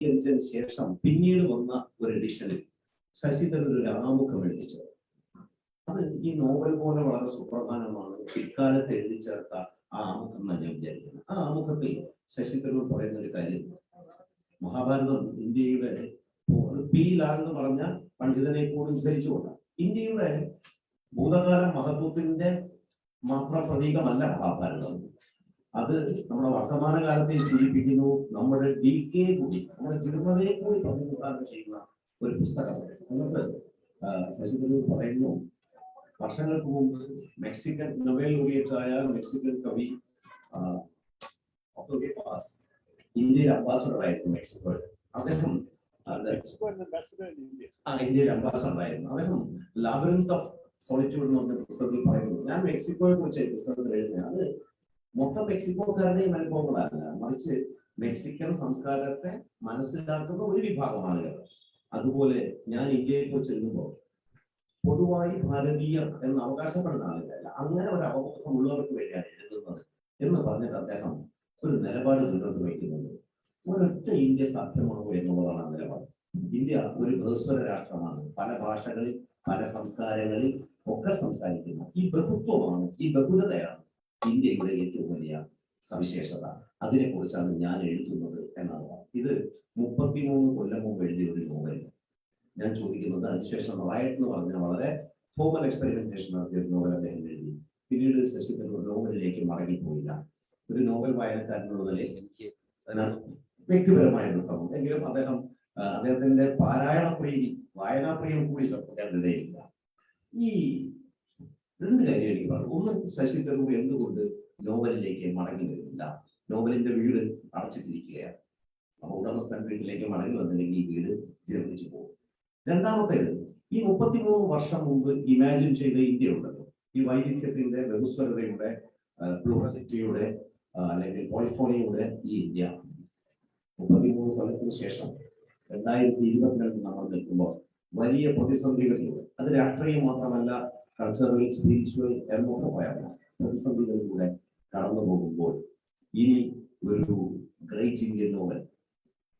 ശേഷം പിന്നീട് വന്ന ഒരു എഡിഷനിൽ ശശി തരൂർ ഒരു ആമുഖം എഴുതിച്ചത്. അത് ഈ നോവൽ പോലെ വളരെ സുപ്രധാനമാണ്. പിൽക്കാലത്ത് എഴുതി ചേർത്ത ആ ആമുഖം എന്നാണ് ഞാൻ വിചാരിക്കുന്നത്. ആ ആമുഖത്തിൽ ശശി തരൂർ പറയുന്ന ഒരു കാര്യം, മഹാഭാരതം ഇന്ത്യയുടെ പി ലാൽ എന്ന് പറഞ്ഞ പണ്ഡിതനെ കൂടി ഉദ്ധരിച്ചുകൊണ്ട് ഇന്ത്യയുടെ ഭൂതകാല മഹത്വത്തിന്റെ മാത്രം പ്രതീകമല്ല മഹാഭാരതം. അത് നമ്മുടെ വർത്തമാനകാലത്തെ സൂചിപ്പിക്കുന്നു. നമ്മുടെ ഡിക്കെ കൂടി, നമ്മുടെ തിരുമലയെ കൂടി പ്രതിനിധാനം ചെയ്യുന്ന ഒരു പുസ്തകമാണ്. എന്നിട്ട് ശശി തരൂർ പറയുന്നു, വർഷങ്ങൾക്ക് മുമ്പ് മെക്സിക്കൻ നൊബേൽ ലോറിയറ്റായ മെക്സിക്കൻ കവി ഇന്ത്യയിൽ അംബാസഡർ ആയിരുന്നു മെക്സിക്കോയിൽ. അദ്ദേഹം ഇന്ത്യയിൽ അംബാസഡർ ആയിരുന്നു. അദ്ദേഹം ലാബിറിന്ത് ഓഫ് സോളിറ്റ്യൂഡ് എന്ന് പറഞ്ഞ പുസ്തകത്തിൽ പറയുന്നു, ഞാൻ മെക്സിക്കോയെ കുറിച്ച് ഈ പുസ്തകത്തിൽ എഴുതുന്നത് അത് മൊത്തം മെക്സിക്കോക്കാരുടെയും അനുഭവങ്ങളല്ല, മറിച്ച് മെക്സിക്കൻ സംസ്കാരത്തെ മനസ്സിലാക്കുന്ന ഒരു വിഭാഗം ആളുകൾ. അതുപോലെ ഞാൻ ഇന്ത്യയെ കുറിച്ച് എഴുതുമ്പോൾ പൊതുവായി ഭാരതീയർ എന്ന് അവകാശപ്പെടുന്ന ആളുകളല്ല, അങ്ങനെ ഒരു അവബോധമുള്ളവർക്ക് വേണ്ടിയാണ് എഴുതുന്നത് എന്ന് പറഞ്ഞിട്ട് അദ്ദേഹം ഒരു നിലപാട് മുന്നോട്ട് വയ്ക്കുന്നുണ്ട്. ഒരൊറ്റ ഇന്ത്യ സാധ്യമാണോ എന്നുള്ളതാണ് ആ നിലപാട്. ഇന്ത്യ ഒരു ബഹുസ്വര രാഷ്ട്രമാണ്. പല ഭാഷകളിൽ പല സംസ്കാരങ്ങളിൽ ഒക്കെ സംസാരിക്കുന്ന ഈ ബഹുത്വമാണ്, ഈ ബഹുലതയാണ് ഇന്ത്യയുടെ ഏറ്റവും വലിയ സവിശേഷത. അതിനെക്കുറിച്ചാണ് ഞാൻ എഴുതുന്നത് എന്നാണ്. ഇത് 33 കൊല്ലം മുമ്പ് എഴുതിയ ഒരു നോവൽ. ഞാൻ ചോദിക്കുന്നത്, അതിനുശേഷം റൈറ്റ് എന്ന് പറഞ്ഞ വളരെ ഫോമൽ എക്സ്പെരിമെന്റേഷൻ നടത്തിയ ഒരു നോവൽ അദ്ദേഹം എഴുതി. പിന്നീട് ശശി തരൂർ നോവലിലേക്ക് മടങ്ങിപ്പോയില്ല. ഒരു നോവൽ വായനക്കാരനുള്ള നിലയിൽ എനിക്ക് അതിനകത്ത് വ്യക്തിപരമായ ദുഃഖമുണ്ട്. എങ്കിലും അദ്ദേഹത്തിന്റെ പാരായണപ്രീതി, വായനാപ്രിയം കൂടി ശ്രദ്ധിക്കാനിടയില്ല. ഈ രണ്ട് കാര്യം എനിക്ക് പറഞ്ഞു. ഒന്ന്, ശശി തരൂർ എന്തുകൊണ്ട് നോവലിലേക്ക് മടങ്ങി വരുന്നില്ല? നോവലിന്റെ വീട് അടച്ചിട്ടിരിക്കുകയാണ്. അപ്പൊ ഉടമസ്ഥൻ വീട്ടിലേക്ക് മടങ്ങി വന്നില്ലെങ്കിൽ ഈ വീട് ജീർണിച്ചു പോകും. രണ്ടാമത്തേത്, ഈ 33 വർഷം മുമ്പ് ഇമാജിൻ ചെയ്ത ഇന്ത്യ ഉണ്ടല്ലോ, ഈ വൈവിധ്യത്തിന്റെ, ബഹുസ്വരതയുടെ, പ്ലൂറലിറ്റിയുടെ അല്ലെങ്കിൽ പോളിഫോണിയുടെ ഈ ഇന്ത്യ 33 കൊല്ലത്തിന് ശേഷം 2022 നമ്മൾ നിൽക്കുമ്പോൾ വലിയ പ്രതിസന്ധികളിലൂടെ, അത് രാഷ്ട്രീയം മാത്രമല്ല, കൾച്ചറൽ, സ്പിരിച്വൽ എന്നൊക്കെ പറയാം, പ്രതിസന്ധികളിലൂടെ കടന്നു പോകുമ്പോൾ ഇനി ഒരു great Indian novel,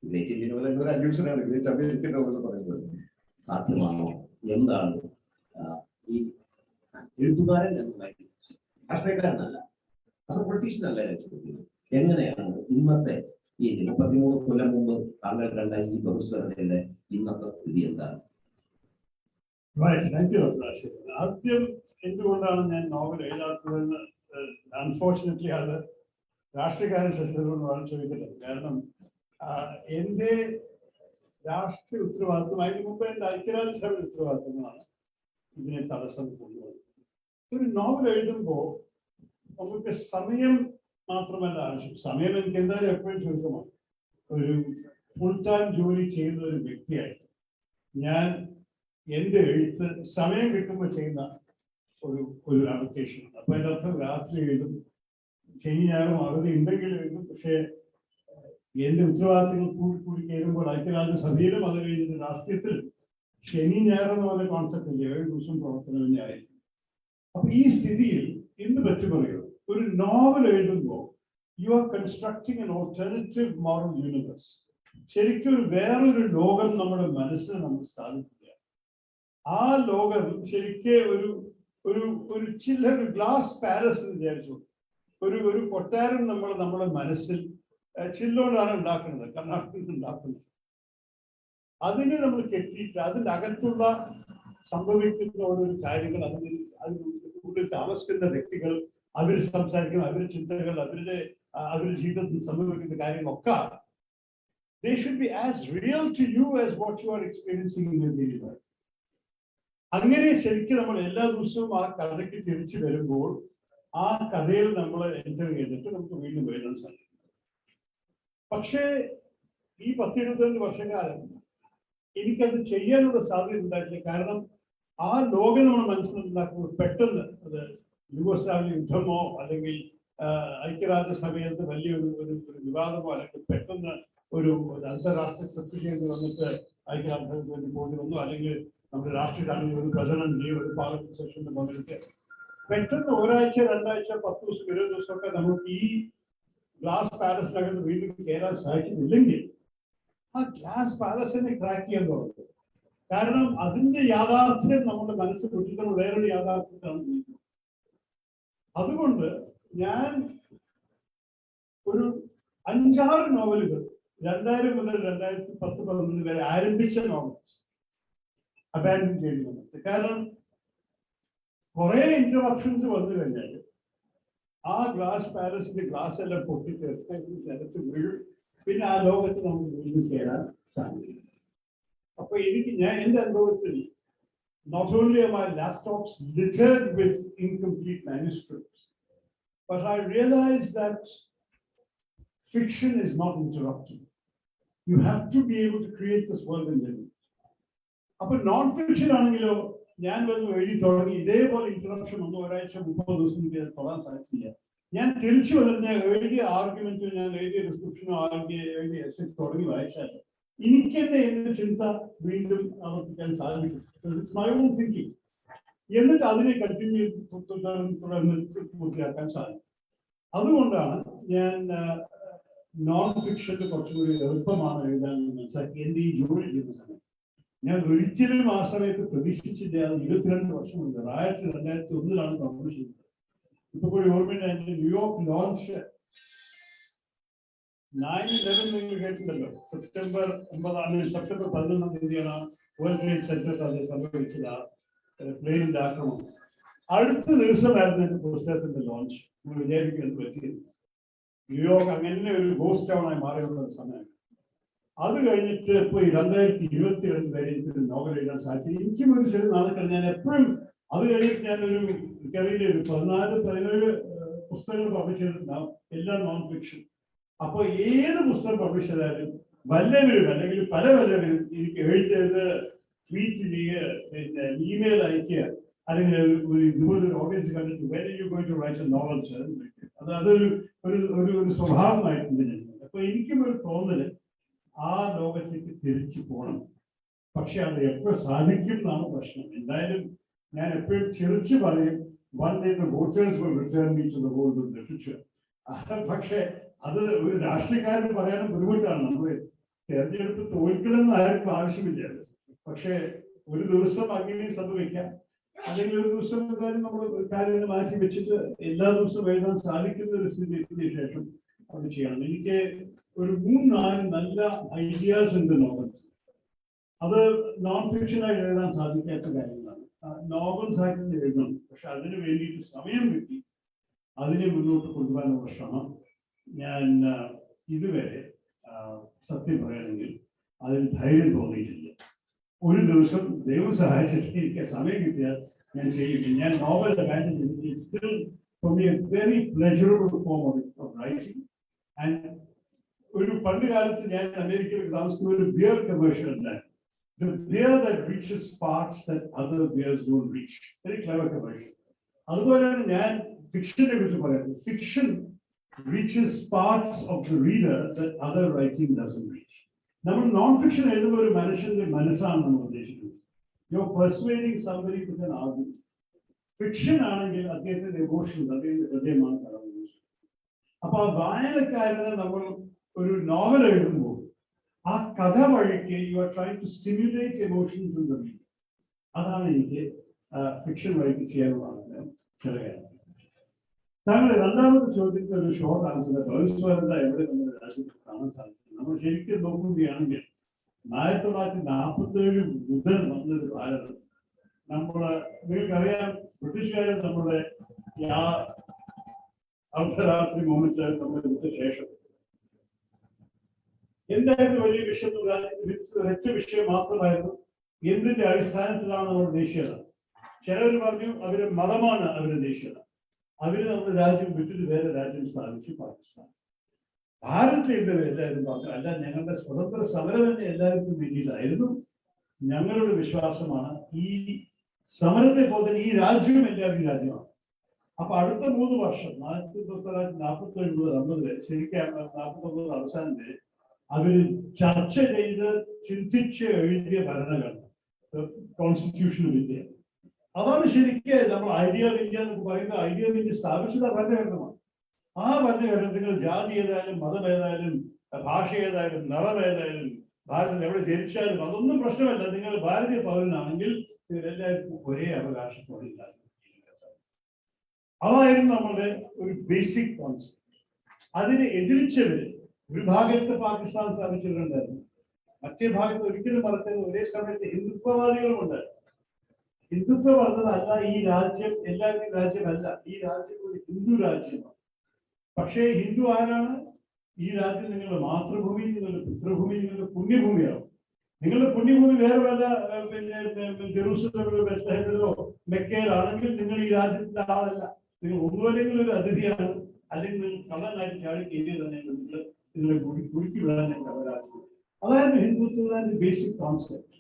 great Indian novel എന്നൊരു അന്വേഷണമാണ്, ഗ്രേറ്റ് അമേരിക്കൻ നോവൽ എന്ന് പറയുന്നത് സാധ്യമാണോ? എന്താണ് ഈ എഴുത്തുകാരൻ എന്ന രാഷ്ട്രീയക്കാരനല്ല, അസ് എ പൊളിറ്റീഷ്യൻ അല്ല ചോദിക്കുന്നത്, എങ്ങനെയാണ് ഇന്നത്തെ ഈ 33 കൊല്ലം മുമ്പ് താങ്കൾ കണ്ട ഈ ബഹുസ്വരതയുടെ ഇന്നത്തെ സ്ഥിതി എന്താണ്? ആദ്യം എന്തുകൊണ്ടാണ് ഞാൻ നോവൽ എഴുതാത്തതെന്ന് അൺഫോർച്ചുനേറ്റ്ലി അത് രാഷ്ട്രീയക്കാരൻ ശശിധരൂറിനോട് ചോദിക്കട്ടെ. കാരണം എന്റെ രാഷ്ട്രീയ ഉത്തരവാദിത്വം, അതിന് മുമ്പ് എന്റെ ഐക്യരാജ്യസഭയുടെ ഉത്തരവാദിത്വങ്ങളാണ് ഇതിനെ തടസ്സം കൊണ്ടുവന്നത്. ഒരു നോവൽ എഴുതുമ്പോൾ നമുക്ക് സമയം മാത്രമല്ല ആവശ്യം. സമയം എനിക്ക് എന്തായാലും എപ്പോഴും ചുരുക്കമാണ്. ഒരു ഫുൾ ടൈം ജോലി ചെയ്യുന്ന ഒരു വ്യക്തിയായിട്ട് ഞാൻ എൻ്റെ എഴുത്ത് സമയം കിട്ടുമ്പോൾ ചെയ്യുന്ന ഒരു ആപ്ലിക്കേഷനാണ്. അപ്പൊ അതിൻ്റെ അർത്ഥം രാത്രി എഴുതും, ശനി ഞായറും അവധി ഉണ്ടെങ്കിൽ എഴുതും. പക്ഷേ എന്റെ ഉത്തരവാദിത്തങ്ങൾ കൂടി കയറുമ്പോൾ ഐക്യരാജ്യസഭയിലും അത് കഴിഞ്ഞിട്ട് രാഷ്ട്രീയത്തിൽ ശനി ഞായറെന്ന് പറഞ്ഞ കോൺസെപ്റ്റ് ഇല്ല, 7 ദിവസം പ്രവർത്തനം തന്നെ ആയിരിക്കും. അപ്പൊ ഈ സ്ഥിതിയിൽ എന്ത് പറ്റി പറയുക, ഒരു നോവൽ എഴുതുമ്പോൾ you are constructing N alternative moral universe. ശരിക്കും വേറൊരു ലോകം നമ്മുടെ മനസ്സിൽ നമ്മൾ സ്ഥാപിക്കുക. ആ ലോകം ശരിക്കും ഒരു ചില്ലൊരു ഗ്ലാസ് പാലസ് എന്ന് വിചാരിച്ചു. ഒരു കൊട്ടാരം നമ്മുടെ മനസ്സിൽ ചില്ലോണ്ടാണ് ഉണ്ടാക്കുന്നത്, കർണാടകത്തിൽ ഉണ്ടാക്കുന്നത്. അതിനെ നമ്മൾ കെട്ടിയിട്ട് അതിൻ്റെ അകത്തുള്ള സംഭവിക്കുന്ന ഓരോ കാര്യങ്ങൾ, അതിനുള്ളിൽ താമസിക്കുന്ന വ്യക്തികൾ, അവർ സംസാരിക്കുന്ന അവരുടെ ചിന്തകൾ, അവരുടെ ജീവിതത്തിൽ സംഭവിക്കുന്ന കാര്യങ്ങളൊക്കെ they should be as real to you as what you are experiencing in your daily life. അങ്ങനെ ശരിക്കും നമ്മൾ എല്ലാ ദിവസവും ആ കഥയ്ക്ക് തിരിച്ചു വരുമ്പോൾ ആ കഥയിൽ നമ്മൾ എൻജോയ് ചെയ്തിട്ട് നമുക്ക് വീണ്ടും എഴുതാൻ സാധിക്കും. പക്ഷേ ഈ 10-22 വർഷക്കാലം എനിക്കത് ചെയ്യാനുള്ള സാധ്യത ഉണ്ടായിട്ടില്ല. കാരണം ആ ലോകം നമ്മൾ മനസ്സിലുണ്ടാക്കുമ്പോൾ പെട്ടെന്ന് അത് യുഗോസ്ലാവിയ യുദ്ധമോ അല്ലെങ്കിൽ ഐക്യരാജ്യസഭയിലത്തെ വലിയൊരു വിവാദമോ അല്ലെങ്കിൽ പെട്ടെന്ന് ഒരു അന്താരാഷ്ട്രീയ പ്രക്രിയയിൽ വന്നിട്ട് ഐക്യരാഷ്ട്രസഭയ്ക്ക് വേണ്ടി പോകേണ്ടി വന്നു, അല്ലെങ്കിൽ നമ്മുടെ രാഷ്ട്രീയ ഒരു പ്രചരണ ഒരു പാർലമെന്റ് സെഷനിൽ പങ്കെടുത്ത് പെട്ടെന്ന് ഒരാഴ്ച 2 ആഴ്ച 10 ദിവസം 20 ദിവസമൊക്കെ നമുക്ക് ഈ ഗ്ലാസ് പാലസിനകത്ത് വീണ്ടും കയറാൻ സാധിക്കുന്നില്ലെങ്കിൽ ആ ഗ്ലാസ് പാലസിനെ ക്രാക്ക് ചെയ്യാൻ തുടങ്ങി. കാരണം അതിന്റെ യാഥാർത്ഥ്യം നമ്മുടെ മനസ്സ് കുട്ടികൾ വേറൊരു യാഥാർത്ഥ്യത്താണ് ജീവിക്കുന്നത്. അതുകൊണ്ട് ഞാൻ ഒരു 5-6 നോവലുകൾ 2000 മുതൽ 2010-11 വരെ ആരംഭിച്ച നോവൽസ് അബാൻഡൻ ചെയ്യുന്നുണ്ട്. കാരണം കുറെ ഇന്ററപ്ഷൻസ് വന്നു കഴിഞ്ഞാൽ ആ ഗ്ലാസ് പാലസിന്റെ ഗ്ലാസ് എല്ലാം പൊട്ടിത്തെറിച്ച് നിലത്ത് വീഴും. പിന്നെ ആ ലോകത്ത് നമുക്ക് വീണ്ടും കയറാൻ സാധിക്കും. അപ്പൊ ഞാൻ എന്റെ അനുഭവത്തിൽ not only are my laptops littered with incomplete manuscripts, but I realized that fiction is not interrupted. You have to be able to create this world in living. അപ്പൊ നോൺ ഫിക്ഷൻ ആണെങ്കിലോ ഞാൻ വന്ന് എഴുതി തുടങ്ങി ഇതേപോലെ ഇന്ററപ്ഷൻ ഒന്നും ഒരാഴ്ച 30 ദിവസം തൊടാൻ സാധിക്കില്ല. ഞാൻ തിരിച്ചു വന്നിട്ട് ഞാൻ എഴുതിയ ആർഗ്യുമെന്റോ ഞാൻ എഴുതിയ ഡിസ്ക്രിപ്ഷനോ എഴുതിയ എസ്സേ തുടങ്ങി വായിച്ചാൽ എനിക്ക് തന്നെ എന്റെ ചിന്ത വീണ്ടും ആവർത്തിക്കാൻ സാധിക്കും. My own thinking. എന്നിട്ട് അതിനെ കണ്ടിന്യൂ തുടർന്ന് പൂർത്തിയാക്കാൻ സാധിക്കും. അതുകൊണ്ടാണ് ഞാൻ നോൺ ഫിക്ഷന് കുറച്ചുകൂടി എളുപ്പമാണ് എഴുതാൻ മനസ്സിലാക്കി. എന്റെ ഈ ജോലി ചെയ്യുന്ന സമയത്ത് ഞാൻ ഒരിക്കലും ആ സമയത്ത് പ്രതീക്ഷിച്ചില്ല. 22 വർഷം മുമ്പ് 2001 പബ്ലിഷ് ചെയ്തത്. ഇപ്പൊ കൂടി ഓർമ്മയുണ്ട്, എന്റെ ന്യൂയോർക്ക് ലോഞ്ച് 9/11 നിങ്ങൾ കേട്ടിട്ടുണ്ടല്ലോ. സെപ്റ്റംബർ 11-ാം തീയതിയാണ് വേൾഡ് ട്രേഡ് സെന്റർ അത് സംഭവിച്ചത്, പ്ലെയിനിന്റെ ആക്രമണം. അടുത്ത ദിവസമായിരുന്നു എന്റെ പുസ്തകത്തിന്റെ ലോഞ്ച്. നമ്മൾ വിചാരിക്കുന്നത് പറ്റിയത് ന്യൂയോർക്ക് അങ്ങനെ ഒരു ഗോസ്റ്റ് ടൗൺ ആയി മാറിയുള്ള സമയം. അത് കഴിഞ്ഞിട്ട് ഇപ്പൊ 2022 വരെ എനിക്കൊരു നോവൽ എഴുതാൻ സാധിച്ചു. എനിക്കും ഒരു ചെറിയ നാളെ ഞാൻ എപ്പോഴും അത് കഴിഞ്ഞിട്ട് ഞാനൊരു എനിക്കറിയില്ല ഒരു 14-17 പുസ്തകങ്ങൾ പബ്ലിഷ് ചെയ്തിട്ടുണ്ടാവും, എല്ലാം നോൺ ഫിക്ഷൻ. അപ്പൊ ഏത് പുസ്തകം പബ്ലിഷ് ചെയ്താലും വല്ലവരും അല്ലെങ്കിൽ പല വല്ലവരും എനിക്ക് എഴുതിയത് ട്വീറ്റ് ചെയ്യുക, പിന്നെ ഇമെയിൽ അയക്കുക, അല്ലെങ്കിൽ ഇതുപോലൊരു ഓഡിയൻസ് കണ്ടിട്ട് when you going to write a novels അതൊരു ഒരു സ്വഭാവമായിട്ടുണ്ട് ഞാൻ. അപ്പൊ എനിക്കും ഒരു തോന്നല് ആ ലോകത്തേക്ക് തിരിച്ചു പോകണം. പക്ഷെ അത് എപ്പോഴും സാധിക്കും എന്നാണ് പ്രശ്നം. എന്തായാലും ഞാൻ എപ്പോഴും ചിരിച്ചു പറയും, one day the voters will return me to the world of literature. പക്ഷെ അത് ഒരു രാഷ്ട്രീയക്കാരന് പറയാനും ബുദ്ധിമുട്ടാണ്. നമ്മൾ തെരഞ്ഞെടുപ്പ് തോൽക്കണമെന്ന് ആർക്കും ആവശ്യമില്ല. പക്ഷെ ഒരു ദിവസം അങ്ങനെ സംഭവിക്കാം, അല്ലെങ്കിൽ ഒരു ദിവസം എന്തായാലും നമ്മൾ കാര്യങ്ങൾ മാറ്റി വെച്ചിട്ട് എല്ലാ ദിവസവും എഴുതാൻ സാധിക്കുന്ന ഒരു സ്ഥിതിക്ക് ശേഷം അത് ചെയ്യണം. എനിക്ക് ഒരു 3-4 നല്ല ഐഡിയാസ് ഉണ്ട് നോവൽസ്. അത് നോൺ ഫിക്ഷനായി എഴുതാൻ സാധിക്കാത്ത കാര്യങ്ങളാണ്. നോവൽസ് ആയിട്ട് എഴുതണം, പക്ഷെ അതിന് വേണ്ടിയിട്ട് സമയം കിട്ടി അതിനെ മുന്നോട്ട് കൊണ്ടുപോകാനുള്ള ശ്രമം ഞാൻ ഇതുവരെ സത്യം പറയുകയാണെങ്കിൽ അതിന് ധൈര്യം തോന്നിയിട്ടില്ല. ഒരു ദിവസം ദൈവം സഹായിച്ചിട്ട് എനിക്ക് സമയം കിട്ടിയാൽ ഞാൻ ചെയ്യും. ഞാൻ novel very pleasurable form of writing. And ഒരു പണ്ട് കാലത്ത് ഞാൻ അമേരിക്കയിൽ താമസിക്കുന്ന ഒരു ബിയർ കമേഴ്ഷ്യൽ ഉണ്ടായിരുന്നു. The beer that reaches parts that other beers don't reach. Very clever commercial. അതുപോലെയാണ് ഞാൻ ഫിക്ഷനെ കുറിച്ച് പറയുന്നത്. Fiction reaches parts of the reader that other writing doesn't reach. നമ്മൾ നോൺ ഫിക്ഷൻ എഴുതുമ്പോൾ ഒരു മനുഷ്യന്റെ മനസ്സാണ് നമ്മൾ ഉദ്ദേശിക്കുന്നത്. You are persuading somebody with an argument. Fiction ആണെങ്കിൽ അദ്ദേഹത്തിന്റെ ഇമോഷൻസ്, അദ്ദേഹത്തിന്റെ ഹൃദയമാണ് കടന്നു. അപ്പൊ ആ വായനക്കാരനെ നമ്മൾ ഒരു നോവൽ എഴുതുമ്പോൾ ആ കഥ വഴിക്ക് you are trying to stimulate emotions in the reader. അതാണ് എനിക്ക് ഫിക്ഷൻ വഴിക്ക് ചെയ്യാനുള്ളതാണ് ചില കാര്യങ്ങൾ. താങ്കളുടെ രണ്ടാമത്തെ ചോദ്യത്തിന് ഒരു ഷോർട്ട് ആൻസർ, ഭവിഷ്യവരത എവിടെ നമ്മുടെ രാജ്യത്ത് കാണാൻ സാധിക്കും? നമ്മൾ ശരിക്കും നോക്കുകയാണെങ്കിൽ 1947 മുതൽ വന്നൊരു ഭാരതം നമ്മള് നിങ്ങൾക്കറിയാം, ബ്രിട്ടീഷുകാരെ നമ്മുടെ അർദ്ധരാത്രി മൂവ്മെന്റ് നമ്മുടെ വിട്ട ശേഷം എന്തായിരുന്നു വലിയ വിഷയം? വെച്ച വിഷയം മാത്രമായിരുന്നു എന്തിന്റെ അടിസ്ഥാനത്തിലാണ് നമ്മുടെ ദേശീയത. ചിലർ പറഞ്ഞു അവര് മതമാണ് അവരുടെ ദേശീയത. അവര് നമ്മുടെ രാജ്യം വിട്ടിട്ട് വേറെ രാജ്യം സ്ഥാപിച്ചു, പാകിസ്ഥാൻ. ഭാരതത്തിൽ ഇതുവരെ എല്ലാവരും പറഞ്ഞു അല്ല, ഞങ്ങളുടെ സ്വതന്ത്ര സമരം തന്നെ എല്ലാവർക്കും വേണ്ടിയിട്ടായിരുന്നു. ഞങ്ങളുടെ വിശ്വാസമാണ് ഈ സമരത്തെ പോലെ ഈ രാജ്യവും എല്ലാവരും രാജ്യമാണ്. അപ്പൊ അടുത്ത 3 വർഷം 1947 മുതൽ 50 വരെ, ശരിക്കും 49 അവസാനം വരെ അവര് ചർച്ച ചെയ്ത് ചിന്തിച്ച് എഴുതിയ ഭരണഘടന, കോൺസ്റ്റിറ്റ്യൂഷണൽ ഇന്ത്യ. അതാണ് ശരിക്കും നമ്മൾ ഐഡിയൽ ഇന്ത്യ എന്ന് പറയുന്ന ഐഡിയൽ ഇന്ത്യ സ്ഥാപിച്ചത് ഭരണഘടനമാണ്. ആ ഭരണഘടനകൾ ജാതി ഏതായാലും, മതം ഏതായാലും, ഭാഷ ഏതായാലും, നിറം ഏതായാലും, ഭാരതത്തിൽ എവിടെ ജനിച്ചാലും അതൊന്നും പ്രശ്നമല്ല. നിങ്ങൾ ഭാരതീയ പൗരനാണെങ്കിൽ എല്ലാവർക്കും ഒരേ അവകാശത്തോടില്ല. അതായിരുന്നു നമ്മളുടെ ഒരു ബേസിക് കോൺസെപ്റ്റ്. അതിനെ എതിരിച്ചവര് ഒരു ഭാഗത്ത് പാകിസ്ഥാൻ സ്ഥാപിച്ചിട്ടുണ്ടായിരുന്നു, മറ്റേ ഭാഗത്ത് ഒരിക്കലും പറഞ്ഞത് ഒരേ സമയത്ത് ഹിന്ദുത്വവാദികളുമുണ്ട്. ഹിന്ദുത്വം പറഞ്ഞതല്ല ഈ രാജ്യം എല്ലാവരുടെയും രാജ്യമല്ല, ഈ രാജ്യം ഒരു ഹിന്ദു രാജ്യമാണ്. പക്ഷേ ഹിന്ദു ആരാണ്? ഈ രാജ്യം നിങ്ങളുടെ മാതൃഭൂമി, നിങ്ങളുടെ പിതൃഭൂമി, നിങ്ങളുടെ പുണ്യഭൂമിയാണ്. നിങ്ങളുടെ പുണ്യഭൂമി വേറെ വല്ല ജെറൂസലമിലോ ബെത്ലഹേമിലോ മെക്കയിലാണെങ്കിൽ നിങ്ങൾ ഈ രാജ്യത്തിന്റെ ആളല്ല. നിങ്ങൾ ഒന്നുമല്ലെങ്കിൽ ഒരു അതിഥിയാണ്, അല്ലെങ്കിൽ നിങ്ങൾ കള്ളനായിട്ട് ചാടി കയറിയത് തന്നെ നിങ്ങളെ കുടുക്കി വിടാൻ ഞങ്ങൾ അവരാകും. അതായിരുന്നു ഹിന്ദുത്വത്തിന്റെ ബേസിക് കോൺസെപ്റ്റ്.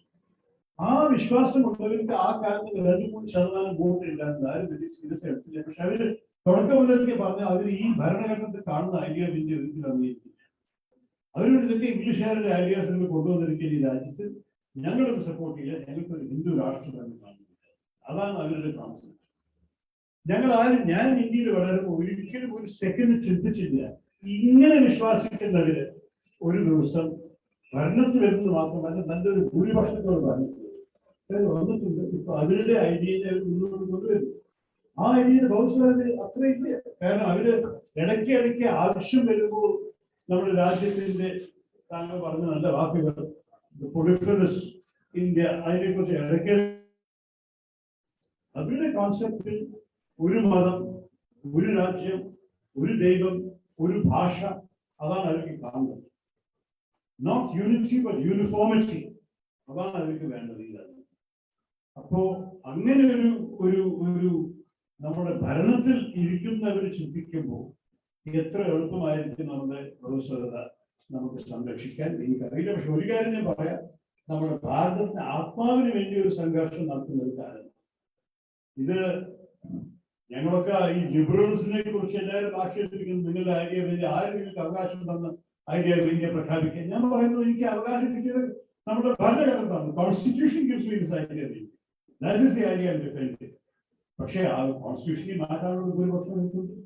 ആ വിശ്വാസമുള്ളവർക്ക് ആ കാലത്ത് 2-3% വോട്ട് ഇല്ലായിരുന്നു. ആരും എടുത്തില്ല. പക്ഷെ അവര് തുടക്കം മുതൽക്ക് പറഞ്ഞ അവർ ഈ ഭരണഘടനത്തിൽ കാണുന്ന ഐഡിയ ഇന്ത്യ ഒരിക്കലും അംഗീകരിക്കില്ല. അവരോട് ഇതൊക്കെ ഇംഗ്ലീഷുകാരുടെ ഐഡിയാസ് കൊണ്ടുവന്നിരിക്കുന്ന ഈ രാജ്യത്ത് ഞങ്ങളത് സപ്പോർട്ട് ചെയ്യില്ല, ഞങ്ങൾക്കൊരു ഹിന്ദു രാഷ്ട്രമാണ് കാണുന്നത്. അതാണ് അവരുടെ കോൺസെപ്റ്റ്. ഞാൻ ഇന്ത്യയിൽ വളരുമ്പോൾ ഒരിക്കലും ഒരു സെക്കൻഡ് ചിന്തിച്ചില്ല ഇങ്ങനെ വിശ്വാസിക്കുന്നവര് ഒരു ദിവസം ഭരണത്തിൽ വരുന്നത് മാത്രമല്ല നല്ലൊരു ഭൂരിപക്ഷത്തോട് ഭരണത്തിൽ വന്നിട്ടുണ്ട്. ഇപ്പൊ അവരുടെ ഐഡിയയെ മുന്നോട്ട് കൊണ്ടുവരും. ആ ഐഡിയയുടെ ഭൗതികത അത്രയില്ല. കാരണം അവര് ഇടയ്ക്ക് ആവശ്യം വരുമ്പോൾ നമ്മുടെ രാജ്യത്തിന്റെ താങ്കൾ പറഞ്ഞ നല്ല വാക്കുകൾ പൊളിറ്റിക്കൽസ് ഇന്ത്യ അതിനെക്കുറിച്ച് ഇടയ്ക്ക് അവരുടെ കോൺസെപ്റ്റിൽ ഒരു മതം, ഒരു രാജ്യം, ഒരു ദൈവം, ഒരു ഭാഷ, അതാണ് അവർക്ക് കാണുന്നത്. നോട്ട് യൂണിറ്റി ബട്ട് യൂണിഫോമിറ്റി, അതാണ് അവർക്ക് വേണ്ടത്. അപ്പോ അങ്ങനെ ഒരു നമ്മുടെ ഭരണത്തിൽ ഇരിക്കുന്നവർ ചിന്തിക്കുമ്പോൾ എത്ര എളുപ്പമായിരിക്കും നമ്മുടെ ഭൗതികത നമുക്ക് സംരക്ഷിക്കാൻ എനിക്കറിയില്ല. പക്ഷെ ഒരു കാര്യം ഞാൻ പറയാം, നമ്മുടെ ഭാരതത്തിന്റെ ആത്മാവിന് വേണ്ടി ഒരു സംഘർഷം നടത്തുന്ന ഒരു കാര്യം ഇത്. ഞങ്ങളൊക്കെ ഈ ലിബറൽസിനെ കുറിച്ച് എല്ലാവരും ആക്ഷേപിക്കുന്നു. നിങ്ങളുടെ ഐഡിയ വേണ്ടി ആര് നിങ്ങൾക്ക് അവകാശം തന്ന ഐഡിയ ഇന്ത്യ പ്രഖ്യാപിക്കാൻ? ഞാൻ പറയുന്നത് എനിക്ക് അവകാശം കിട്ടിയത് നമ്മുടെ ഭരണഘടന, കോൺസ്റ്റിറ്റ്യൂഷൻ ഐഡിയ ഡിഫൈൻഡ്. പക്ഷേ ആ കോൺസ്റ്റിറ്റ്യൂഷനെ മാറ്റാനുള്ള ഭൂരിപക്ഷം നിൽക്കുന്നുണ്ട്.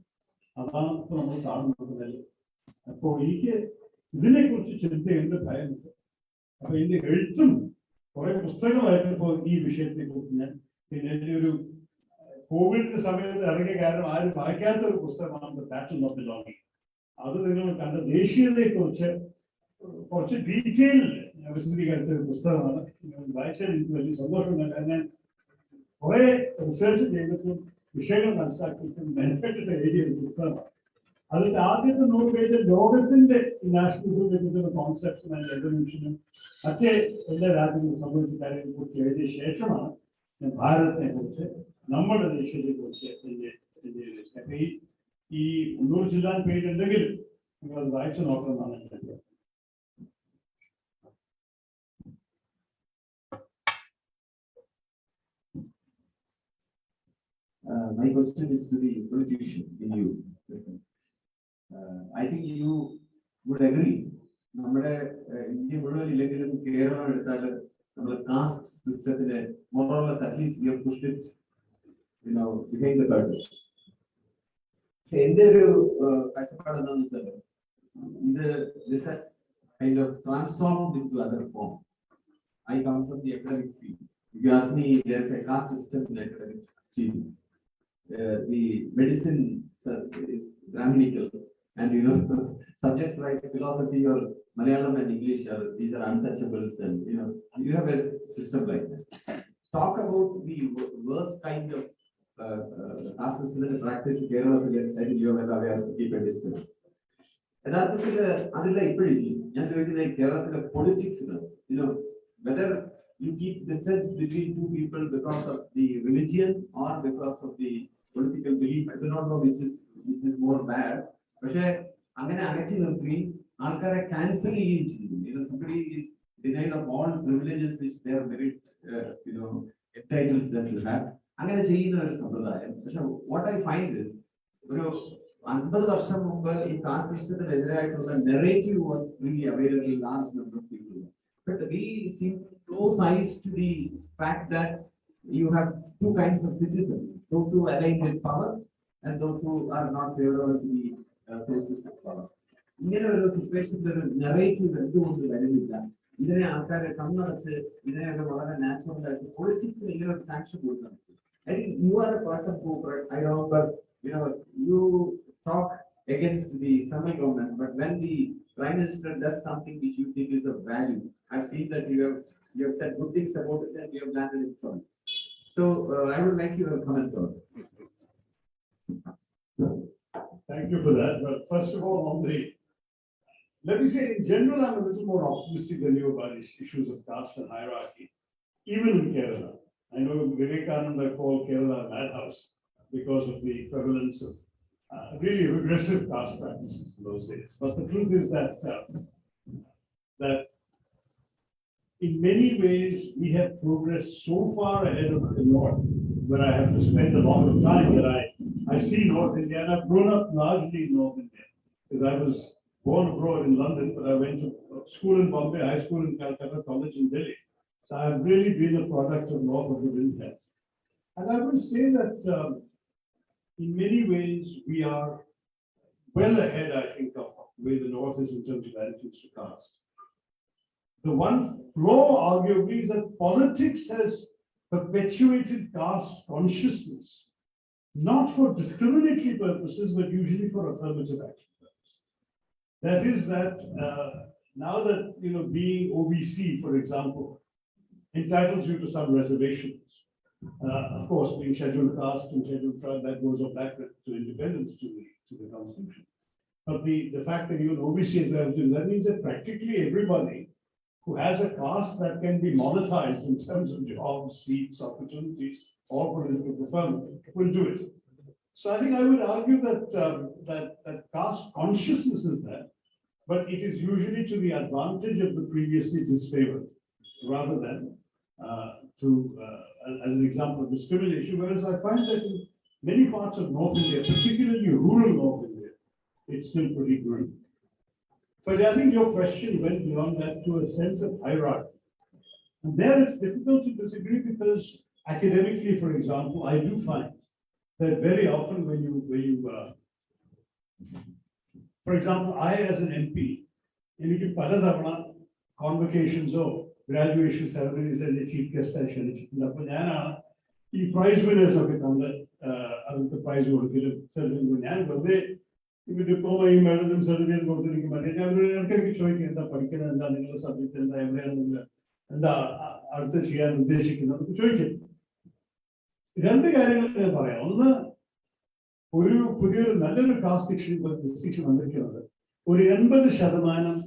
അതാണ് ഇപ്പൊ നമ്മൾ കാണുന്നത്. അപ്പോൾ എനിക്ക് ഇതിനെക്കുറിച്ച് ചിന്തയുണ്ട്, ഭയമുണ്ട്. അപ്പൊ എന്റെ എഴുത്തും കുറെ പുസ്തകമായിട്ടിപ്പോൾ ഈ വിഷയത്തെ കുറിച്ച് ഞാൻ പിന്നെ എന്റെ ഒരു കോവിഡിന്റെ സമയത്ത് ഇറങ്ങിയ കാരണം ആരും വായിക്കാത്ത ഒരു പുസ്തകമാണ് പാറ്റേൺ ഓഫ് ബിലോങ്ങിങ്. അത് നിങ്ങൾ കണ്ട ദേശീയതയെക്കുറിച്ച് കുറച്ച് ഡീറ്റെയിൽ വിശദീകരിച്ച ഒരു പുസ്തകമാണ്. വായിച്ചാൽ എനിക്ക് വലിയ സന്തോഷമുണ്ട്. കാരണം ഞാൻ കുറെ റിസർച്ച് ചെയ്തിട്ടും വിഷയങ്ങൾ മനസ്സിലാക്കിയിട്ടും ബെനിഫിറ്റ് എഴുതിയ ഒരു പുസ്തകമാണ്. അതിന്റെ ആദ്യത്തെ 100 പേജിൽ ലോകത്തിന്റെ നാഷണലിസത്തെ കുറിച്ചുള്ള കോൺസെപ്റ്റ്സും അതിന്റെ എവല്യൂഷനും മറ്റേ എല്ലാ രാജ്യങ്ങളും സംബന്ധിച്ച കാര്യങ്ങളെ കുറിച്ച് എഴുതിയ ശേഷമാണ് ഞാൻ ഭാരതത്തെ കുറിച്ച്, നമ്മുടെ ദേശീയത്തെ കുറിച്ച് ഈ 300 ചില്ലാൻ പേജ് ഉണ്ടെങ്കിൽ നിങ്ങൾ അത് വായിച്ചു നോക്കണമെന്നാണ് എൻ്റെ അഭിപ്രായം. My question is to the politician in you. I think you would agree. നമ്മുടെ ഇന്ത്യ മുഴുവൻ ഇല്ലെങ്കിലും കേരളം എടുത്താൽ നമ്മുടെ cast സിസ്റ്റത്തിനെ more or less at least we have pushed it, behind the curtain. എന്റെ ഒരു കാഴ്ചപ്പാട് എന്താണെന്ന് വെച്ചാൽ this has kind of transformed into other forms. I come from the academic field. If you ask me, there is a caste system in the academic field. The medicine is Brahminical, and subjects like philosophy or Malayalam and English these are untouchables, and you have a system like that. Talk about the worst kind of caste system practice in Kerala. I think you are aware to keep a distance. യഥാർത്ഥത്തിൽ അതില്ല ഇപ്പോഴില്ല. ഞാൻ ചോദിക്കുന്നത് കേരളത്തിലെ politics, whether you keep distance between two people because of the religion or because of the political belief. I do not know which is more bad. പക്ഷേ അങ്ങനെ അകറ്റി നിർത്തി ആൾക്കാരെ ക്യാൻസൽ ചെയ്യുകയും ചെയ്യും. Somebody is denied of all privileges which they are merit, entitles them to have. അങ്ങനെ ചെയ്യുന്ന ഒരു സമ്പ്രദായം. പക്ഷെ what I find is ഒരു 50 വർഷം മുമ്പ് ഈ കാസ്റ്റ് സിസ്റ്റത്തിനെതിരായിട്ടുള്ള narrative was really available in large number of people. But we seem to close eyes to the fact that you have two kinds of citizens, those who align with power and those who are not favorable to the sources of power. ഇങ്ങനെ ഒരു സിറ്റുവേഷനിൽ ഒരു narrative എന്തുകൊണ്ട് വരുന്നില്ല ഇതിനെ ആൾക്കാരെ കണ്ണടച്ച് ഇതിനെയൊക്കെ വളരെ നാച്ചുറൽ ആയിട്ട് പൊളിറ്റിക്സിന് ഇങ്ങനെ ഒരു സാക്ഷൻ കൊടുക്കണം. I think you are a person who, I remember, you talk against the central government, but when the Prime Minister does something which you think is of value, I've seen that you have said good things about it and you have landed it on. So I would like you to comment on it. Thank you for that. But first of all, let me say, in general, I'm a little more optimistic than you about issues of caste and hierarchy, even in Kerala. I know Vivekananda called Kerala a madhouse because of the prevalence of really regressive caste practices in those days. But the truth is that in many ways we have progressed so far ahead of the North, where I have to spend a lot of time, that I see North India, and I've grown up largely in North India, because I was born abroad in London, but I went to school in Bombay, high school in Calcutta, college in Delhi. So I've really been a product of North of the Wind. And I will say that in many ways we are well ahead, I think, of where the North is in terms of attitudes to caste. The one flaw, arguably, is that politics has perpetuated caste consciousness, not for discriminatory purposes, but usually for affirmative action purposes. That is that now that, being OBC, for example, entitles you to some reservations. Of course, being scheduled caste and scheduled tribe, that goes up back to independence to the Constitution. But the fact that you're an OBC is relative, that means that practically everybody who has a caste that can be monetized in terms of jobs, seats, opportunities, or political preferment will do it. So I think I would argue that that caste consciousness is there, but it is usually to the advantage of the previously disfavored, rather than as an example of discrimination. Whereas I find that in many parts of North India, particularly rural North India, it's still pretty grim. But I think your question went beyond that to a sense of hierarchy. And there it's difficult to disagree, because academically, for example, I do find that very often when you for example, I as an MP, എനിക്ക് പലതവണ convocations graduation ceremonies and chief guest ക്ഷണിച്ചിട്ടുണ്ട്. അപ്പോൾ ഞാനാണ് ഈ price winners ഒക്കെ കണ്ട് അവർക്ക് price കൊടുക്കലും സെർട്ടിഫിക്കറ്റ്. ഞാൻ വെറുതെ ഡിപ്ലോമയും മെഡലും സർട്ടിഫിക്കറ്റ് കൊടുത്തിരിക്കും. മതി ഞാൻ ഇടയ്ക്കിടയ്ക്ക് ചോദിക്കും, എന്താ പഠിക്കുന്നത്, എന്താ നിങ്ങളുടെ സബ്ജക്ട്, എന്താ എവിടെയാണ് നിങ്ങൾ എന്താ അടുത്ത് ചെയ്യാൻ ഉദ്ദേശിക്കുന്നത് ചോദിക്കും. രണ്ട് കാര്യങ്ങൾ ഞാൻ പറയാം. ഒന്ന്, ഒരു പുതിയൊരു നല്ലൊരു കാസ്റ്റ് ഡിസ്ട്രിക്ഷൻ വന്നിരിക്കുന്നത്, ഒരു 80%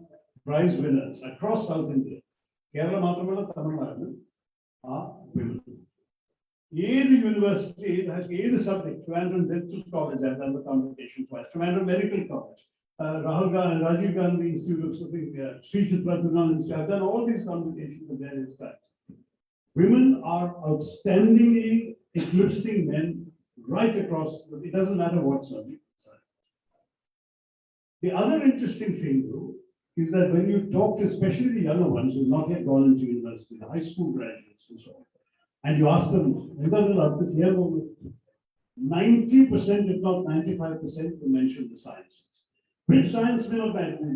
prize winners across South India, Kerala മാത്രമല്ല തമിഴ്നാട്, ആ വിമൻ. ഏത് യൂണിവേഴ്സിറ്റി, ഏത് subject, Trivandrum Dental College, I've done the convocation twice, Trivandrum Medical College, Rajiv Gandhi Institute of something, Sri Chitra Institute, I've done all these convocations of various types. Women are outstandingly eclipsing men right across, it doesn't matter what subject. The other interesting thing, though, is that when you talk to especially the younger ones who have not yet gone into university, the high school graduates and so on, and you ask them, 90%, if not 95%, will mention the sciences. Which science will not mention?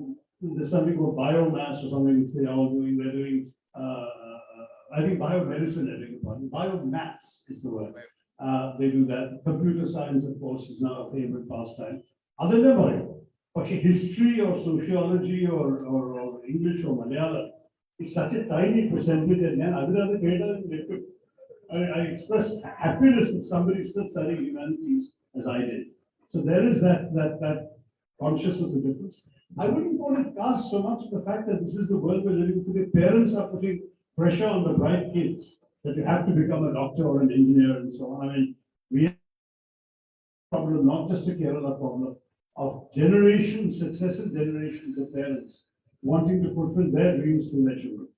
There's something called biomass or something which they are all doing. They're doing, I think biomedicine, biomaths is the word. They do that. Computer science, of course, is now a favorite pastime. Other than but history or sociology or English or Malayalam is such a tiny percentage, and then other data, I express happiness that somebody is still studying humanities as I did. So there is that consciousness of difference. I wouldn't call it caste so much as the fact that this is the world we're living today. Parents are putting pressure on the bright kids that you have to become a doctor or an engineer and so on. I mean, we have a problem, not just a Kerala problem, of generations, successive generations of parents wanting to fulfill their dreams through their children.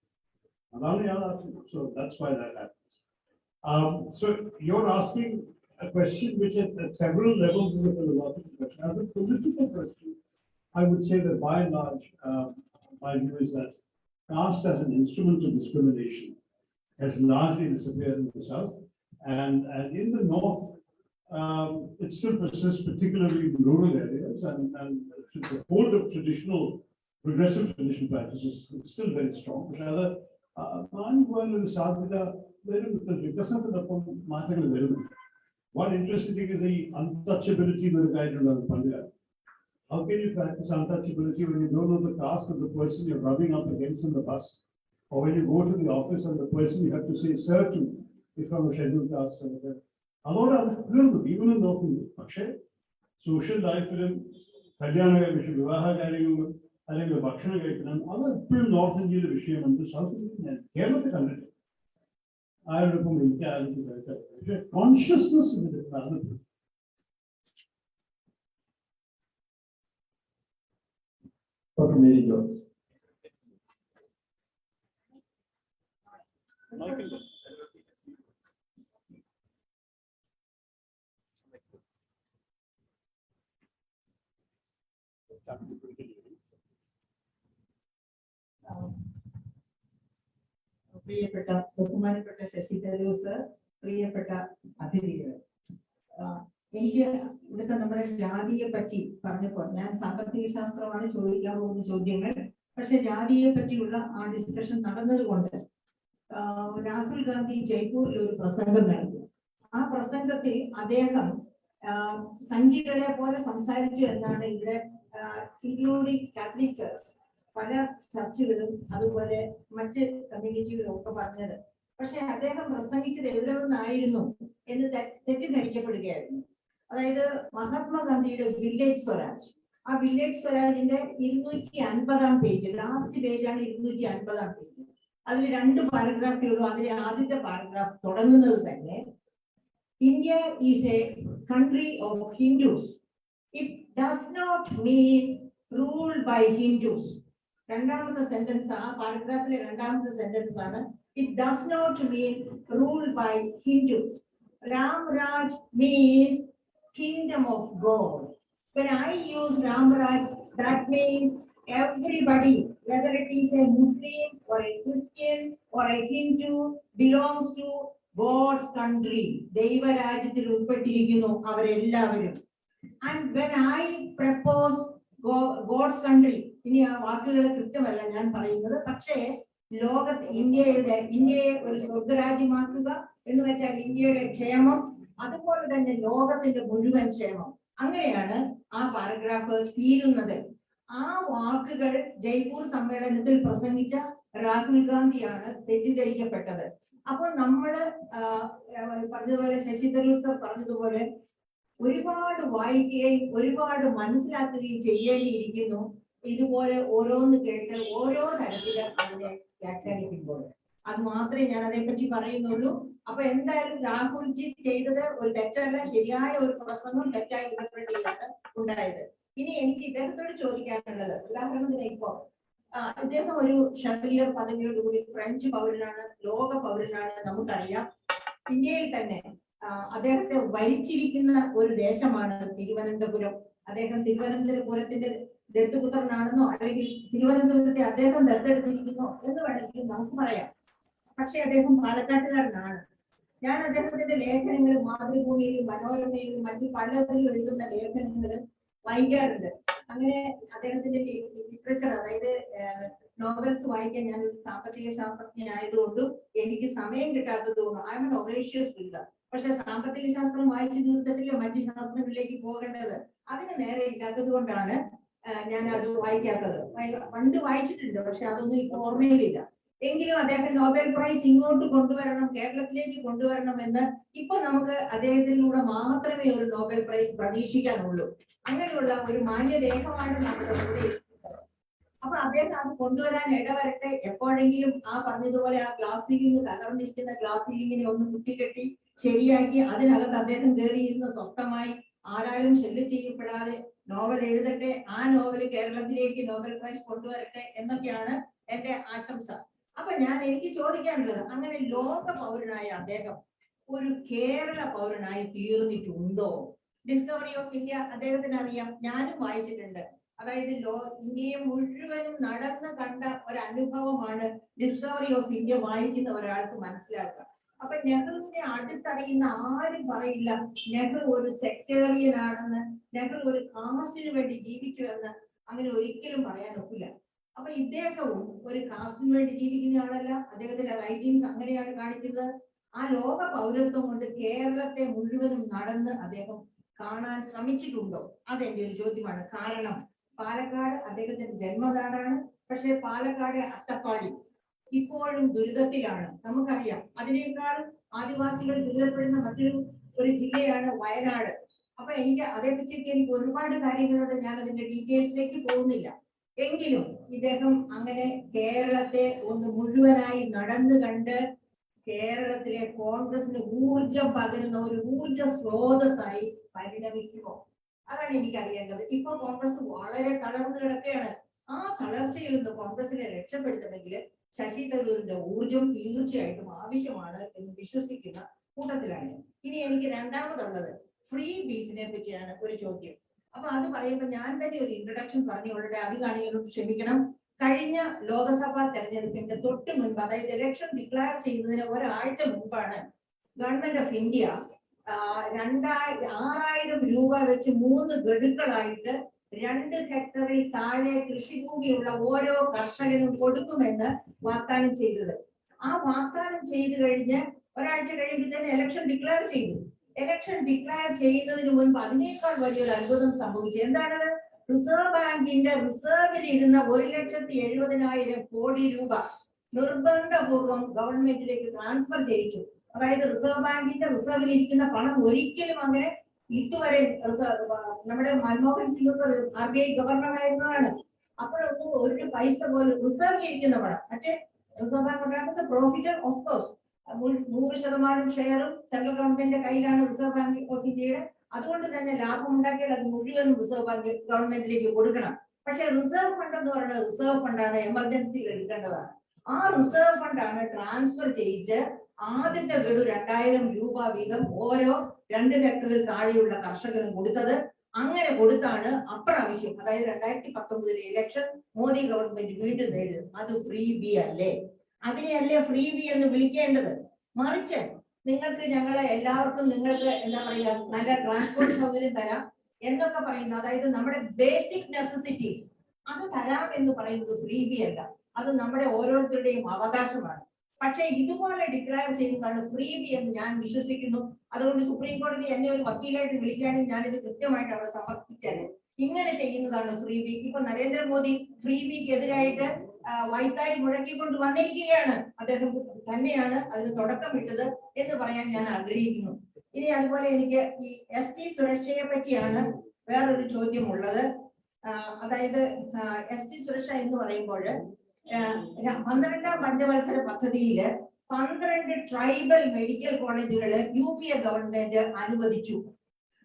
So that's why that happens. So you're asking a question which at several levels is a philosophical question. As a political question, I would say that by and large, my view is that caste as an instrument of discrimination has largely disappeared in the South, and in the North, it still persists, particularly in rural areas, and the hold of traditional progressive traditional practices, it's still very strong. പക്ഷെ അത് മാറിപ്പോകാനൊരു സാധ്യത വരും. വികസനത്തിനൊപ്പം മാറ്റങ്ങൾ വരുന്നു. One interesting thing is the untouchability എന്നൊരു കാര്യമുണ്ടാകും പണ്ട് കാലം. How can you practice untouchability when you don't know the caste of the person you're rubbing up against in the bus? Or when you go to the office and the person you have to say sir to is from a scheduled caste. അതോടെ അത് തീർന്നു, even in North India. പക്ഷേ social ലൈഫിലും കല്യാണ വിവാഹ കാര്യങ്ങളിലും അല്ലെങ്കിൽ ഭക്ഷണം കഴിക്കണം, അത് എപ്പോഴും നോർത്ത് ഇന്ത്യയിലെ വിഷയമുണ്ട്. സൗത്ത് ഇന്ത്യയിൽ ഞാൻ കേരളത്തിൽ കണ്ടിട്ടില്ല. ആരോടൊപ്പം എനിക്ക് ആരോഗ്യം കഴിക്കാം. പക്ഷേ കോൺഷ്യസ്നസ് ഇതിൽ നടന്നിട്ടുണ്ട്. പ്രിയപ്പെട്ട ബഹുമാനപ്പെട്ട ശശി തരൂർ സർ, പ്രിയപ്പെട്ട അതിഥികൾ, എനിക്ക് ഇവിടുത്തെ നമ്മുടെ ജാതിയെ പറ്റി പറഞ്ഞപ്പോൾ ഞാൻ സാമ്പത്തിക ശാസ്ത്രമാണ് ചോദിക്കാൻ പോകുന്ന ചോദ്യങ്ങൾ. പക്ഷെ ജാതിയെ പറ്റിയുള്ള ആ ഡിസ്കഷൻ നടന്നതുകൊണ്ട് രാഹുൽ ഗാന്ധി ജയ്പൂരിൽ ഒരു പ്രസംഗം നടത്തി. ആ പ്രസംഗത്തിൽ അദ്ദേഹം സംഘികളെ പോലെ സംസാരിച്ചു എന്നാണ് ഇവിടെ ഇൻക്ലൂഡിംഗ് കാത്തലിക് ചർച്ച്, പല ചർച്ചുകളും അതുപോലെ മറ്റ് കമ്മ്യൂണിറ്റികളും ഒക്കെ പറഞ്ഞത്. പക്ഷെ അദ്ദേഹം പ്രസംഗിച്ചത് എവിടെ നിന്നായിരുന്നു എന്ന് തെറ്റിദ്ധരിക്കപ്പെടുകയായിരുന്നു. അതായത് മഹാത്മാഗാന്ധിയുടെ വില്ലേജ് സ്വരാജ്, ആ വില്ലേജ് സ്വരാജിന്റെ 250 പേജ്, ലാസ്റ്റ് പേജാണ് 250 പേജ്. അതിൽ 2 പാരഗ്രാഫേ ഉള്ളൂ. അതിലെ ആദ്യത്തെ പാരഗ്രാഫ് തുടങ്ങുന്നത് തന്നെ India is a country of Hindus, it does not mean ruled by Hindus. രണ്ടാമത്തെ സെന്റൻസ്, ആ പാരഗ്രാഫിലെ രണ്ടാമത്തെ സെന്റൻസ് ആണ് it does not mean ruled by Hindus. Ram Raj means kingdom of God. When I use Ram Raj, that means everybody, whether it is a Muslim or a Christian or a Hindu, belongs to God's country. Deiva Rajyathil ulpettirikkunnu avarellaavarum. And when I propose God's country, ഇനി ആ വാക്കുകൾ കൃത്യമല്ല ഞാൻ പറയുന്നത്, പക്ഷേ ലോകത്ത് ഇന്ത്യയെ ഒരു സ്വർഗരാജ്യമാക്കുക എന്ന് വെച്ചാൽ ഇന്ത്യയുടെ ക്ഷേമം, അതുപോലെ തന്നെ ലോകത്തിന്റെ മുഴുവൻ ക്ഷേമം. അങ്ങനെയാണ് ആ പാരഗ്രാഫ് തീരുന്നത്. ആ വാക്കുകൾ ജയ്പൂർ സമ്മേളനത്തിൽ പ്രസംഗിച്ച രാഹുൽ ഗാന്ധിയാണ് തെറ്റിദ്ധരിക്കപ്പെട്ടത്. അപ്പൊ നമ്മള് പറഞ്ഞതുപോലെ ശശി തരൂർ സർ പറഞ്ഞതുപോലെ ഒരുപാട് വായിക്കുകയും ഒരുപാട് മനസ്സിലാക്കുകയും ചെയ്യേണ്ടിയിരിക്കുന്നു. ഇതുപോലെ ഓരോന്ന് കേട്ട് ഓരോ തരത്തില് അതിനെ വ്യാഖ്യാനിക്കുമ്പോൾ അത് മാത്രമേ ഞാൻ അതേപ്പറ്റി പറയുന്നുള്ളൂ. അപ്പൊ എന്തായാലും രാഹുൽജി ചെയ്തത് ഒരു തെറ്റല്ല, ശരിയായ ഒരു പ്രസംഗം തെറ്റായി ഇന്റർപ്രറ്റ് ചെയ്താണ് ഉണ്ടായത്. ഇനി എനിക്ക് ഇദ്ദേഹത്തോട് ചോദിക്കാനുള്ളത്, ഉദാഹരണത്തിന് ഇപ്പോ അദ്ദേഹം ഒരു ഷവലിയർ പദവിയോടുകൂടി ഫ്രഞ്ച് പൗരനാണ്, ലോക പൗരനാണ്. നമുക്കറിയാം ഇന്ത്യയിൽ തന്നെ അദ്ദേഹത്തെ ഭരിച്ചിരിക്കുന്ന ഒരു ദേശമാണ് തിരുവനന്തപുരം. അദ്ദേഹം തിരുവനന്തപുരത്തിന്റെ ദത്തുപുത്രനാണെന്നോ അല്ലെങ്കിൽ തിരുവനന്തപുരത്തെ അദ്ദേഹം ദത്തെടുത്തിരിക്കുന്നോ എന്ന് വേണമെങ്കിൽ നമുക്ക് പറയാം. പക്ഷെ അദ്ദേഹം പാലക്കാട്ടുകാരനാണ്. ഞാൻ അദ്ദേഹത്തിന്റെ ലേഖനങ്ങൾ മാതൃഭൂമിയിലും മനോരമയിലും മറ്റു പലതിലും എഴുതുന്ന ലേഖനങ്ങൾ വായിക്കാറുണ്ട്. അങ്ങനെ അദ്ദേഹത്തിന്റെ ലിറ്ററേച്ചർ, അതായത് നോവൽസ് വായിക്കാൻ ഞാൻ ഒരു സാമ്പത്തിക ശാസ്ത്രജ്ഞനായതുകൊണ്ടും എനിക്ക് സമയം കിട്ടാത്തതുകൊണ്ടും I am an voracious reader. പക്ഷെ സാമ്പത്തിക ശാസ്ത്രം വായിച്ചു തീർത്തിട്ടില്ല, മറ്റു ശാസ്ത്രങ്ങളിലേക്ക് പോകേണ്ടത് അതിന് നേരെ ഇല്ലാത്തത് കൊണ്ടാണ് ഞാൻ അത് വായിക്കാത്തത്. പണ്ട് വായിച്ചിട്ടുണ്ട്, പക്ഷെ അതൊന്നും ഇപ്പൊ ഓർമ്മയിലില്ല. എങ്കിലും അദ്ദേഹം നോബൽ പ്രൈസ് ഇങ്ങോട്ട് കൊണ്ടുവരണം, കേരളത്തിലേക്ക് കൊണ്ടുവരണം എന്ന് ഇപ്പൊ നമുക്ക് അദ്ദേഹത്തിലൂടെ മാത്രമേ ഒരു നോബൽ പ്രൈസ് പ്രതീക്ഷിക്കാനുള്ളൂ. അങ്ങനെയുള്ള ഒരു മാന്യദേഹമാണ് നമ്മുടെ കൂടെ. അപ്പൊ അദ്ദേഹം അത് കൊണ്ടുവരാൻ ഇടവരട്ടെ. എപ്പോഴെങ്കിലും ആ പറഞ്ഞതുപോലെ ആ ഗ്ലാസ് സീലിംഗ്, തകർന്നിരിക്കുന്ന ഗ്ലാസ് സീലിംഗിനെ ഒന്ന് കുത്തിക്കെട്ടി ശരിയാക്കി അതിനകത്ത് അദ്ദേഹം കയറിയിരുന്ന് സ്വസ്ഥമായി ആരാലും ശല്യം ചെയ്യപ്പെടാതെ നോവൽ എഴുതട്ടെ. ആ നോവൽ കേരളത്തിലേക്ക് നോബൽ പ്രൈസ് കൊണ്ടുവരട്ടെ എന്നൊക്കെയാണ് എന്റെ ആശംസ. അപ്പൊ എനിക്ക് ചോദിക്കാനുള്ളത്, അങ്ങനെ ലോക പൗരനായ അദ്ദേഹം ഒരു കേരള പൗരനായി തീർന്നിട്ടുണ്ടോ? ഡിസ്കവറി ഓഫ് ഇന്ത്യ അദ്ദേഹത്തിന് അറിയാം, ഞാനും വായിച്ചിട്ടുണ്ട്. അതായത് ഇന്ത്യയെ മുഴുവനും നടന്ന് കണ്ട ഒരു അനുഭവമാണ് ഡിസ്കവറി ഓഫ് ഇന്ത്യ വായിക്കുന്ന ഒരാൾക്ക് മനസ്സിലാക്കുക. അപ്പൊ നെഹ്റുവിനെ അടുത്തറിയുന്ന ആരും പറയില്ല നെഹ്റു ഒരു സെക്ടേറിയൻ ആണെന്ന്, നെഹ്റു ഒരു കാസ്റ്റിന് വേണ്ടി ജീവിച്ചു എന്ന്. അങ്ങനെ ഒരിക്കലും പറയാൻ ഒക്കില്ല. അപ്പൊ ഇദ്ദേഹവും ഒരു കാസ്റ്റിന് വേണ്ടി ജീവിക്കുന്ന ആളല്ല. അദ്ദേഹത്തിന്റെ റൈറ്റിംഗ്സ് അങ്ങനെയാണ് കാണിക്കുന്നത്. ആ ലോക പൗരത്വം കൊണ്ട് കേരളത്തെ മുഴുവനും നടന്ന് അദ്ദേഹം കാണാൻ ശ്രമിച്ചിട്ടുണ്ടോ? അതെന്റെ ഒരു ചോദ്യമാണ്. കാരണം പാലക്കാട് അദ്ദേഹത്തിന്റെ ജന്മനാടാണ്. പക്ഷെ പാലക്കാട് അട്ടപ്പാടി ഇപ്പോഴും ദുരിതത്തിലാണ്, നമുക്കറിയാം. അതിനേക്കാൾ ആദിവാസികൾ ദുരിതപ്പെടുന്ന ഒരു ജില്ലയാണ് വയനാട്. അപ്പൊ അതേപ്പറ്റിയൊക്കെ എനിക്ക് ഒരുപാട് കാര്യങ്ങളുണ്ട്. ഞാൻ അതിന്റെ ഡീറ്റെയിൽസിലേക്ക് പോകുന്നില്ല. എങ്കിലും ഇദ്ദേഹം അങ്ങനെ കേരളത്തെ ഒന്ന് മുഴുവനായി നടന്നു കണ്ട് കേരളത്തിലെ കോൺഗ്രസിന് ഊർജം പകരുന്ന ഒരു ഊർജ സ്രോതസ്സായി പരിണമിക്കുമോ? അതാണ് എനിക്കറിയേണ്ടത്. ഇപ്പൊ കോൺഗ്രസ് വളരെ തളർന്നു കിടക്കുകയാണ്. ആ തളർച്ചയിൽ നിന്ന് കോൺഗ്രസിനെ രക്ഷപ്പെടുത്തണമെങ്കിൽ ശശി തരൂരിന്റെ ഊർജം തീർച്ചയായിട്ടും ആവശ്യമാണ് എന്ന് വിശ്വസിക്കുന്ന കൂട്ടത്തിലാണ്. ഇനി എനിക്ക് രണ്ടാമതുള്ളത് ഫ്രീ ബീസിനെ പറ്റിയാണ് ഒരു ചോദ്യം. അപ്പൊ അത് പറയുമ്പോൾ ഞാൻ തന്നെ ഒരു ഇൻട്രഡക്ഷൻ പറഞ്ഞുകൊള്ളട്ടെ. അത് കാണികളോട് ക്ഷമിക്കണം. കഴിഞ്ഞ ലോക്സഭാ തെരഞ്ഞെടുപ്പിന്റെ തൊട്ട് മുൻപ്, അതായത് ഇലക്ഷൻ ഡിക്ലെയർ ചെയ്യുന്നതിന് ഒരാഴ്ച മുൻപാണ് ഗവൺമെന്റ് ഓഫ് ഇന്ത്യ 6000 രൂപ വെച്ച് 3 ഗഡുക്കളായിട്ട് 2 ഹെക്ടറിൽ താഴെ കൃഷിഭൂമിയുള്ള ഓരോ കർഷകനും കൊടുക്കുമെന്ന് വാഗ്ദാനം ചെയ്തത്. ആ വാഗ്ദാനം ചെയ്തു കഴിഞ്ഞ് ഒരാഴ്ച കഴിയുമ്പോൾ തന്നെ ഇലക്ഷൻ ഡിക്ലെയർ ചെയ്തു. ഇലക്ഷൻ ഡിക്ലെയർ ചെയ്യുന്നതിന് മുൻപ് അതിനേക്കാൾ വലിയൊരു അത്ഭുതം സംഭവിച്ചു. എന്താണത്? റിസർവ് ബാങ്കിന്റെ റിസർവിൽ ഇരുന്ന 1,70,70,000 കോടി രൂപ നിർബന്ധപൂർവം ഗവൺമെന്റിലേക്ക് ട്രാൻസ്ഫർ ചെയ്യിച്ചു. അതായത് റിസർവ് ബാങ്കിന്റെ റിസർവിൽ ഇരിക്കുന്ന പണം ഒരിക്കലും അങ്ങനെ ഇതുവരെ നമ്മുടെ മൻമോഹൻ സിംഗ് RBI ഗവർണറായിരുന്നതാണ്. അപ്പോഴൊന്നും ഒരു പൈസ പോലും റിസർവിൽ ഇരിക്കുന്ന പണം, മറ്റേ റിസർവ് ബാങ്ക് ഉണ്ടാക്കുന്ന പ്രോഫിറ്റ് ഓഫ് കോഴ്സ് 100% ഷെയറും സെൻട്രൽ ഗവൺമെന്റിന്റെ കയ്യിലാണ് റിസർവ് ബാങ്ക് ഓഫ് ഇന്ത്യയുടെ. അതുകൊണ്ട് തന്നെ ലാഭം ഉണ്ടാക്കിയാൽ അത് മുഴുവനും റിസർവ് ബാങ്ക് ഗവൺമെന്റിലേക്ക് കൊടുക്കണം. പക്ഷെ റിസർവ് ഫണ്ട് എന്ന് പറയുന്നത് റിസർവ് ഫണ്ടാണ്, എമർജൻസിയിൽ എടുക്കേണ്ടതാണ്. ആ റിസർവ് ഫണ്ടാണ് ട്രാൻസ്ഫർ ചെയ്യിച്ച് ആദ്യത്തെ ഗഡു 2000 രൂപ വീതം ഓരോ 2 ഹെക്ടറിൽ താഴെയുള്ള കർഷകനും കൊടുത്തത്. അങ്ങനെ കൊടുത്താണ് അപ്രാവശ്യം, അതായത് 2019 ഇലക്ഷൻ മോദി ഗവൺമെന്റ് വീണ്ടും നേടിയത്. അത് ഫ്രീ ബി അല്ലേ? അതിനെയല്ലേ ഫ്രീ ബി എന്ന് വിളിക്കേണ്ടത്? മറിച്ച് ഞങ്ങളെ എല്ലാവർക്കും നിങ്ങൾക്ക് എന്താ പറയുക, നല്ല ട്രാൻസ്പോർട്ട് സൗകര്യം തരാം എന്നൊക്കെ പറയുന്നു. അതായത് നമ്മുടെ ബേസിക് നെസസിറ്റീസ് അത് തരാം എന്ന് പറയുന്നത് ഫ്രീ ബി അല്ല, അത് നമ്മുടെ ഓരോരുത്തരുടെയും അവകാശമാണ്. പക്ഷെ ഇതുപോലെ ഡിക്ലെയർ ചെയ്യുന്നതാണ് ഫ്രീ ബി എന്ന് ഞാൻ വിശ്വസിക്കുന്നു. അതുകൊണ്ട് സുപ്രീം കോടതി എന്നെ ഒരു വക്കീലായിട്ട് വിളിക്കുകയാണെങ്കിൽ ഞാനിത് കൃത്യമായിട്ട് അവിടെ സമർപ്പിച്ചാൽ ഇങ്ങനെ ചെയ്യുന്നതാണ് ഫ്രീ ബി. ഇപ്പൊ നരേന്ദ്രമോദി ഫ്രീ ബിക്ക് എതിരായിട്ട് വൈത്താരി മുഴക്കിക്കൊണ്ട് വന്നിരിക്കുകയാണ്. അദ്ദേഹം തന്നെയാണ് അതിന് തുടക്കമിട്ടത് എന്ന് പറയാൻ ഞാൻ ആഗ്രഹിക്കുന്നു. ഇനി അതുപോലെ എനിക്ക് ഈ ST സുരക്ഷയെ പറ്റിയാണ് വേറൊരു ചോദ്യം ഉള്ളത്. അതായത് ST സുരക്ഷ എന്ന് പറയുമ്പോൾ 12ാം പഞ്ചവത്സര പദ്ധതിയില് 12 ട്രൈബൽ മെഡിക്കൽ കോളേജുകൾ UPA ഗവൺമെന്റ് അനുവദിച്ചു.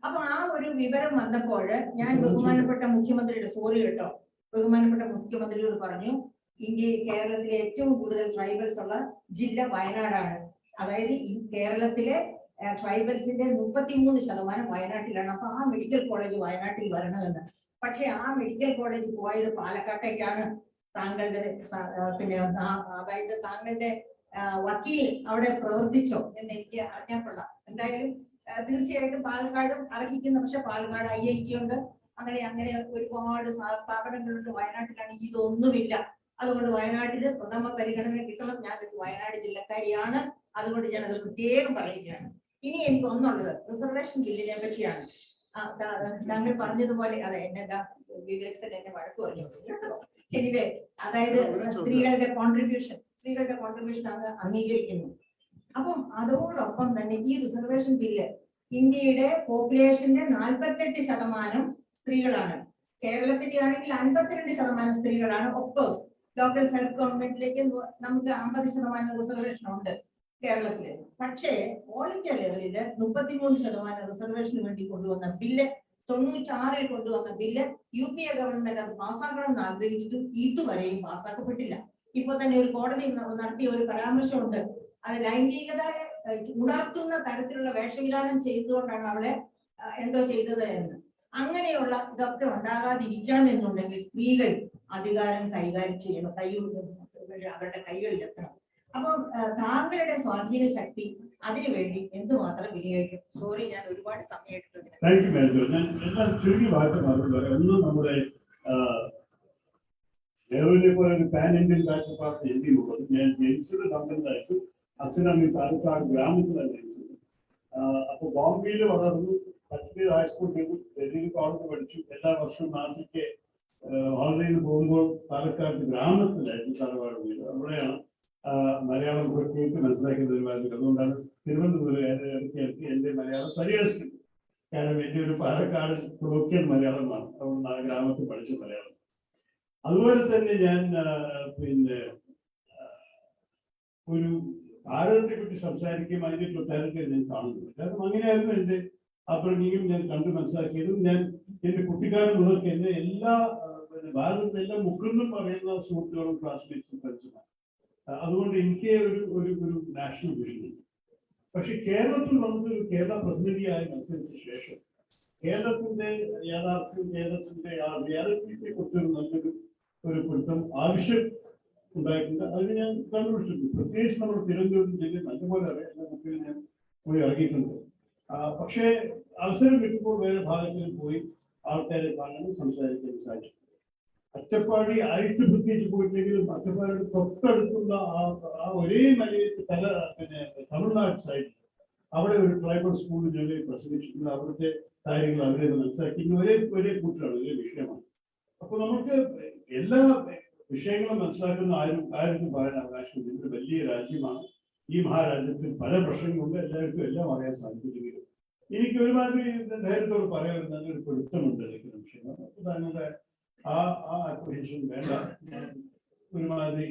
അപ്പൊ ആ ഒരു വിവരം വന്നപ്പോൾ ഞാൻ ബഹുമാനപ്പെട്ട മുഖ്യമന്ത്രിയോട് ബഹുമാനപ്പെട്ട മുഖ്യമന്ത്രിയോട് പറഞ്ഞു, കേരളത്തിലെ ഏറ്റവും കൂടുതൽ ട്രൈബൽസ് ഉള്ള ജില്ല വയനാടാണ്. അതായത് ഈ കേരളത്തിലെ ട്രൈബൽസിന്റെ 33% വയനാട്ടിലാണ്. അപ്പൊ ആ മെഡിക്കൽ കോളേജ് വയനാട്ടിൽ വരണമെന്ന്. പക്ഷെ ആ മെഡിക്കൽ കോളേജ് പോയത് പാലക്കാട്ടേക്കാണ്. താങ്കളുടെ അതായത് താങ്കളുടെ വക്കീൽ അവിടെ പ്രവർത്തിച്ചോ എന്ന് എനിക്ക് അറിഞ്ഞാൽ കൊള്ളാം. എന്തായാലും തീർച്ചയായിട്ടും പാലക്കാടും അർഹിക്കുന്നു. പക്ഷെ പാലക്കാട് IIT ഉണ്ട്, അങ്ങനെ ഒരുപാട് സ്ഥാപനങ്ങളുണ്ട്. വയനാട്ടിലാണ് ഇതൊന്നുമില്ല. അതുകൊണ്ട് വയനാട്ടില് പ്രഥമ പരിഗണന കിട്ടണം. ഞാനൊരു വയനാട് ജില്ലക്കാരിയാണ്, അതുകൊണ്ട് ഞാനത് പ്രത്യേകം പറയുകയാണ്. ഇനി എനിക്ക് ഒന്നുള്ളത് റിസർവേഷൻ ബില്ലിനെ പറ്റിയാണ്. താങ്കൾ പറഞ്ഞതുപോലെ അതെ എന്നെന്താ വിവേക് എന്നെ വഴക്ക് പറഞ്ഞു കേട്ടോ. എനിവേ അതായത് സ്ത്രീകളുടെ കോൺട്രിബ്യൂഷൻ അങ്ങ് അംഗീകരിക്കുന്നു. അപ്പം അതോടൊപ്പം തന്നെ ഈ റിസർവേഷൻ ബില്ല് ഇന്ത്യയുടെ പോപ്പുലേഷന്റെ 48% സ്ത്രീകളാണ്. കേരളത്തിന്റെ ആണെങ്കിൽ 52% സ്ത്രീകളാണ്. ഓഫ്കോഴ്സ് ലോക്കൽ സെൽഫ് ഗവൺമെന്റിലേക്ക് നമുക്ക് 50% റിസർവേഷൻ ഉണ്ട് കേരളത്തില്. പക്ഷേ ഓൾ ഇന്ത്യ ലെവലില് 33% റിസർവേഷന് വേണ്ടി കൊണ്ടുവന്ന ബില്ല് 96-ൽ കൊണ്ടുവന്ന ബില്ല് UPA ഗവൺമെന്റ് അത് പാസ്സാക്കണമെന്ന് ആഗ്രഹിച്ചിട്ടും ഇതുവരെയും പാസ്സാക്കപ്പെട്ടില്ല. ഇപ്പൊ തന്നെ ഒരു കോടതി നടത്തിയ ഒരു പരാമർശമുണ്ട്, അത് ലൈംഗികത ഉണർത്തുന്ന തരത്തിലുള്ള വേഷവിധാനം ചെയ്തുകൊണ്ടാണ് അവളെ എന്തോ ചെയ്തത് എന്ന്. അങ്ങനെയുള്ള ഇതൊക്കെ ഉണ്ടാകാതിരിക്കണം എന്നുണ്ടെങ്കിൽ സ്ത്രീകൾ അധികാരം കൈകാര്യം ചെയ്യണം, അവരുടെ കൈകളിലെത്തണം. അപ്പം താങ്കളുടെ സ്വാധീന ശക്തി അതിനുവേണ്ടി എന്തുമാത്രം വിനിയോഗിക്കും? സോറി, ഞാൻ ഒരുപാട് സമയം എടുത്തതിന്. ഞാൻ ചുരുക്കി വാക്ക് മാത്രം പറയാം. ഒന്ന്, നമ്മുടെ നെഹ്റുവിനെ പോലെ ഒരു പാൻ ഇന്ത്യൻ രാഷ്ട്രീയ പാർട്ടി എം പി ഉള്ളത്. ഞാൻ ജനിച്ചത് തമിഴ്നാട്ടിൽ, അച്ഛനമ്മ പാലക്കാട് ഗ്രാമത്തിലാണ് ജനിച്ചത്. അപ്പോൾ ബോംബെയിൽ വളർന്നു, കശ്മീർ ഹൈസ്കൂൾ ചെയ്തു, ഡൽഹിയിൽ കോളേജ് പഠിച്ചു. എല്ലാ വർഷവും നാട്ടിലേക്ക് ഹോളിഡേയിൽ പോകുമ്പോൾ പാലക്കാട് ഗ്രാമത്തിലായിരുന്നു തറവാട് വീട്. അവിടെയാണ് മലയാളം കേട്ട് മനസ്സിലാക്കിയത് ഒരുപാട്. അതുകൊണ്ടാണ് തിരുവനന്തപുരം ഇടയ്ക്ക് എൻ്റെ മലയാളം പരിഹരിക്കുന്നത്. കാരണം എൻ്റെ ഒരു പാലക്കാട് കൊളോക്കിയൽ മലയാളമാണ്, അതുകൊണ്ട് ആ ഗ്രാമത്തിൽ പഠിച്ച മലയാളം. അതുപോലെ തന്നെ ഞാൻ പിന്നെ ഒരു ഭാരതത്തെപ്പറ്റി സംസാരിക്കുകയും അതിൻ്റെ ടോട്ടാലിറ്റി ഞാൻ കാണുന്നില്ല. കാരണം അങ്ങനെയായിരുന്നു എൻ്റെ അപ്രമീയം ഞാൻ കണ്ടു മനസ്സിലാക്കിയതും. ഞാൻ എൻ്റെ കുട്ടിക്കാലം മുതൽക്ക് എന്നെ എല്ലാ ഭാരതത്തിലെല്ലാം മുക്കെന്നും പറയുന്ന സുഹൃത്തുക്കളും ക്ലാസ്മേറ്റ്സും ഫ്രണ്ട്സുമാണ്. അതുകൊണ്ട് എനിക്ക് ഒരു നാഷണൽ വിഷനുണ്ട്. പക്ഷെ കേരളത്തിൽ വന്നത് കേരള പ്രതിനിധിയായി മത്സരിച്ച ശേഷം കേരളത്തിന്റെ യാഥാർത്ഥ്യം, കേരളത്തിന്റെ ആ റിയാലിറ്റിയെ കുറിച്ചൊരു നല്ലൊരു പിടുത്തം ആവശ്യം ഉണ്ടായിട്ടുണ്ട്. അതിന് ഞാൻ കണ്ടുപിടിച്ചിട്ടുണ്ട്. പ്രത്യേകിച്ച് നമ്മൾ തിരുവനന്തപുരം ജില്ലയിൽ നല്ലപോലെ അറിയാം, കുട്ടികൾ ഞാൻ പോയി ഇറങ്ങിയിട്ടുണ്ട്. പക്ഷേ അവസരം കിട്ടുമ്പോൾ വേറെ ഭാഗങ്ങളിൽ പോയി ആൾക്കാരെ കാണാനും സംസാരിക്കാനും സാധിച്ചു. അച്ചപ്പാടി ആയിട്ട് പ്രത്യേകിച്ച് പോയിട്ടെങ്കിലും അച്ചപ്പാടിയുടെ തൊട്ടടുത്തുള്ള ആ ഒരേ മലയിൽ പിന്നെ തമിഴ്നാട് സൈഡിൽ അവിടെ ഒരു ട്രൈബൽ സ്കൂളിൽ ഞങ്ങൾ പ്രസംഗിച്ചിട്ടുണ്ട്. അവിടുത്തെ കാര്യങ്ങൾ അവരെ മനസ്സിലാക്കി ഒരേ കൂട്ടാണ്, ഒരേ വിഷയമാണ്. അപ്പൊ നമുക്ക് എല്ലാ വിഷയങ്ങളും മനസ്സിലാക്കുന്ന ആർക്കും പറയാൻ അവകാശമുണ്ട്. ഇതൊരു വലിയ രാജ്യമാണ്. ഈ മഹാരാജ്യത്തിൽ പല പ്രശ്നങ്ങളുണ്ട്. എല്ലാവർക്കും എല്ലാം അറിയാൻ സാധിക്കുമെങ്കിലും എനിക്ക് ഒരുമാതിരി ധൈര്യത്തോട് പറയാൻ നല്ലൊരു പിടുത്തമുണ്ട് ഇരിക്കുന്ന വിഷയങ്ങൾ. താങ്കളുടെ ആ അപ്രിഹെൻഷൻ വേണ്ട. ഒരുമാതിരി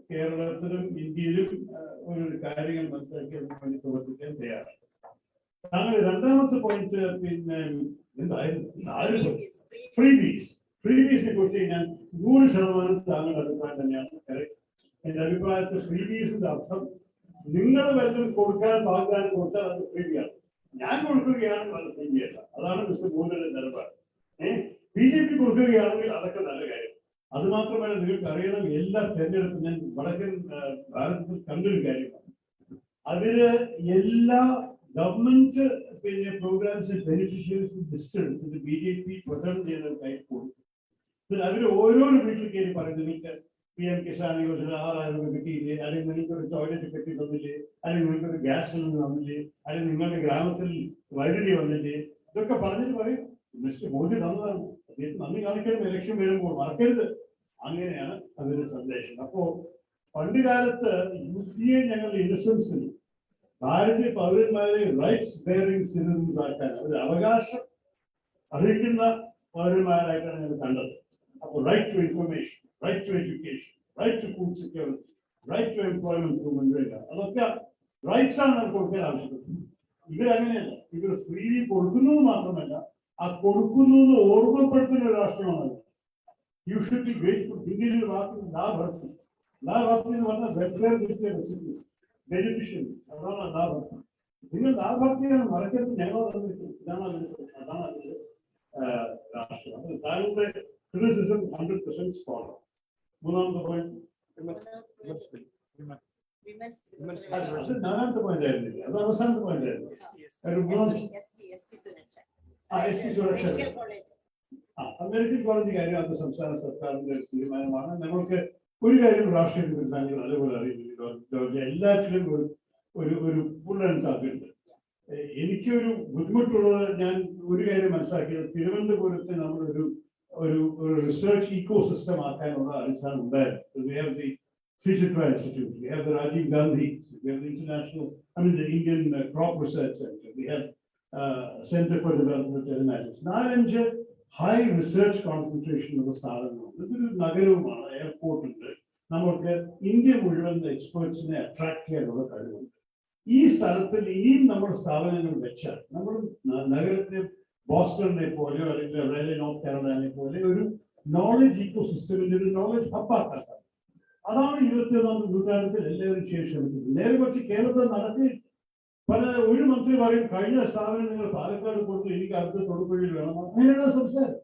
കേരളത്തിലും ഇന്ത്യയിലും ഒരു കാര്യങ്ങൾ മനസ്സിലാക്കിയതിന് വേണ്ടി പ്രവർത്തിക്കാൻ തയ്യാറാണ്. താങ്കൾ രണ്ടാമത്തെ പോയിന്റ് പിന്നെ എന്തായിരുന്നു? ഫ്രീബീസിനെ കുറിച്ച് ഞാൻ 100% താങ്കളുടെ അഭിപ്രായം തന്നെയാണ്. എന്റെ അഭിപ്രായത്തിൽ ഫ്രീബീസിന്റെ അർത്ഥം നിങ്ങൾ വല്ലതും കൊടുക്കാൻ വാഗ്ദാനം കൊടുത്താൽ അത് ഫ്രീബിയാണ്. ഞാൻ കൊടുക്കുകയാണെങ്കിൽ അത് ഫ്രീബിയല്ല. അതാണ് മിസ്റ്റർ മോദിയുടെ നിലപാട്. BJP കൊടുക്കുകയാണെങ്കിൽ അതൊക്കെ നല്ല കാര്യം. അത് മാത്രമല്ല, നിങ്ങൾക്ക് അറിയണം, എല്ലാ തെരഞ്ഞെടുപ്പും ഞാൻ വടക്കൻ ഭാരതത്തിൽ കണ്ടൊരു കാര്യമാണ്. അതില് എല്ലാ ഗവൺമെന്റ് പിന്നെ പ്രോഗ്രാംസ് ബെനിഫിഷ്യറീസ് ലിസ്റ്റ് എടുത്തിട്ട് BJP പ്രചരണം ചെയ്യുന്നവർക്കായി കൊടുക്കും. അവർ ഓരോരോ വീട്ടിൽ കയറി പറയുന്നത്, നിങ്ങൾക്ക് PM കിസാൻ യോജന 6000 രൂപ കിട്ടിയില്ലേ, അല്ലെങ്കിൽ നിങ്ങൾക്കൊരു ടോയ്ലറ്റ് കെട്ടി തന്നില്ലേ, അല്ലെങ്കിൽ നിങ്ങൾക്കൊരു ഗ്യാസ് സിലിണ്ടർ തന്നില്ലേ, അല്ലെങ്കിൽ നിങ്ങളുടെ ഗ്രാമത്തിൽ വൈദ്യുതി വന്നില്ലേ, ഇതൊക്കെ പറഞ്ഞിട്ട് പറയും മിസ്റ്റർ മോദി തന്നതാണ്, അദ്ദേഹം നന്ദി കാണിക്കണം ഇലക്ഷൻ വരുമ്പോൾ, മറക്കരുത്. അങ്ങനെയാണ് അതിന്റെ സന്ദേശം. അപ്പോ പണ്ട് കാലത്ത് UPA ഞങ്ങളുടെ ഇന്നസെൻസിൽ ഭാരതീയ പൗരന്മാരെ റൈറ്റ്സ് ബെയറിംഗ് സിറ്റിസൻസ് ആക്കാൻ, ഒരു അവകാശം അറിയിക്കുന്ന പൗരന്മാരായിട്ടാണ് ഞങ്ങൾ കണ്ടത്. അപ്പോൾ right to information, right to education, right to food security, right to employment through മൻരേഗ, അതൊക്കെ റൈറ്റ്സ് ആണ് നമുക്ക് കൊടുക്കാൻ ആവശ്യപ്പെടുന്നത്. ഇവരങ്ങനെയല്ല. ഇവർ ഫ്രീ കൊടുക്കുന്നത് മാത്രമല്ല, ആ കൊടുക്കുന്നു എന്ന് ഓർമ്മപ്പെടുത്തുന്ന ഒരു രാഷ്ട്രമാണ്. You should be grateful. ഇന്ത്യയിൽ വാക്ക് ലാഭർത്തി. ലാഭർത്തി എന്ന് പറഞ്ഞാൽ വെൽഫെയർ ബെനിഫിഷ്യറി, അതാണ് ലാഭർത്തി. നിങ്ങൾ ലാഭർത്തിയാണ് മറക്കരുത്. ഞങ്ങൾ ഇതാണ് അതിന്റെ രാഷ്ട്രം. അത് താങ്കളുടെ criticism 100% spot on. മൂന്നാമത്തെ പോയിന്റ് നാലാമത്തെ പോയിന്റ് ആയിരുന്നില്ല, അത് അവസാനത്തെ പോയിന്റ് ആയിരുന്നു. അമേരിക്കൻ കോളേജ് കാര്യം അത് സംസ്ഥാന സർക്കാരിന്റെ തീരുമാനമാണ്. നമ്മൾക്ക് ഒരു കാര്യം രാഷ്ട്രീയത്തിൽ താങ്കൾ അതേപോലെ അറിയുന്നില്ല, എല്ലാറ്റിലും ഒരു പുള്ളൻതാക്കുണ്ട്. എനിക്കൊരു ബുദ്ധിമുട്ടുള്ളത്, ഞാൻ ഒരു കാര്യം മനസ്സിലാക്കിയത്, തിരുവനന്തപുരത്തെ നമ്മളൊരു research ecosystem ആക്കാനുള്ള അടിസ്ഥാനം ഉണ്ടായിരുന്നു. We have the Shashi Institute, we have the Rajiv Gandhi, we have the the Indian Crop Research Center, we have Center for Development of Telematics. 4-5 high research concentration ഉള്ള സ്ഥാപനമാണ്. ഇതൊരു നഗരവുമാണ്, എയർപോർട്ട് ഉണ്ട്. നമുക്ക് India മുഴുവൻ എക്സ്പേർട്സിനെ attract ചെയ്യാനുള്ള കഴിവുണ്ട്. ഈ സ്ഥലത്തിൽ ഇനിയും നമ്മൾ സ്ഥാപനങ്ങൾ വെച്ചാൽ, നമ്മൾ നഗരത്തെ ബോസ്റ്റണിനെ പോലെയോ അല്ലെങ്കിൽ നോർത്ത് കാരോലൈനയെ പോലെ ഒരു നോളജ് ഇക്കോ സിസ്റ്റമിന്റെ ഒരു നോളജ് ഹബ്ബാക്കാൻ സാധിക്കും. അതാണ് 21ാം നൂറ്റാണ്ടിൽ എല്ലാവരും ചെയ്യാൻ ശ്രമിക്കുന്നത്. നേരെ മറിച്ച് കേരളത്തിൽ നടത്തി ഒരു മന്ത്രി പറയും, കഴിഞ്ഞ സ്ഥാപനം നിങ്ങൾ പാലക്കാട് കൊടുത്തു, എനിക്ക് അടുത്ത തൊടുപുഴയിൽ വേണം, അങ്ങനെയാണ് സംസാരം.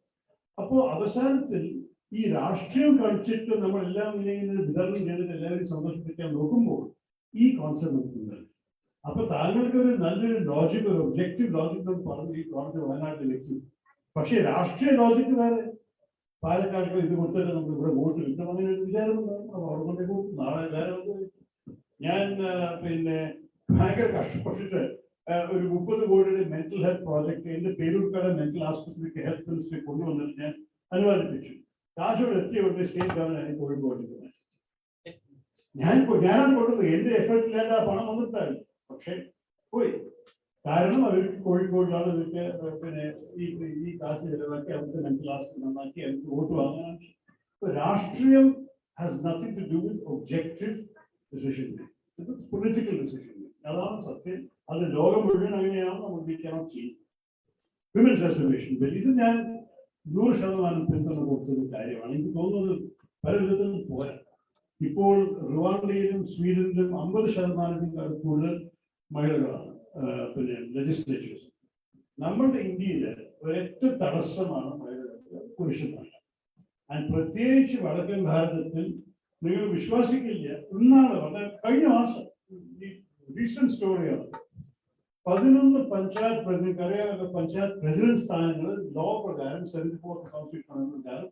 അപ്പോ അവസാനത്തിൽ ഈ രാഷ്ട്രീയം കളിച്ചിട്ട് നമ്മളെല്ലാം ഇങ്ങനെ വിതരണം ചെയ്തിട്ട് എല്ലാവരും സന്തോഷിപ്പിക്കാൻ നോക്കുമ്പോൾ ഈ കോൺസെപ്റ്റ് നോക്കുന്നുണ്ട്. അപ്പൊ താങ്കൾക്ക് ഒരു നല്ലൊരു ലോജിക്, ഒരു ഒബ്ജക്റ്റീവ് ലോജിക് എന്ന് പറഞ്ഞ് ഈ കോൺസെപ്റ്റ് വയനാട്ടിൽ വെച്ചു. പക്ഷേ രാഷ്ട്രീയ ലോജിക്ക് വേറെ. പാലക്കാട് ഇത് കൊടുത്തിട്ട് നമുക്ക് ഇവിടെ വോട്ട് കിട്ടും അങ്ങനെ ഒരു വിചാരം അവിടെ കൊണ്ടേ കൊടുക്കും. നാളെ വേറെ ഞാൻ പിന്നെ ഭയങ്കര കഷ്ടപ്പെട്ടിട്ട് ഒരു 30 കോടിയുടെ മെന്റൽ ഹെൽത്ത് പ്രോജക്ട് എന്റെ പേരൂർക്കാട് മെന്റൽ ആശുപത്രിക്ക് ഹെൽത്ത് മിനിസ്റ്ററി കൊണ്ടുവന്നിട്ട് ഞാൻ അനുവാദിപ്പിച്ചു. കാശോട് എത്തിയ ഉടനെ സ്റ്റേറ്റ് ഗവൺമെന്റ് കോഴിക്കോട് ഞാനാണ് കൊടുത്തത്. എന്റെ എഫേർട്ട് ഇല്ലാണ്ട് ആ പണം വന്നിട്ടാണ്. പക്ഷെ പോയി. കാരണം അവർക്ക് കോഴിക്കോടിലാണ് ഇവർക്ക് പിന്നെ ഈ കാശ് ചെലവാക്കി അവർക്ക് മെന്റൽ ആശുപത്രി നന്നാക്കി അവർക്ക് വോട്ട് വാങ്ങാനാണ്. രാഷ്ട്രീയം has nothing to do with objective decision making, political decision making. അതാണ് സത്യം. അത് ലോകം മുഴുവൻ അങ്ങനെയാണ്. നമുക്ക് ചെയ്യും. വിമൻസ് റിസർവേഷൻ ബിൽ ഇത് ഞാൻ 100% പിന്തുണ കൊടുത്തൊരു കാര്യമാണ്. എനിക്ക് തോന്നുന്നത് പല വിധത്തിലും പോരാ. ഇപ്പോൾ റുവാണ്ടയിലും സ്വീഡനിലും 50% കൂടുതൽ മഹിളകളാണ് പിന്നെ ലെജിസ്ലേച്ചേഴ്സ്. നമ്മളുടെ ഇന്ത്യയിൽ ഒരൊറ്റ തടസ്സമാണ് മഹിളകൾക്ക് പുരുഷന്മാർ. പ്രത്യേകിച്ച് വടക്കൻ ഭാരതത്തിൽ നിങ്ങൾ വിശ്വസിക്കില്ല, ഇന്നാണ് വളരെ കഴിഞ്ഞ മാസം റീസെന്റ് സ്റ്റോറിയാണ് 11 പഞ്ചായത്ത് പ്രസിഡന്റ് അറിയാവുന്ന പഞ്ചായത്ത് പ്രസിഡന്റ് സ്ഥാനങ്ങൾ ലോ പ്രകാരം 74th കോൺസ്റ്റിറ്റ്യൂഷൻ പ്രകാരം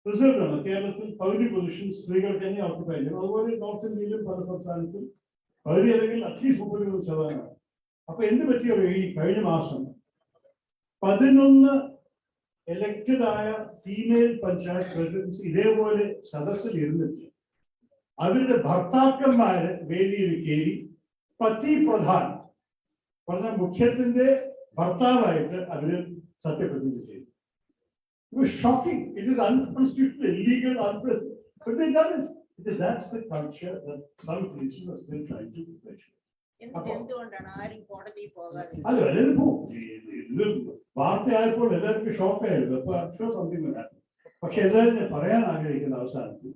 റിസർവ് ആണ്. കേരളത്തിൽ പകുതി പൊസിഷൻ സ്ത്രീകൾക്ക് തന്നെ ഓക്കുപൈ ചെയ്യും. അതുപോലെ നോർത്ത് ഇന്ത്യയിലും പല സംസ്ഥാനത്തും പകുതി അല്ലെങ്കിൽ അറ്റ്ലീസ്റ്റ് 30% അപ്പൊ എന്ത് പറ്റിയോ ഈ കഴിഞ്ഞ മാസം 11 എലക്റ്റഡ് ആയ ഫീമെയിൽ പഞ്ചായത്ത് പ്രസിഡൻസ് ഇതേപോലെ സദസ്സിൽ ഇരുന്നിട്ട് അവരുടെ ഭർത്താക്കന്മാര് വേദിയിൽ കയറി പതി പ്രധാൻ പറഞ്ഞ മുഖ്യത്തിന്റെ ഭർത്താവായിട്ട് അവര് സത്യപ്രതിജ്ഞ ചെയ്തു. It was shocking. It is unconstitutional, illegal, unprecedented. But they done it. Because that's the culture that some places are still trying to perpetuate. വാർത്തയായപ്പോൾ എല്ലാവർക്കും ഷോക്കായിരുന്നു. അപ്പൊ അക്ഷോ സംതിങ് വരാൻ. പക്ഷെ എന്തായാലും ഞാൻ പറയാൻ ആഗ്രഹിക്കുന്ന അവസാനത്തിൽ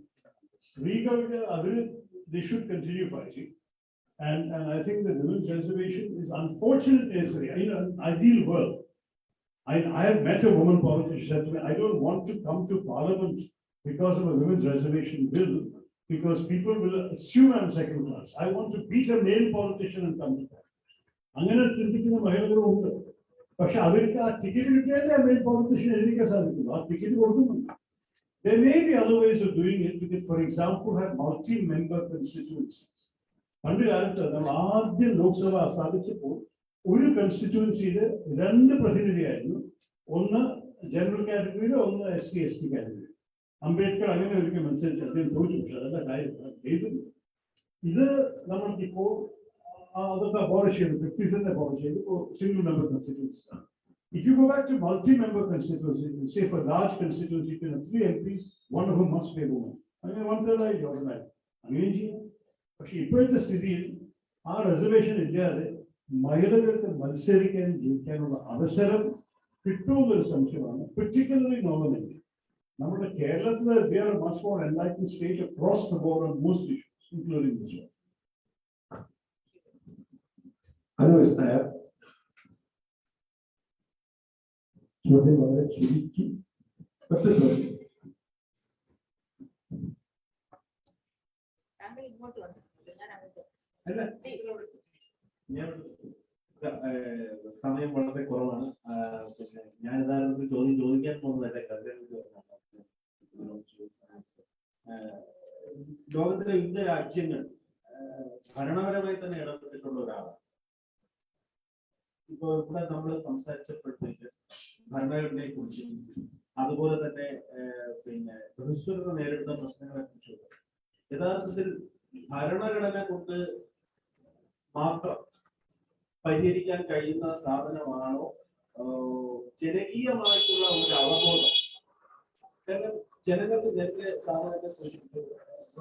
സ്ത്രീകൾക്ക് അവര് they should continue fighting. And I think the women's reservation is unfortunately in an ideal world. I have met a woman politician who said to me, I don't want to come to parliament because of a women's reservation bill, because people will assume I'm second class. I want to beat a male politician and come to that. അങ്ങനെ ചിന്തിക്കുന്ന മഹിളകളുണ്ട്. പക്ഷെ അവർക്ക് ആ ticket കിട്ടിയാലേ ആ mail politician എഴുതിക്കാൻ സാധിക്കുള്ളൂ. ആ ticket കൊടുക്കുന്നുണ്ട്. There may be other ways of doing it. We could, for example, have multi-member constituencies. പണ്ട് കാലത്ത് നമ്മൾ ആദ്യം ലോക്സഭ സ്ഥാപിച്ചപ്പോൾ ഒരു കൺസ്റ്റിറ്റ്യുവൻസിയിൽ 2 പ്രതിനിധിയായിരുന്നു. ഒന്ന് ജനറൽ കാറ്റഗറിയിൽ, ഒന്ന് SC/ST കാറ്റഗറി. അംബേദ്കർ അങ്ങനെ ഒരിക്കൽ മത്സരിച്ച് അദ്ദേഹം ചോദിച്ചു. പക്ഷെ അതല്ല കാര്യം ചെയ്തില്ല. ഇത് നമ്മൾക്കിപ്പോൾ അതൊക്കെ അബോളിഷ് ചെയ്തു. 50s അബോളിഷ് ചെയ്തു. ഇപ്പോൾ സിംഗിൾ മെമ്പർ കൺസ്റ്റിറ്റ്യുവൻസി ആണ്. If you go back to multi-member constituency, say for large constituency, you can have 3 MPs, one of whom must be a woman. അങ്ങനെ 1/3 ആയി ഓർഗനൈസ് അങ്ങനെ ചെയ്യാം. പക്ഷെ ഇപ്പോഴത്തെ സ്ഥിതിയിൽ ആ റിസർവേഷൻ ഇല്ലാതെ മഹിളകൾക്ക് മത്സരിക്കാനും ജയിക്കാനുള്ള അവസരം കിട്ടുമെന്നൊരു സംശയമാണ്. particularly നോമിനേറ്റ് നമ്മുടെ കേരളത്തിൽ we are a much more enlightened state across the board on most issues, including this one. ചോദ്യം വളരെ ചുരുക്കി ഒറ്റ ചോദ്യം. സമയം വളരെ കുറവാണ്. പിന്നെ ഞാൻ യഥാർത്ഥത്തിൽ ചോദിക്കാൻ പോകുന്നതല്ല. ലോകത്തിലെ വിവിധ രാജ്യങ്ങൾ ഭരണപരമായി തന്നെ ഇടപെട്ടിട്ടുള്ള ഒരാളാണ്. ഇപ്പൊ ഇവിടെ നമ്മൾ സംസാരിച്ചപ്പോഴത്തേക്ക് ഭരണഘടനയെ കുറിച്ചും അതുപോലെ തന്നെ പിന്നെ ബഹുസ്വരത നേരിടുന്ന പ്രശ്നങ്ങളെ കുറിച്ചും യഥാർത്ഥത്തിൽ ഭരണഘടന കൊണ്ട് മാത്രം പരിഹരിക്കാൻ കഴിയുന്ന സാധനമാണോ ജനകീയമായിട്ടുള്ള ഒരു അവബോധം? ജനങ്ങൾക്ക് സാധനത്തെ കുറിച്ച്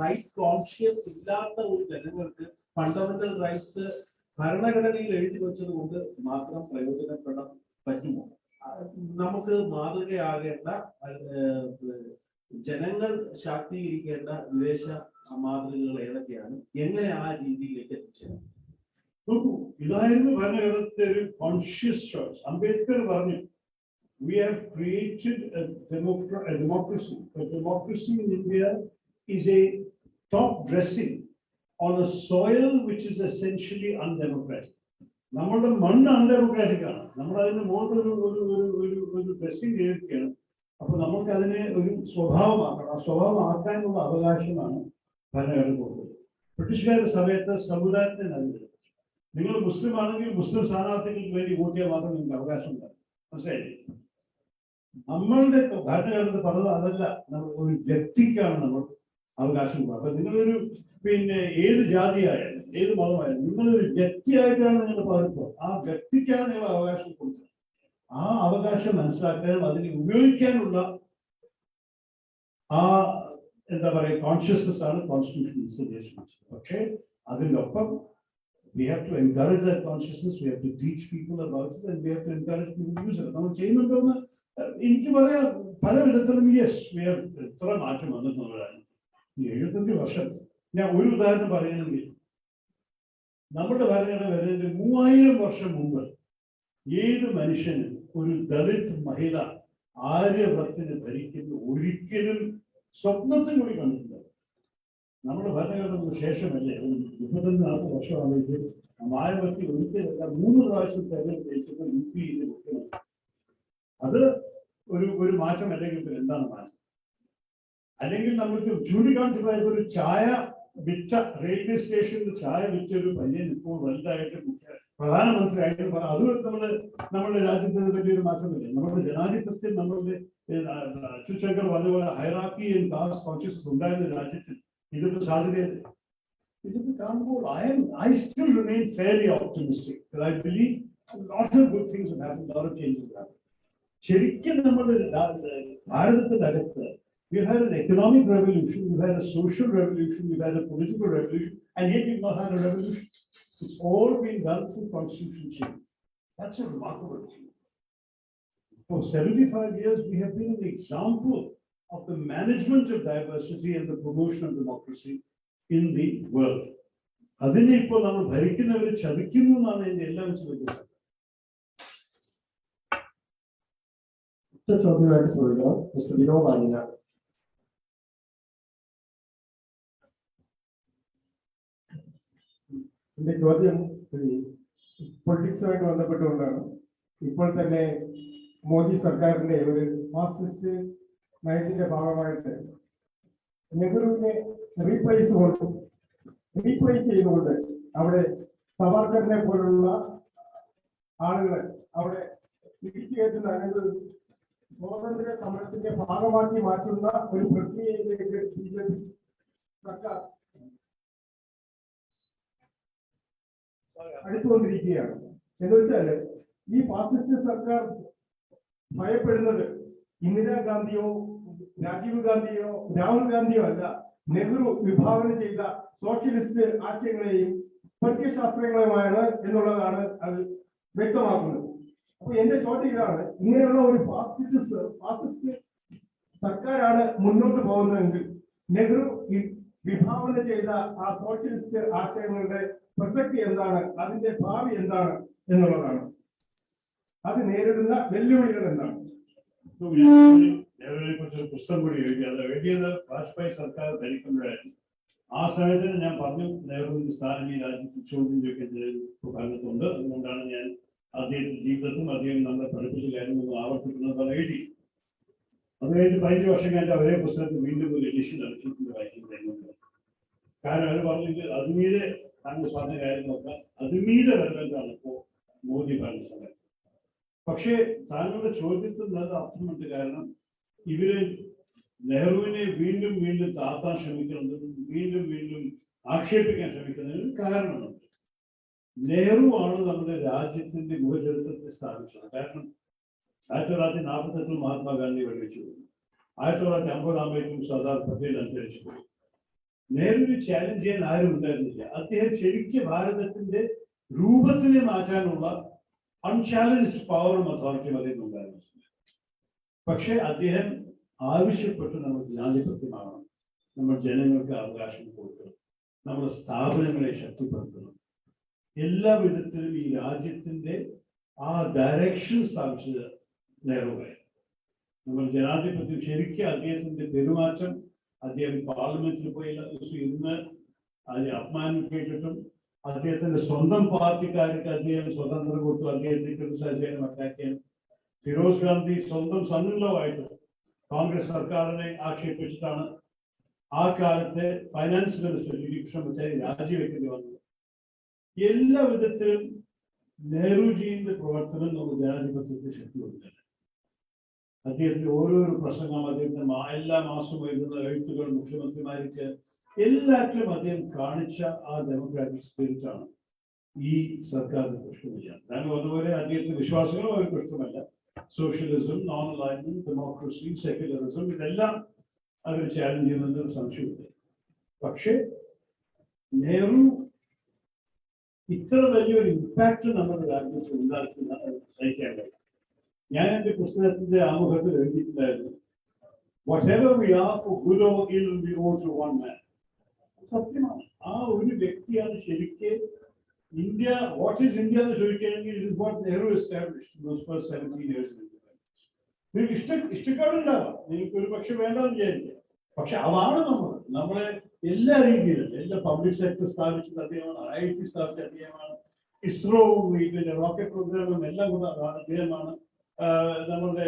റൈറ്റ് കോൺഷ്യസ് ഇല്ലാത്ത ഒരു ജനങ്ങൾക്ക് ഫണ്ടമെന്റൽ റൈറ്റ്സ് ഭരണഘടനയിൽ എഴുതി വെച്ചത് കൊണ്ട് മാത്രം പ്രയോജനപ്പെടാൻ പറ്റുമോ? നമുക്ക് മാതൃകയാകേണ്ട ജനങ്ങൾ ശാക്തീകരിക്കേണ്ട വിദേശ മാതൃകകൾ ഏതൊക്കെയാണ്? എങ്ങനെ ആ രീതിയിലേക്ക് എത്തിച്ചേരാം? നോക്കൂ, ഇതായിരുന്നു ഭരണഘടനത്തെ ഒരു കോൺഷ്യസ് ചോയ്സ്. അംബേദ്കർ പറഞ്ഞു we have created a democracy. A democracy in India is a top dressing on a soil which is essentially undemocratic. നമ്മുടെ മണ്ണ് അൺഡെമോക്രാറ്റിക് ആണ്. നമ്മൾ അതിന് മുകളിൽ ഒരു ഡ്രസ്സിംഗ് ചെയ്തിരിക്കുകയാണ്. അപ്പൊ നമുക്ക് അതിനെ ഒരു സ്വഭാവമാക്കണം. ആ സ്വഭാവമാക്കാനുള്ള അവകാശമാണ് ഭരണഘടന കൊടുത്തത്. ബ്രിട്ടീഷുകാരുടെ സമയത്ത് സമുദായത്തിന് നൽകുന്നത്, നിങ്ങൾ മുസ്ലിം ആണെങ്കിൽ മുസ്ലിം സ്ഥാനാർത്ഥികൾക്ക് വേണ്ടി വോട്ട് ചെയ്യാൻ മാത്രം നിങ്ങൾക്ക് അവകാശം ഉണ്ടാകും. മനസ്സിലായില്ലേ? നമ്മളുടെ ഭരണഘടന പറഞ്ഞത് അതല്ല, നമ്മൾ ഒരു വ്യക്തിക്കാണ് നമ്മൾ അവകാശം. അപ്പൊ നിങ്ങളൊരു ഏത് ജാതിയായാലും ഏത് മതമായാലും നിങ്ങളൊരു വ്യക്തിയായിട്ടാണ് നിങ്ങൾ പറഞ്ഞത്. ആ വ്യക്തിക്കാണ് നിങ്ങൾ അവകാശം കൊടുത്തത്. ആ അവകാശം മനസ്സിലാക്കാനും അതിനെ ഉപയോഗിക്കാനുള്ള ആ എന്താ പറയുക കോൺഷ്യസ്നസ് ആണ് കോൺസ്റ്റിറ്റ്യൂഷൻ നിർദ്ദേശിച്ചത്. പക്ഷേ അതിൻ്റെ ഒപ്പം we have to encourage that consciousness, we have to teach people about it, and we have to encourage people to use it. നമ്മൾ ചെയ്യുന്നുണ്ടോന്ന് എനിക്ക് പറയാം, പല വിധത്തിലും യെസ്, എത്ര മാറ്റം വന്നിട്ടുള്ളതാണ് ഈ 75 വർഷം. ഞാൻ ഒരു ഉദാഹരണം പറയുകയാണെങ്കിൽ, നമ്മുടെ ഭരണഘടന വരുന്നതിന് 3000 വർഷം മുമ്പ് ഏത് മനുഷ്യനും ഒരു ദളിത് മഹിള ആര്യവ്രത്തിന് ഭരിക്കുന്ന ഒരിക്കലും സ്വപ്നത്തിൽ കൂടി കണ്ടിട്ടില്ല. നമ്മുടെ ഭരണഘടനയ്ക്ക് ശേഷമല്ലേ, ഒരു 35-40 വർഷമാണെങ്കിൽ മായാവതി ഒരിക്കലല്ല 3 പ്രാവശ്യം തെരഞ്ഞെടുപ്പ് UP-യിൽ മുഖ്യമന്ത്രി. അത് ഒരു മാറ്റം അല്ലെങ്കിൽ എന്താണ് മാറ്റം? അല്ലെങ്കിൽ നമുക്ക് ചൂണ്ടിക്കാണിച്ചതായ ഒരു ചായ വിറ്റ, റെയിൽവേ സ്റ്റേഷനിൽ ചായ വിറ്റ ഒരു പയ്യൻ ഇപ്പോൾ വലുതായിട്ട് പ്രധാനമന്ത്രിയായിട്ട് അത് നമ്മുടെ രാജ്യത്തിന് വലിയൊരു മാറ്റമില്ല. നമ്മുടെ ജനാധിപത്യം, നമ്മളുടെ ശിവശങ്കർ പറഞ്ഞ ഹൈറാർക്കി ആൻഡ് കാസ്റ്റ് കോൺഷ്യസ്നസ് ഉണ്ടായിരുന്ന രാജ്യത്തിൽ ഇതൊക്കെ സാധ്യതയല്ല. ഇതൊക്കെ കാണുമ്പോൾ I still remain fairly optimistic because I believe a lot of good things have happened, a lot of changes have happened. ശരിക്കും നമ്മുടെ ഭാരതത്തിനകത്ത് we've had an economic revolution, we've had a social revolution, we've had a political revolution, and yet we've not had a revolution. It's all been done through constitution change. That's a remarkable thing. For 75 years, we have been an example of the management of diversity and the promotion of democracy in the world. അതിനെ ഇപ്പോൾ നമ്മൾ ഭരിക്കുന്നവരെ ചതിക്കുന്നു എന്നാണ് എന്റെ എല്ലാ വെച്ചും. ചോദ്യമായിട്ട് ചോദിക്കണം mister Vinod. എന്റെ ചോദ്യം പൊളിറ്റിക്സുമായിട്ട് ബന്ധപ്പെട്ടുകൊണ്ടാണ്. ഇപ്പോൾ തന്നെ മോദി സർക്കാരിന്റെ ഒരു മാർക്സിസ്റ്റ് നയത്തിന്റെ ഭാഗമായിട്ട് നെഹ്റുവിനെ റീപ്ലേസ് ചെയ്തുകൊണ്ട് അവിടെ സവാർക്കറിനെ പോലുള്ള ആളുകളെ അവിടെ തിരിച്ചുകയറ്റുന്ന അല്ലെങ്കിൽ സ്വാതന്ത്ര്യ സമരത്തിന്റെ ഭാഗമാക്കി മാറ്റുന്ന ഒരു പ്രക്രിയയിലേക്ക് BJP സർക്കാർ അടുത്തുകൊണ്ടിരിക്കുകയാണ്. എന്ന് വെച്ചാല് ഈ ഫാസിസ്റ്റ് സർക്കാർ ഭയപ്പെടുന്നത് ഇന്ദിരാഗാന്ധിയോ രാജീവ് ഗാന്ധിയോ രാഹുൽ ഗാന്ധിയോ അല്ല, നെഹ്റു വിഭാവന ചെയ്ത സോഷ്യലിസ്റ്റ് ആശയങ്ങളെയും പ്രത്യയശാസ്ത്രങ്ങളുമാണ് എന്നുള്ളതാണ് അത് വ്യക്തമാക്കുന്നത്. അപ്പൊ എന്റെ ചോദ്യം ഇതാണ്, ഇങ്ങനെയുള്ള ഒരു ഫാസിസ്റ്റ് സർക്കാരാണ് മുന്നോട്ട് പോകുന്നതെങ്കിൽ നെഹ്റു വിഭാവന ചെയ്ത ആ സോഷ്യലിസ്റ്റ് ആശയങ്ങളുടെ പ്രസക്തി എന്താണ്, അതിന്റെ ഭാവി എന്താണ് എന്നുള്ളതാണ്. അത് നേരിടുന്ന വെല്ലുവിളികൾ എന്താണ്? നെഹ്റുവിനെ കുറിച്ച് പുസ്തകം കൂടി എഴുതി. അത് എഴുതിയത് വാജ്പേയി സർക്കാർ ഭരിക്കുമ്പോഴായിരുന്നു. ആ സമയത്തിന് ഞാൻ പറഞ്ഞു നെഹ്റുവിന്റെ സ്ഥാനം ഈ രാജ്യത്ത് ചോദ്യം ചോദിക്കുന്ന ഭാഗത്തുണ്ട്. അതുകൊണ്ടാണ് ഞാൻ അദ്ദേഹത്തിന്റെ ജീവിതത്തിൽ അദ്ദേഹം നമ്മളെ പഠിപ്പിച്ച കാര്യങ്ങൾ ആവർത്തിക്കുന്നത് എഴുതി. അത് കഴിഞ്ഞ് 15 വർഷം കഴിഞ്ഞ് അവരെ പുസ്തകത്തിൽ വീണ്ടും ഒരു എഡിഷൻ നടത്തിയിട്ടുണ്ട് വായിക്കുന്നത്. കാരണം അവർ പറഞ്ഞത് അതുമീതെ താങ്കൾ പറഞ്ഞ കാര്യങ്ങളൊക്കെ അതുമീതെ റെലവൻ്റാണ് ഇപ്പോൾ മോദി ഭരണ സമയത്ത്. പക്ഷേ താങ്കളുടെ ചോദ്യത്തിൽ നല്ല അർത്ഥമുണ്ട്. കാരണം ഇവര് നെഹ്റുവിനെ വീണ്ടും വീണ്ടും താത്താൻ ശ്രമിക്കുന്നതും വീണ്ടും ആക്ഷേപിക്കാൻ ശ്രമിക്കുന്നതിന് കാരണമുണ്ട്. നെഹ്റു ആണ് നമ്മുടെ രാജ്യത്തിന്റെ മുഖചരിത്രത്തെ സ്ഥാപിച്ചത്. കാരണം 1948 മഹാത്മാഗാന്ധി വെടിവെച്ചു, 1950 സർദാർ പട്ടേൽ അന്തരിച്ചു പോയി. നെഹ്റുവിനെ ചാലഞ്ച് ചെയ്യാൻ ആരും ഉണ്ടായിരുന്നില്ല. അദ്ദേഹം ശരിക്കും ഭാരതത്തിന്റെ രൂപത്തിനെ മാറ്റാനുള്ള അൺചാലഞ്ച്ഡ് പവറും അതോറിറ്റിയും അദ്ദേഹം ഉണ്ടായിരുന്നു. പക്ഷെ അദ്ദേഹം ആവശ്യപ്പെട്ട് നമ്മൾ ജനാധിപത്യമാകണം, നമ്മൾ ജനങ്ങൾക്ക് അവകാശം കൊടുക്കണം, നമ്മുടെ സ്ഥാപനങ്ങളെ ശക്തിപ്പെടുത്തണം, എല്ലാ വിധത്തിലും ഈ രാജ്യത്തിന്റെ ആ ഡയറക്ഷൻ സ്ഥാപിച്ചത് നെഹ്റുവായി. നമ്മൾ ജനാധിപത്യം ശരിക്കും അദ്ദേഹത്തിന്റെ പെരുമാറ്റം, അദ്ദേഹം പാർലമെന്റിൽ പോയി ഇന്ന് അതിനെ അപമാനിക്കേറ്റിട്ടും അദ്ദേഹത്തിന്റെ സ്വന്തം പാർട്ടിക്കാർക്ക് അദ്ദേഹം സ്വതന്ത്രം കൊടുത്തു, അദ്ദേഹത്തെ ക്രിട്ടിസൈസ് ചെയ്യാനും അറ്റാക്ക് ചെയ്യാനും. ഫിറോസ് ഗാന്ധി സ്വന്തം സണ്ണിലോ ആയിട്ട് കോൺഗ്രസ് സർക്കാരിനെ ആക്ഷേപിച്ചിട്ടാണ് ആ കാലത്തെ ഫൈനാൻസ് മിനിസ്റ്റർ കൃഷ്ണമച്ചാരി രാജിവെക്കേണ്ടി വന്നത്. എല്ലാ വിധത്തിലും നെഹ്റുജിയുടെ പ്രവർത്തനം നമുക്ക് ജനാധിപത്യത്തെ ശക്തി കൊടുക്കുന്നത്. അദ്ദേഹത്തിന്റെ ഓരോരോ പ്രസംഗം, അദ്ദേഹത്തിന്റെ എല്ലാ മാസവും എഴുതുന്ന എഴുത്തുകൾ, മുഖ്യമന്ത്രിമാർക്ക് എല്ലാറ്റിലും അദ്ദേഹം കാണിച്ച ആ ഡെമോക്രാറ്റിക് സ്പിരിറ്റാണ് ഈ സർക്കാരിന് പ്രശ്നമില്ല. ഞാൻ പറഞ്ഞതുപോലെ അദ്ദേഹത്തിന്റെ വിശ്വാസങ്ങളും അവർക്ക് ഇഷ്ടമല്ല. Socialism, non alignment, democracy, secularism, ഇതെല്ലാം അവർ ചാലഞ്ച് ചെയ്യുന്നതിന് സംശയമില്ല. പക്ഷേ നെഹ്റു ഇത്ര വലിയൊരു ഇമ്പാക്ട് നമ്മുടെ രാജ്യത്ത് ഉണ്ടാക്കുന്ന സഹിക്കാൻ കഴിയും. ഞാൻ എൻ്റെ പുസ്തകത്തിന്റെ ആമുഖത്തിൽ എഴുതിയിട്ടുണ്ടായിരുന്നു, whatever we are for good or ill we owe to one man. സത്യമാണ്. ആ ഒരു വ്യക്തിയാണ് ശരിക്ക് ഇന്ത്യ, വാട്ട് ഈസ് ഇന്ത്യ എന്ന് ചോദിക്കുകയാണെങ്കിൽ it is what Nehru established in those first 17 years of independence. നിങ്ങൾക്ക് ഇഷ്ടക്കേടുണ്ടാവാം, നിങ്ങൾക്ക് ഒരു പക്ഷെ വേണ്ടെന്ന് വിചാരിക്കാം, പക്ഷെ അതാണ് നമ്മളെ എല്ലാ രീതിയിലും, എല്ലാ പബ്ലിക് സെക്ടർ സ്ഥാപിച്ചത് അദ്ദേഹമാണ്, IIT സ്ഥാപിച്ച അദ്ദേഹമാണ്, ഇസ്രോവും ഇതിന്റെ റോക്കറ്റ് പ്രോഗ്രാമും എല്ലാം കൂടെ അദ്ദേഹമാണ്. നമ്മളുടെ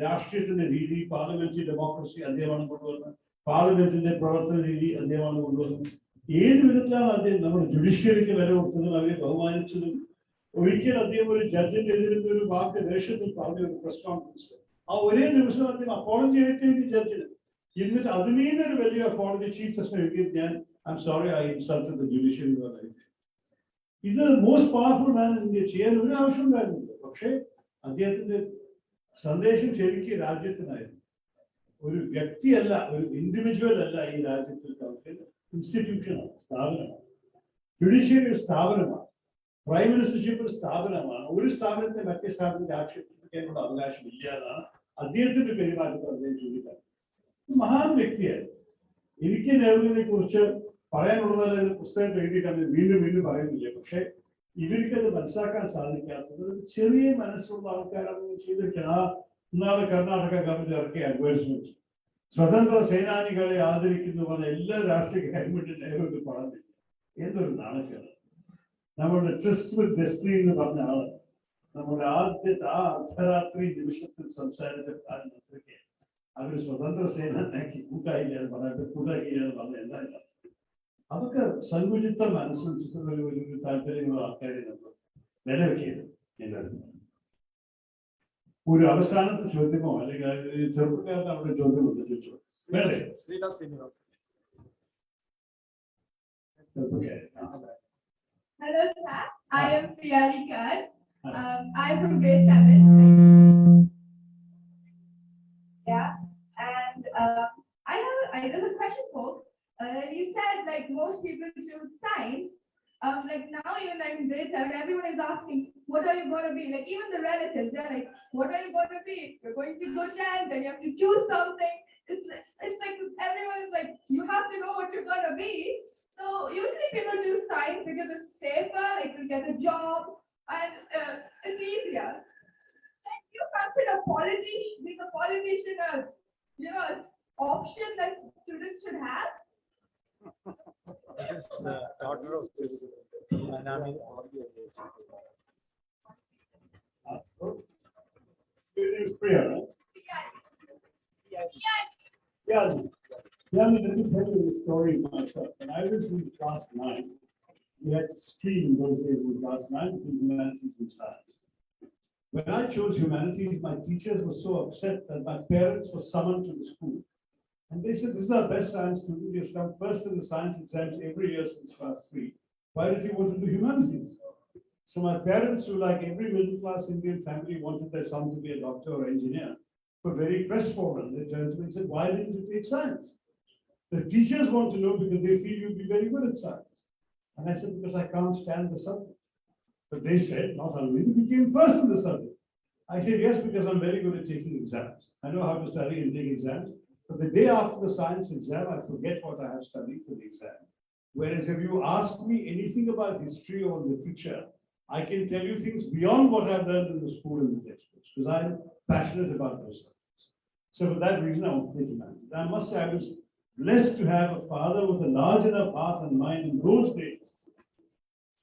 രാഷ്ട്രീയത്തിന്റെ രീതി, പാർലമെന്ററി ഡെമോക്രസി അദ്ദേഹമാണ് കൊണ്ടുവന്നത്, പാർലമെന്റിന്റെ പ്രവർത്തന രീതി അദ്ദേഹമാണ് കൊണ്ടുവന്നത്. ഏത് വിധത്തിലാണ് അദ്ദേഹം നമ്മുടെ ജുഡീഷ്യറിക്ക് വില കൊടുത്തതും അവരെ ബഹുമാനിച്ചതും. ഒരിക്കൽ അദ്ദേഹം ഒരു ജഡ്ജിന്റെ എതിരുന്ന ഒരു വാക്ക് ദേഷ്യത്തിൽ പറഞ്ഞ ഒരു പ്രസ് കോൺഫറൻസ്, ആ ഒരേ ദിവസം അദ്ദേഹം അപ്പോളജി എഴുതി ജഡ്ജിന്. എന്നിട്ട് അതിനീന്ന് ഒരു വലിയ അപ്പോളജി ചീഫ് ജസ്റ്റിന് എഴുതിയത് ഞാൻ I am sorry I insulted the judiciary എന്ന് പറഞ്ഞു. ഇത് മോസ്റ്റ് പവർഫുൾ മാൻ ഇന്ത്യ ചെയ്യാൻ ഒരു ആവശ്യം ഉണ്ടായിരുന്നില്ല. പക്ഷേ അദ്ദേഹത്തിന്റെ സന്ദേശം ശരിക്കും രാജ്യത്തിനായിരുന്നു. ഒരു വ്യക്തിയല്ല, ഒരു ഇൻഡിവിജ്വൽ അല്ല ഈ രാജ്യത്തിൽ ഇൻസ്റ്റിറ്റ്യൂഷനാണ്, സ്ഥാപനമാണ്. ജുഡീഷ്യറി ഒരു സ്ഥാപനമാണ്, പ്രൈം മിനിസ്റ്റർഷിപ്പ് ഒരു സ്ഥാപനമാണ്. ഒരു സ്ഥാപനത്തെ മറ്റേ സ്ഥാപനത്തെ ആക്ഷേപിക്കാനുള്ള അവകാശം ഇല്ലാതാണ് അദ്ദേഹത്തിന്റെ പെരുമാറ്റത്തിൽ അദ്ദേഹം ചൂണ്ടിക്കാട്ടുന്നത്. മഹാൻ വ്യക്തിയായിരുന്നു. എനിക്ക് നെഹ്റുവിനെ കുറിച്ച് പറയാനുള്ളതല്ല പുസ്തകത്തിൽ എഴുതിയിട്ടാണ്, വീണ്ടും വീണ്ടും പറയുന്നില്ല. പക്ഷെ ഇവർക്കത് മനസ്സിലാക്കാൻ സാധിക്കാത്തത് ചെറിയ മനസ്സുള്ള ആൾക്കാരാണ് ചെയ്തിരിക്കണം. ആ ഇന്നാളെ കർണാടക ഗവൺമെന്റ് ഇറക്കിയ അഡ്വൈസ്മെന്റ് സ്വതന്ത്ര സേനാനികളെ ആദരിക്കുന്നു പറഞ്ഞ എല്ലാ രാഷ്ട്രീയ ഗവൺമെന്റും നെഹ്റുവിന് പറഞ്ഞില്ല. എന്തൊരു നാണക്കേട്. നമ്മുടെ ട്രസ്റ്റ് വിത്ത് ഡെസ്റ്റിനി എന്ന് പറഞ്ഞ ആള് നമ്മുടെ ആദ്യത്തെ ആ അർദ്ധരാത്രി നിമിഷത്തിൽ സംസാരിച്ച കാലത്തൊക്കെ അവർ സ്വതന്ത്ര സേനാനാക്കി കൂട്ടായില്ല എന്ന് പറഞ്ഞിട്ട് കൂട്ടാക്കില്ല എന്ന് പറഞ്ഞ എന്താ? അതൊക്കെ സങ്കുചിത മനസ്സും ഒരു താല്പര്യമുള്ള ആൾക്കാരെ നമ്മൾ വിലവെക്കിയത്. ഒരു അവസാനത്തെ ചോദ്യമോ അല്ലെങ്കിൽ ചെറുപ്പക്കാരന് അവിടെ ചോദ്യം ചോദിച്ചു. Hello, sir. I am Priyali Kar. I am from grade 7. Yeah, and there's a question for. You said like most people choose science. Like now, even like in grade 7, everyone is asking, "What are you going to be?" Like even the relatives, they're like, "What are you going to be? You're going to go 10, then you have to choose something." It's like everyone is like, "You have to know what you're going to be." So usually people choose science because it's safer, like you get a job, and it's easier. Like you consider being a politician an option that students should have. This is the daughter of this Manami audio. It's Priya, right? Yeah. Let me tell you the story myself. When I was in class 9, we had to stream those days in class 9 between humanities and science. When I chose humanities, my teachers were so upset that my parents were summoned to the school. And they said, "This is our best science student. He has come first in the science exams every year since class 3. Why does he want to do humanities?" So my parents, who like every middle class Indian family wanted their son to be a doctor or engineer, were very crestfallen. They turned to me and said, "Why didn't you take science?" The teachers want to know because they feel you'll be very good at science. And I said, "Because I can't stand the subject." But they said, "Not only you became first in the subject." I said, "Yes, because I'm very good at taking exams. I know how to study and take exams. But the day after the science exam, I forget what I have studied for the exam. Whereas if you ask me anything about history or literature, I can tell you things beyond what I've learned in the school and the textbooks, because I'm passionate about those subjects." So for that reason, I want to take humanities. I must say I was blessed to have a father with a large enough heart and mind in those days,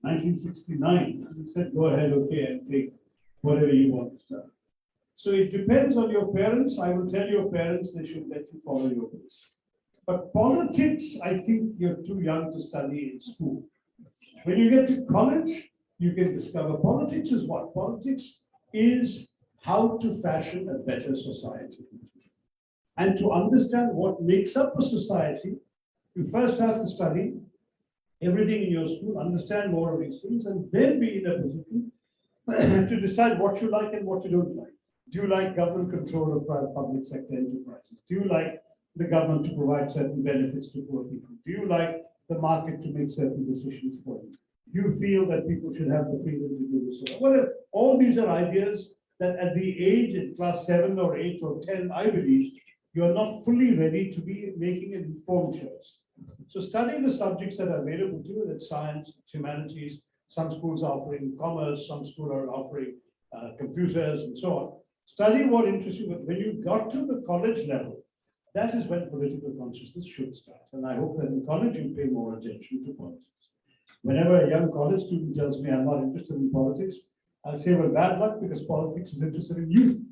1969. He said, "Go ahead, okay, and take whatever you want to study." So it depends on your parents. I will tell your parents they should let you follow your pace. But politics, I think you're too young to study in school. When you get to college, you can discover politics is what? Politics is how to fashion a better society. And to understand what makes up a society, you first have to study everything in your school, understand more of these things, and then be in a position to decide what you like and what you don't like. Do you like government control of private public sector enterprises? Do you like the government to provide certain benefits to poor people? Do you like the market to make certain decisions for you? Do you feel that people should have the freedom to do this? Well, all these are ideas that at the age in class 7 or 8 or 10, I believe, you're not fully ready to be making an informed choice. So study the subjects that are available to you, that's science, humanities. Some schools are offering commerce, some schools are offering computers and so on. Study what interests you, but when you got to the college level, that is when political consciousness should start. And I hope that in college you pay more attention to politics. Whenever a young college student tells me I'm not interested in politics, I'll say, well, bad luck, because politics is interested in you.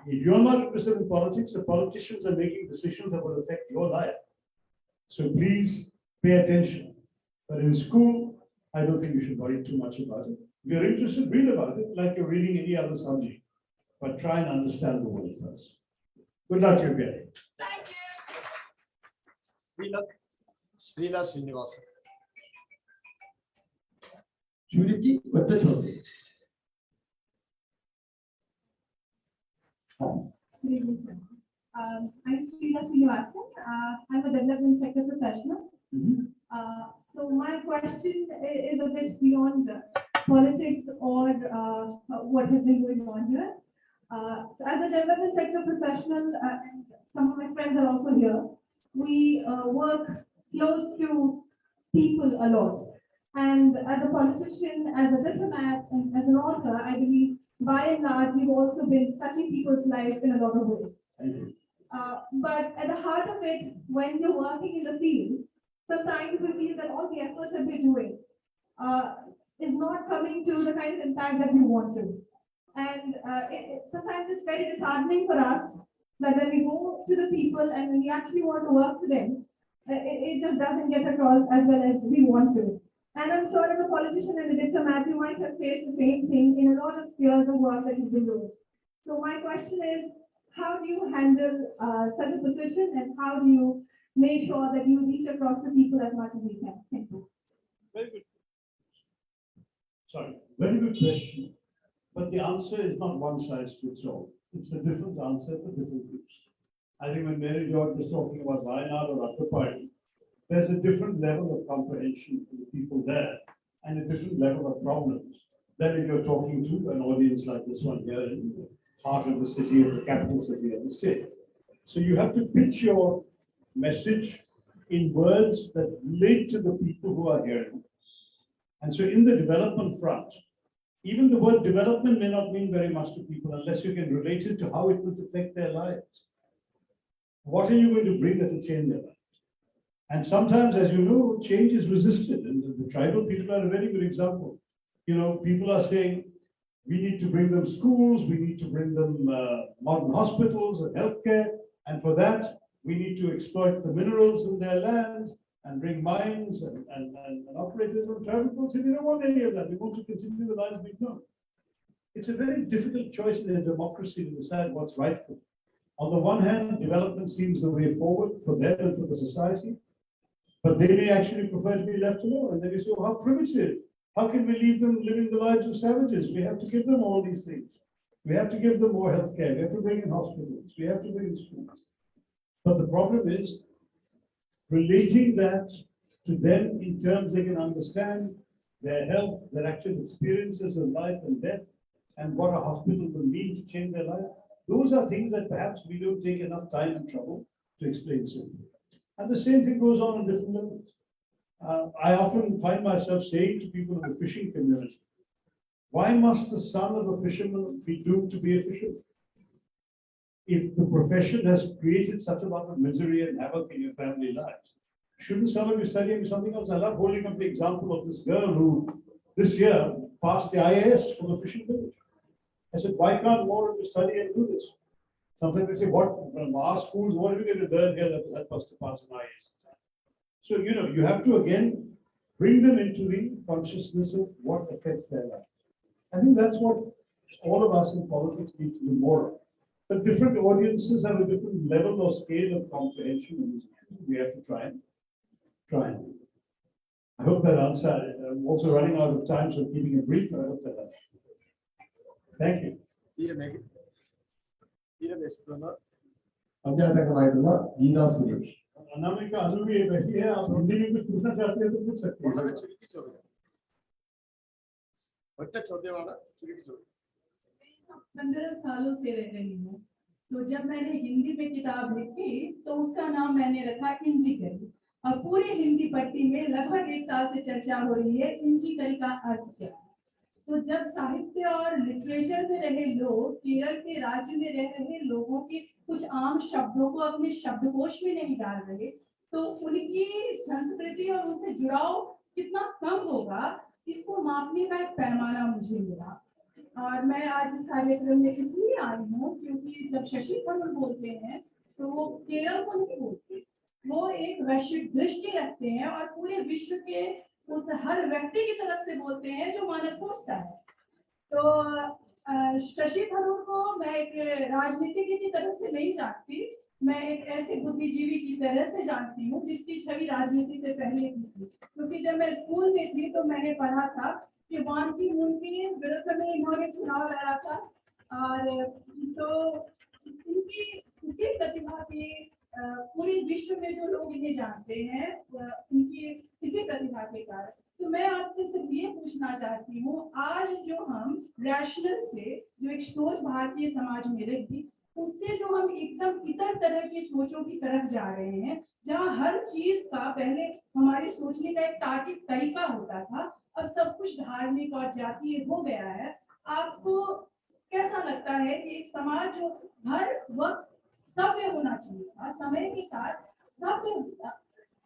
If you're not interested in politics, the politicians are making decisions that will affect your life. So please pay attention. But in school, I don't think you should worry too much about it. If you're interested, read about it like you're reading any other subject. But try and understand the world first. Good luck to you, Gary. Thank you. Srila Srinivasan. ചുരുക്കി ഒറ്റ ചോദ്യം. Good evening, sir. I'm Srila Srinivasan. I'm a development sector professional. So my question is a bit beyond politics or what has been going on here. So as a development sector professional, and some of my friends are also here, we work close to people a lot. And as a politician, as a diplomat, and as an author, I believe by and large, you've also been touching people's lives in a lot of ways. But at the heart of it, when you're working in the field, sometimes we feel that all the efforts that we're doing is not coming to the kind of impact that we want to. And sometimes it's very disheartening for us that when we go to the people and when we actually want to work for them, it just doesn't get across as well as we want to. And I'm sure as a politician and a diplomat, you might have faced the same thing in a lot of spheres of work that you've been doing. So my question is, how do you handle such a position, and how do you make sure that you reach across to people as much as you can? Thank you. Very good. Sorry, very good question. But the answer is not one size fits all. It's a different answer for different groups. I think when Mary George was talking about Wayanad or Upper Party, there's a different level of comprehension for the people there and a different level of problems than if you're talking to an audience like this one here in the heart of the city, or the capital city of the state. So you have to pitch your message in words that relate to the people who are hearing. And so in the development front, even the word development may not mean very much to people unless you can relate it to how it will affect their lives. What are you going to bring that will change their lives? And sometimes, as you know, change is resisted. And the tribal people are a very good example. You know, people are saying, we need to bring them schools, we need to bring them modern hospitals and healthcare. And for that, we need to exploit the minerals in their land and bring mines and operators and tribal people say, we don't want any of that. We want to continue the lines we've known. It's a very difficult choice in a democracy to decide what's right for them. On the one hand, development seems the way forward for them and for the society, but they may actually prefer to be left alone. And then you say, oh, how primitive. How can we leave them living the lives of savages? We have to give them all these things. We have to give them more healthcare. We have to bring in hospitals. We have to bring in schools. But the problem is relating that to them in terms they can understand their health, their actual experiences of life and death, and what a hospital will mean to change their life. Those are things that perhaps we don't take enough time and trouble to explain simply. And the same thing goes on different levels. I often find myself saying to people in the fishing community, why must the son of a fisherman be doomed to be a fisherman? If the profession has created such a lot of misery and havoc in your family lives, shouldn't some of you studying something else? I love holding up the example of this girl who this year passed the IAS from a fishing village. I said, why can't more of you study and do this? Sometimes they say, what from our schools, what are we going to learn here that will help us to pass an IAS? So, you have to again bring them into the consciousness of what affects their life. I think that's what all of us in politics need to do more of. But different audiences have a different level or scale of comprehension of these issues. We have to try and do. I hope that answered. I'm also running out of time, so keeping it brief, but I hope that answered. Thank you. അധ്യാപകമായിട്ടുള്ള Gita Suresh. Anamika अनु भी बैठी है, आप हिंदी में कुछ पूछना चाहते हैं तो पूछ सकते हैं. मैं 15 सालों से रह रही हूँ, तो जब मैंने हिंदी में किताब लिखी तो उसका नाम मैंने रखा इंजी करी, और पूरे हिंदी पट्टी में लगभग 1 साल से चर्चा हो रही है इंजी करी का अर्थ क्या है। तो जब साहित्य और लिटरेचर में रहे लोग केरल के राज्य में रह रहे लोगों के कुछ आम शब्दों को अपने शब्दकोश में नहीं डाल रहे, तो उनकी संस्कृति और उनसे जुड़ाव कितना कम होगा, इसको मापने का एक पैमाना मुझे मिला। और मैं आज इस कार्यक्रम में इसलिए आई हूँ क्योंकि जब शशि थरूर बोलते हैं तो वो केरल को नहीं बोलते, वो एक वैश्विक दृष्टि रखते हैं और पूरे विश्व के उस हर व्यक्ति की तरफ से बोलते हैं जो मानव सोचता है। तो शशि थरूर को मैं एक राजनीतिज्ञ की तरफ से नहीं जानती, मैं एक ऐसे बुद्धिजीवी की तरह से जानती हूँ जिसकी छवि राजनीति से पहले की थी, क्योंकि जब मैं स्कूल में थी तो मैंने पढ़ा था कि बान की मून के विरुद्ध में इन्होंने चुनाव लड़ा था, और तो इनकी उसी प्रतिभा की पूरे विश्व में जो लोग इन्हें जानते हैं उनकी इसी प्रतिभा के कारण। तो मैं आपसे सिर्फ ये पूछना चाहती हूँ, आज जो हम रैशनल से जो एक सोच भारतीय समाज में रही, उससे जो हम एकदम इतर तरह की सोचों की तरफ जा रहे हैं, जहाँ हर चीज का पहले हमारे सोचने का एक तार्किक तरीका होता था, अब सब कुछ धार्मिक और जातीय हो गया है। आपको कैसा लगता है कि एक समाज जो हर वक्त सभ्य होना चाहिए था, समय के साथ सभ्य होता,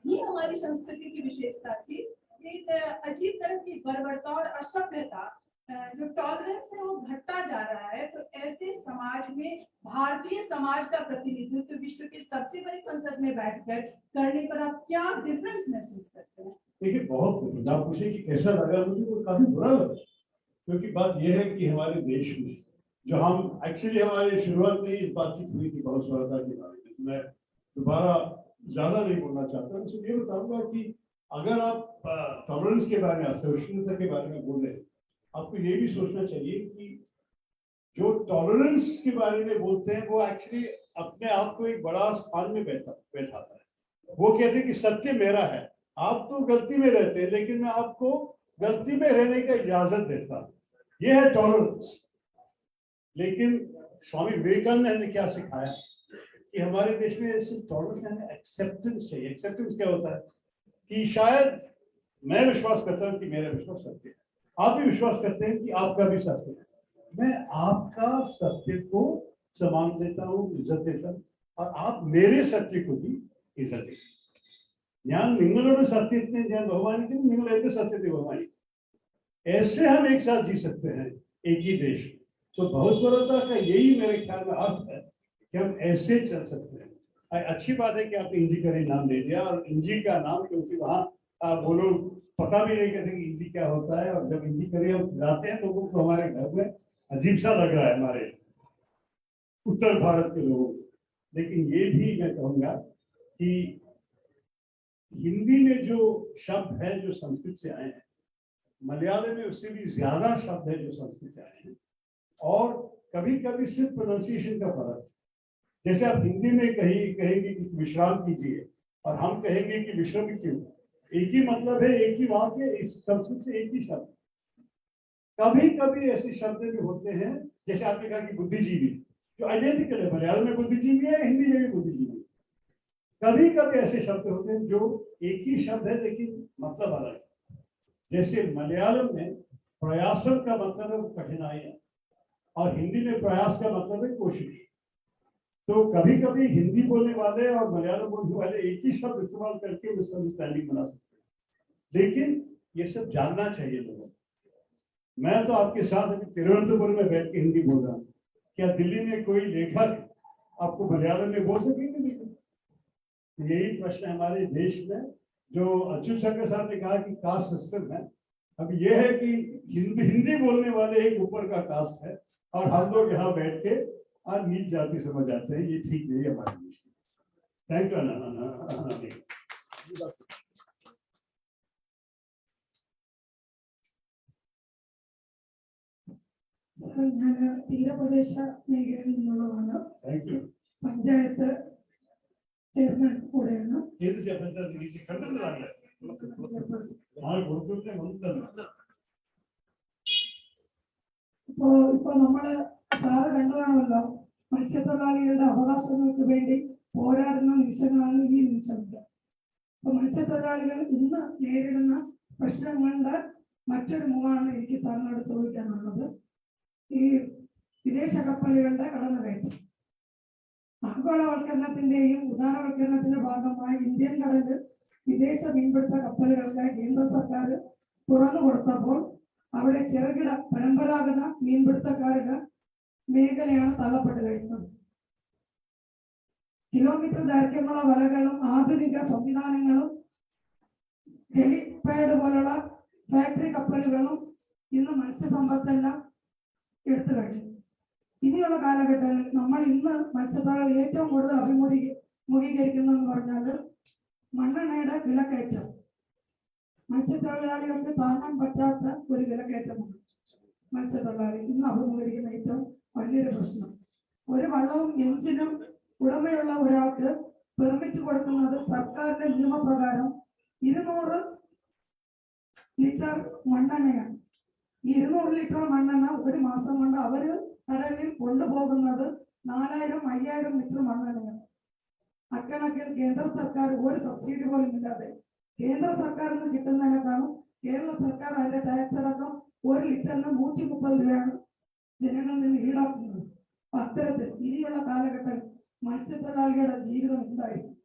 ये हमारी संस्कृति की विशेषता थी, एक अजीब तरह की बर्बरता और असभ्यता जो टॉलरेंस है वो घटता जा रहा है। तो ऐसे समाज में भारतीय समाज का प्रतिनिधित्व विश्व के सबसे बड़ी संसद में बैठकर करने पर आप क्या डिफरेंस महसूस करते हैं? देखिए, बहुत आप पूछे कि कैसा लगा, मुझे तो काफी बुरा लगा, क्योंकि बात यह है कि हमारे देश में जो हम एक्चुअली हमारी शुरुआत में ही बातचीत हुई थी बहुत स्वरता के बारे में, मैं दोबारा ज्यादा नहीं बोलना चाहता, मैं सिर्फ ये बताऊंगा कि अगर आप टॉलरेंस के बारे में, असहिष्णुता के बारे में बोल रहे हैं, आपको ये भी सोचना चाहिए कि जो टॉलरेंस के बारे में बोलते हैं वो एक्चुअली अपने आप को एक बड़ा स्थान में बैठाता है। वो कहते हैं कि सत्य मेरा है, आप तो गलती में रहते हैं लेकिन मैं आपको गलती में रहने का इजाजत देता हूँ, ये है टॉलरेंस। लेकिन स्वामी विवेकानंद ने क्या सिखाया कि हमारे देश में सिर्फ टॉलरेंस है, एक्सेप्टेंस चाहिए। एक्सेप्टेंस क्या होता है कि शायद मैं विश्वास करता हूँ कि मेरा विश्वास सत्य है, आप भी विश्वास करते हैं कि आपका भी सत्य है, मैं आपका सत्य को सम्मान देता हूँ, इज्जत देता हूँ, और आप मेरे सत्य को भी इज्जत देते हैं। ഞാൻ നിങ്ങളുടെ സത്യത്തെ ഞാൻ ബഹുമാനിക്കുന്നു, നിങ്ങൾ എന്റെ സത്യത്തെ ബഹുമാനിക്കുന്നു, ऐसे हम एक साथ जी सकते हैं एक ही देश में। तो बहुस्वरता का यही मेरे ख्याल में अर्थ है कि हम ऐसे चल सकते हैं। अच्छी बात है कि आपने इंजी करी नाम दे दिया, और इंजी का नाम क्योंकि वहाँ वो लोग पता भी नहीं कहते कि इंजी क्या होता है, और जब इंजी करी हम खिलाते हैं लोगों को, हमारे घर में अजीब सा लग रहा है हमारे उत्तर भारत के लोगों को। लेकिन ये भी मैं कहूँगा कि हिंदी में जो शब्द है जो संस्कृत से आए हैं, मलयालम में उससे भी ज्यादा शब्द है जो संस्कृत से आए हैं, और कभी कभी सिर्फ प्रोनाउंसिएशन का फर्क है। जैसे आप हिंदी में कहेंगे कि विश्राम कीजिए, और हम कहेंगे कि विश्राम क्यों, एक ही मतलब है, एक ही वाक्य, इस संस्कृत से एक ही शब्द। कभी कभी ऐसे शब्द भी होते हैं, जैसे आपने कहा कि बुद्धिजीवी, जो आइडेंटिकल है, मलयालम में बुद्धिजीवी है, हिंदी में भी बुद्धिजीवी। कभी कभी ऐसे शब्द होते हैं जो एक ही शब्द है लेकिन मतलब अलग है। जैसे मलयालम में प्रयासम का मतलब है कठिनाई है, और हिंदी में प्रयास का मतलब है कोशिश। तो कभी कभी हिंदी बोलने वाले और मलयालम बोलने वाले एक ही शब्द इस्तेमाल करके मिसअंडरस्टैंडिंग बना सकते हैं। लेकिन ये सब जानना चाहिए लोगों को मैं तो आपके साथ अभी तिरुवनंतपुरम में बैठ के हिंदी बोल रहा हूँ, क्या दिल्ली में कोई लेखक आपको मलयालम में बोल सकेंगे? नहीं। यही प्रश्न है हमारे देश में, जो अच्युत शंकर साहब ने कहा कि कास्ट सिस्टम है। अब ये है कि हिंदी बोलने वाले एक ऊपर का कास्ट है और हम लोग यहाँ बैठ के और नीच जाति समझ जाते हैं। ये ठीक नहीं है हमारे देश में। Thank you. ഞാൻ തീരപ്രദേശ മേഖലയിൽ നിന്നുള്ളതാണ്. Thank you. പഞ്ചായത്ത് ചെയർമാൻ കൂടെയാണ്. ഏത് പഞ്ചായത്ത് കണ്ടിട്ടുള്ളതാണ്? ഇപ്പൊ നമ്മള് സാറ് കണ്ടതാണല്ലോ, മത്സ്യത്തൊഴിലാളികളുടെ അവകാശങ്ങൾക്ക് വേണ്ടി പോരാടുന്ന നിമിഷങ്ങളാണ് ഈ നിമിഷങ്ങൾ. അപ്പൊ മത്സ്യത്തൊഴിലാളികൾ ഇന്ന് നേരിടുന്ന പ്രശ്നങ്ങളുടെ മറ്റൊരു മുഖമാണ് എനിക്ക് സാറിനോട് ചോദിക്കാനുള്ളത്. ഈ വിദേശ കപ്പലുകളുടെ കടന്നുകയറ്റം ആഗോളവൽക്കരണത്തിന്റെയും ഉദാരവൽക്കരണത്തിന്റെ ഭാഗമായി ഇന്ത്യൻ കടലിൽ വിദേശ മീൻപിടുത്ത കപ്പലുകൾക്ക് കേന്ദ്ര സർക്കാർ തുറന്നു കൊടുത്തപ്പോൾ അവിടെ ചെറുകിട പരമ്പരാഗത മീൻപിടുത്തക്കാരുടെ മേഖലയാണ് തള്ളപ്പെട്ടു കഴിയുന്നത്. കിലോമീറ്റർ ദൈർഘ്യമുള്ള വലകളും ആധുനിക സംവിധാനങ്ങളും ഹെലിപാഡ് പോലുള്ള ഫാക്ടറി കപ്പലുകളും ഇന്ന് മത്സ്യസമ്പത്തെല്ലാം എടുത്തു കഴിഞ്ഞു. ഇനിയുള്ള കാലഘട്ടങ്ങളിൽ നമ്മൾ ഇന്ന് മത്സ്യത്തൊഴിലാളികൾ ഏറ്റവും കൂടുതൽ അഭിമുഖീകരിക്കുന്നതെന്ന് പറഞ്ഞാൽ മണ്ണെണ്ണയുടെ വിലക്കയറ്റം. മത്സ്യത്തൊഴിലാളികൾക്ക് താങ്ങാൻ പറ്റാത്ത ഒരു വിലക്കയറ്റമാണ് മത്സ്യത്തൊഴിലാളി ഇന്ന് അഭിമുഖീകരിക്കുന്ന ഏറ്റവും വലിയൊരു പ്രശ്നം. ഒരു വള്ളവും എഞ്ചിനും ഉടമയുള്ള ഒരാൾക്ക് പെർമിറ്റ് കൊടുക്കുന്നത് സർക്കാരിന്റെ നിയമപ്രകാരം 200 ലിറ്റർ മണ്ണെണ്ണയാണ്. ഈ 200 ലിറ്റർ മണ്ണെണ്ണ ഒരു മാസം കൊണ്ട് അവര് കടലിൽ കൊണ്ടുപോകുന്നത് 4000-5000 ലിറ്റർ മണ്ണെണ്ണയാണ്. അക്കണക്കിൽ കേന്ദ്ര സർക്കാർ ഒരു സബ്സിഡി പോലും ഇല്ലാതെ കേന്ദ്ര സർക്കാരിൽ നിന്ന് കിട്ടുന്നതിനേക്കാളും കേരള സർക്കാർ അതിന്റെ ടാക്സ് അടക്കം 1 ലിറ്ററിന് 130 രൂപയാണ് ജനങ്ങളിൽ നിന്ന് ഈടാക്കുന്നത്. അത്തരത്തിൽ ഇനിയുള്ള കാലഘട്ടം മത്സ്യത്തൊഴിലാളികളുടെ ജീവിതം എന്തായിരിക്കും?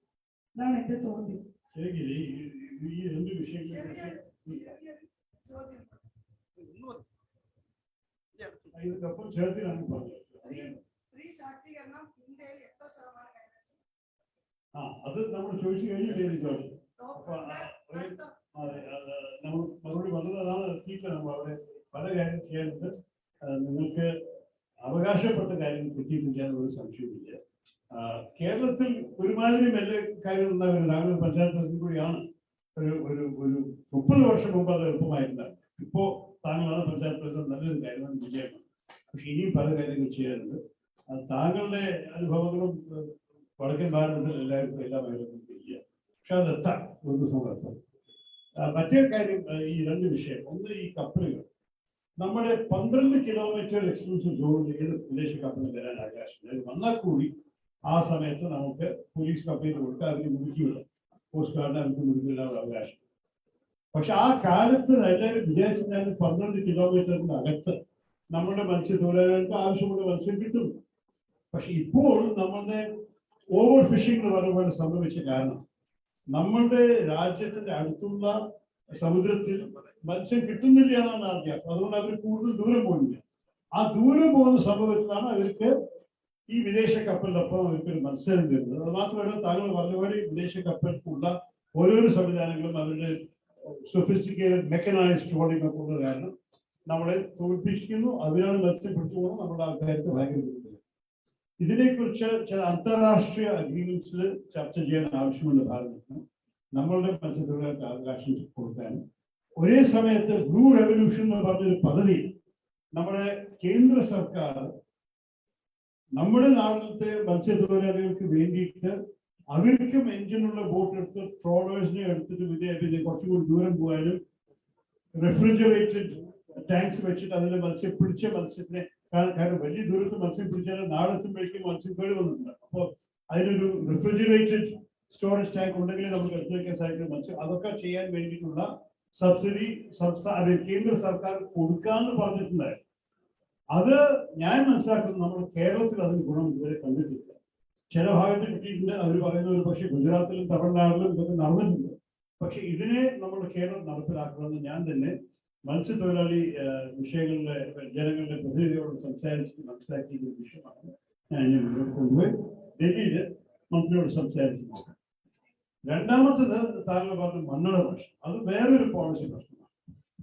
ഇതാണ് എന്റെ ചോദ്യം. സ്ത്രീ ശാക്തീകരണം ഇന്ത്യയിൽ എത്ര ശതമാനം കൈവരിച്ചു? അത് നമ്മൾ ചോദിച്ചു കഴിഞ്ഞില്ലേ? നമ്മൾ മറുപടി വന്നതാണ്. നമ്മൾ അവിടെ പല കാര്യം ചെയ്യാനുണ്ട്. നിങ്ങൾക്ക് അവകാശപ്പെട്ട കാര്യങ്ങൾ കിട്ടിയിട്ടില്ല ഒരു സംശയമില്ല. കേരളത്തിൽ ഒരുമാതിരി നല്ല കാര്യം ഉണ്ടാകുന്നത് താങ്കൾ പഞ്ചായത്ത് പ്രസിഡന്റ് കൂടിയാണ്. ഒരു 30 വർഷം മുമ്പ് അത് എളുപ്പമായിരുന്നാണ്. ഇപ്പോ താങ്കളാണ് പഞ്ചായത്ത് പ്രസിഡന്റ്. നല്ലൊരു കാര്യമാണ്, വിജയമാണ്. പക്ഷെ ഇനിയും പല കാര്യങ്ങൾ ചെയ്യാനുണ്ട്. താങ്കളുടെ അനുഭവങ്ങളും വടക്കൻ ഭാരതത്തിൽ എല്ലാവർക്കും എല്ലാ മേഖലകളും ഇല്ല. പക്ഷെ അതെത്താം, ഒരു ദിവസം എത്താം. മറ്റേ കാര്യം ഈ 2 വിഷയം. ഒന്ന്, ഈ കപ്പലുകൾ. നമ്മുടെ 12 കിലോമീറ്റർ എക്സ്ക്ലൂസീവ് സോണിൽ ഏത് വിദേശ കപ്പലിൽ വരാൻ അവകാശമില്ല. അത് വന്നാൽ കൂടി ആ സമയത്ത് നമുക്ക് പോലീസ് കപ്പലിൽ കൊടുക്കുക, അതിന് മുടിക്കില്ല. കോസ്റ്റ് ഗാർഡിന് അവർക്ക് മുടിക്കില്ല അവകാശം. പക്ഷെ ആ കാലത്ത് എല്ലാവരും വിചാരിച്ചാൽ 12 കിലോമീറ്ററിന്റെ അകത്ത് നമ്മുടെ മത്സ്യത്തൊഴിലാളികൾക്ക് ആവശ്യമുള്ള മത്സ്യം കിട്ടും. പക്ഷെ ഇപ്പോൾ നമ്മളുടെ ഓവർ ഫിഷിംഗ് എന്ന് പറയുമ്പോൾ സംഭവിച്ച കാരണം നമ്മളുടെ രാജ്യത്തിന്റെ അടുത്തുള്ള സമുദ്രത്തിൽ മത്സ്യം കിട്ടുന്നില്ല എന്നാണ് ആദ്യം. അതുകൊണ്ട് അവർ കൂടുതൽ ദൂരം പോകുന്നില്ല. ആ ദൂരം പോകുന്ന സംഭവത്തിലാണ് അവർക്ക് ഈ വിദേശ കപ്പലിനൊപ്പം അവർക്ക് ഒരു മത്സരം വരുന്നത്. അത് മാത്രമല്ല, താങ്കൾ പറഞ്ഞ പോലെ വിദേശ കപ്പലിലുള്ള ഓരോരോ സംവിധാനങ്ങളും അവരുടെ സൊഫിസ്റ്റിക്കേറ്റഡ് മെക്കനൈസ്ഡ് ട്രോളിംഗ് ഒക്കെ ഉള്ള കാരണം നമ്മളെ തോൽപ്പിക്കുന്നു. അവരാണ് മത്സ്യം പിടിച്ചു പോകുന്നത്. നമ്മുടെ ആൾക്കാർക്ക് ഭയങ്കര ബുദ്ധിമുട്ടില്ല. ഇതിനെക്കുറിച്ച് ചില അന്താരാഷ്ട്രീയ അഗ്രിമെന്റ്സിൽ ചർച്ച ചെയ്യാൻ ആവശ്യമുണ്ട് ഭാരതത്തിന്. നമ്മളുടെ മത്സ്യത്തൊഴിലാളികൾക്ക് അവകാശം കൊടുക്കാനും ഒരേ സമയത്ത് ബ്ലൂ റെവല്യൂഷൻ എന്ന് പറഞ്ഞൊരു പദ്ധതി നമ്മുടെ കേന്ദ്ര സർക്കാർ നമ്മുടെ നാട്ടിലത്തെ മത്സ്യത്തൊഴിലാളികൾക്ക് വേണ്ടിയിട്ട് അവർക്കും എഞ്ചിനുള്ള ബോട്ട് എടുത്ത് ട്രോളേഴ്സിനെ എടുത്തിട്ട് വിദ്യാഭ്യാസം കുറച്ചുകൂടി ദൂരം പോകാനും റെഫ്രിജറേറ്റഡ് ടാങ്ക്സ് വെച്ചിട്ട് അതിൽ മത്സ്യം പിടിച്ച മത്സ്യത്തിനെ, കാരണം വലിയ ദൂരത്ത് മത്സ്യം പിടിച്ചാൽ നാളെത്തുമ്പോഴേക്കും മത്സ്യം കേട് വന്നിട്ടുണ്ട്. അപ്പോൾ അതിനൊരു റെഫ്രിജറേറ്റഡ് സ്റ്റോറേജ് ടാങ്ക് ഉണ്ടെങ്കിൽ നമുക്ക് എടുത്തു വയ്ക്കാൻ സാധിക്കും മത്സ്യം. അതൊക്കെ ചെയ്യാൻ വേണ്ടിയിട്ടുള്ള സബ്സിഡി കേന്ദ്ര സർക്കാർ കൊടുക്കാന്ന് പറഞ്ഞിട്ടുണ്ടായിരുന്നു. അത് ഞാൻ മനസ്സിലാക്കുന്നത് നമ്മൾ കേരളത്തിൽ അതിന് ഗുണം ഇതുവരെ കണ്ടിട്ടില്ല. ചില ഭാഗത്ത് കിട്ടിയിട്ടുണ്ട്. അവർ പറയുന്ന ഒരു പക്ഷേ ഗുജറാത്തിലും തമിഴ്നാട്ടിലും ഇതൊക്കെ നടന്നിട്ടുണ്ട്. പക്ഷെ ഇതിനെ നമ്മുടെ കേരളം നടപ്പിലാക്കണമെന്ന് ഞാൻ തന്നെ മത്സ്യത്തൊഴിലാളി വിഷയങ്ങളുടെ ജനങ്ങളുടെ പ്രതിനിധിയോട് സംസാരിച്ച് മനസ്സിലാക്കിയ ഒരു വിഷയമാണ് ഞാൻ മുന്നോട്ട് കൊണ്ടുപോയി ഡൽഹിയിൽ മന്ത്രിയോട് സംസാരിച്ച് നോക്കാം. രണ്ടാമത്തത് താങ്കൾ പറഞ്ഞ മണ്ണെണ്ണ പ്രശ്നം, അത് വേറൊരു പോളിസി പ്രശ്നമാണ്.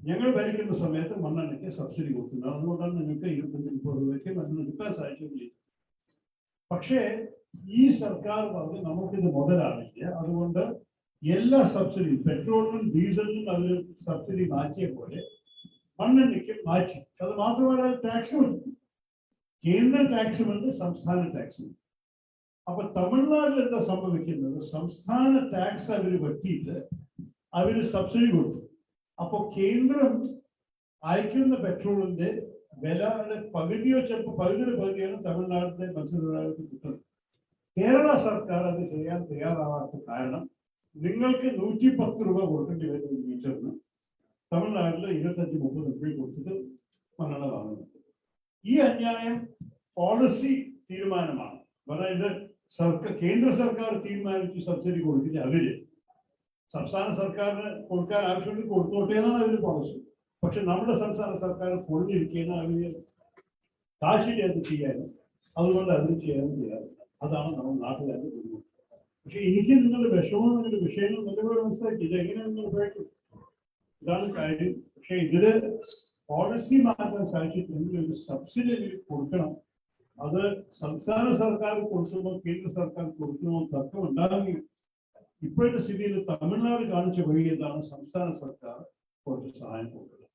ഞങ്ങൾ ഭരിക്കുന്ന സമയത്ത് മണ്ണെണ്ണയ്ക്ക് സബ്സിഡി കൊടുക്കുന്നത്, അതുകൊണ്ടാണ് നിങ്ങൾക്ക് 25-30 രൂപയ്ക്ക് മണ്ണെണ്ണ കിട്ടാൻ സാധിച്ചില്ല. പക്ഷേ ഈ സർക്കാർ പറഞ്ഞ് നമുക്കിത് മുതലാവില്ല, അതുകൊണ്ട് എല്ലാ സബ്സിഡിയും പെട്രോളിനും ഡീസലിനും അവർ സബ്സിഡി മാറ്റിയ പോലെ മണ്ണെണ്ണയ്ക്ക് മാറ്റി. അത് മാത്രമല്ല ടാക്സുമുണ്ട്, കേന്ദ്ര ടാക്സുമുണ്ട്, സംസ്ഥാന ടാക്സുമുണ്ട്. അപ്പൊ തമിഴ്നാട്ടിൽ എന്താ സംഭവിക്കുന്നത്, സംസ്ഥാന ടാക്സ് അവര് വെട്ടിയിട്ട് അവര് സബ്സിഡി കൊടുത്തു. അപ്പൊ കേന്ദ്രം അയക്കുന്ന പെട്രോളിന്റെ വിലയുടെ പകുതിയോ ചിലപ്പോൾ പകുതിയാണ് തമിഴ്നാട്ടിലെ മത്സ്യത്തൊഴിലാളികൾക്ക് കിട്ടുന്നത്. കേരള സർക്കാർ അത് ചെയ്യാൻ തയ്യാറാവാത്ത കാരണം നിങ്ങൾക്ക് 110 രൂപ കൊടുക്കേണ്ടി വരും ഒരു മീറ്ററിന്, തമിഴ്നാട്ടിൽ 25-30 രൂപ കൊടുത്തിട്ട് മണ്ണെണ്ണ വാങ്ങുന്നുണ്ട്. ഈ അന്യായം പോളിസി തീരുമാനമാണ്. അതായത് കേന്ദ്ര സർക്കാർ തീരുമാനിച്ചു സബ്സിഡി കൊടുക്കില്ല, അവര് സംസ്ഥാന സർക്കാരിന് കൊടുക്കാൻ ആവശ്യമുണ്ടെങ്കിൽ കൊടുത്തോട്ടെ എന്നാണ് അവര് പോളിസി. പക്ഷെ നമ്മുടെ സംസ്ഥാന സർക്കാർ പൊളിഞ്ഞിരിക്കുന്ന അവര് കാശിൽ അത് ചെയ്യാനും അതുകൊണ്ട് അതിന് ചെയ്യാനും ചെയ്യാറില്ല. അതാണ് നമ്മുടെ നാട്ടുകാരുടെ ബുദ്ധിമുട്ട്. പക്ഷെ എനിക്ക് നിങ്ങളുടെ വിഷമവും നിങ്ങളുടെ വിഷയങ്ങൾ നല്ലപോലെ മനസ്സിലാക്കിയില്ല, എങ്ങനെ നിങ്ങൾ ഉപയോഗിക്കും, ഇതാണ് കാര്യം. പക്ഷെ ഇതില് പോളിസി മാറ്റാൻ സാധിച്ചിട്ടുണ്ടെങ്കിൽ ഒരു സബ്സിഡി കൊടുക്കണം. അത് സംസ്ഥാന സർക്കാർ കൊടുക്കണമോ കേന്ദ്ര സർക്കാർ കൊടുക്കണമോ തർക്കം ഉണ്ടാകുകയും ഇപ്പോഴത്തെ സ്ഥിതിയിൽ തമിഴ്നാട് കാണിച്ച വഴി എന്താണ്, സംസ്ഥാന സർക്കാർ കുറച്ച് സഹായം കൊടുക്കുന്നത്.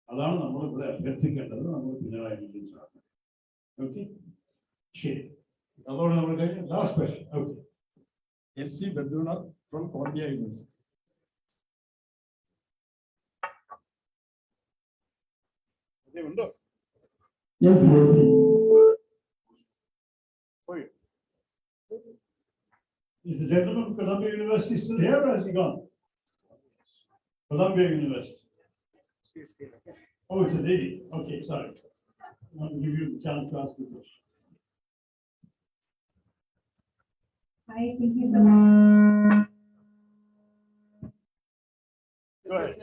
അതാണ് നമ്മൾ ഇവിടെ അഭ്യർത്ഥിക്കേണ്ടത്, നമ്മൾ പിണറായി വിജയൻ സാറിന്. ഓക്കെ, ശരി, അതോടെ നമ്മൾ കഴിഞ്ഞ last question. Okay, LC Beduna from Columbia University. ഉണ്ടോ? Yes, LC. Is the gentleman from Columbia University still here or has he gone? Columbia University. Oh, it's a lady. Okay, sorry. I'll give you the chance to ask the question. Hi, thank you so much. Go ahead.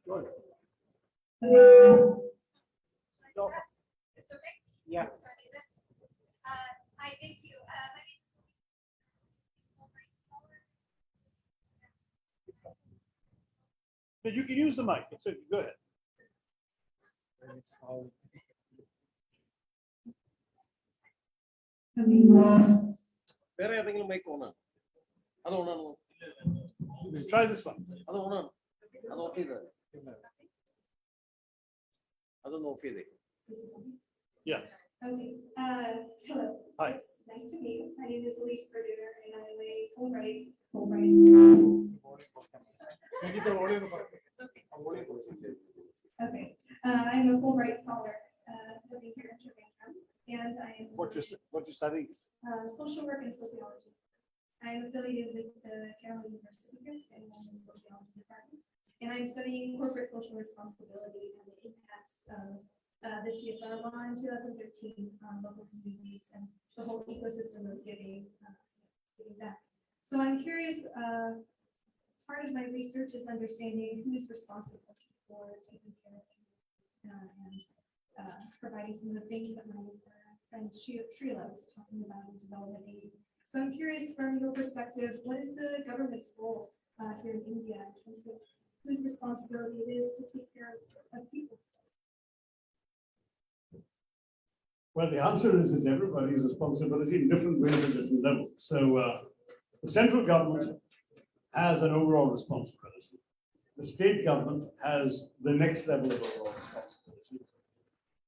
Go ahead. It's okay? Yeah. Starting this. Hi, thank you. My name You can use the mic. It's okay. Go ahead. വേറെ ഏതെങ്കിലും mic ഓണാണ്? അത് ഓണാണോ? Try this one. അത് ഓണാണ്, അത് of ചെയ്തത്, അതൊന്ന് of ചെയ്തേ. Yeah. Okay. Hello. Hi. It's nice to meet you. My name is Elise Berduner, and I'm a Fulbright. Okay. I'm a Fulbright scholar living here in Japan, and I am What you study? social work and sociology. I am affiliated with the Carroll University here in the sociology department, and I'm studying corporate social responsibility and the impacts of the CSR law in 2013 on local communities and the whole ecosystem of giving back. So I'm curious, part of my research is understanding who's responsible for taking care of communities and providing some of the things that my friend Srila was talking about in development aid. So I'm curious from your perspective, what is the government's role here in India in terms of whose responsibility it is to take care of people? Well, the answer is it's everybody's responsibility in different ways at different levels. So the central government has an overall responsibility. The state government has the next level of overall responsibility.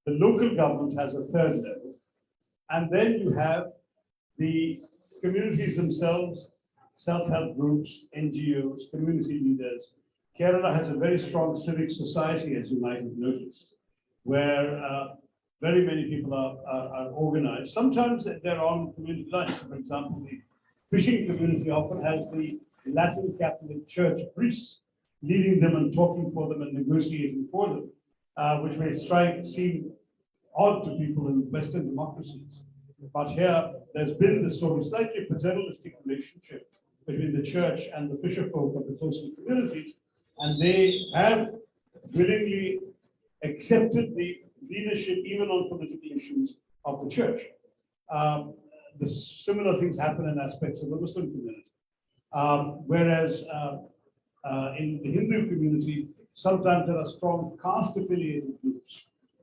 The local government has a third level. And then you have the communities themselves, self-help groups, NGOs, community leaders. Kerala has a very strong civic society, as you might have noticed, where very many people are organized. Sometimes they're on community lines. For example, the fishing community often has the Latin Catholic Church priests leading them and talking for them and negotiating for them, which may seem odd to people in Western democracies. But here, there's been this sort of slightly paternalistic relationship between the church and the fisher folk of the coastal communities, and they have willingly accepted the leadership even on political issues of the church. The similar things happen in aspects of the Muslim community. Whereas in the Hindu community, sometimes there are strong caste affiliated groups,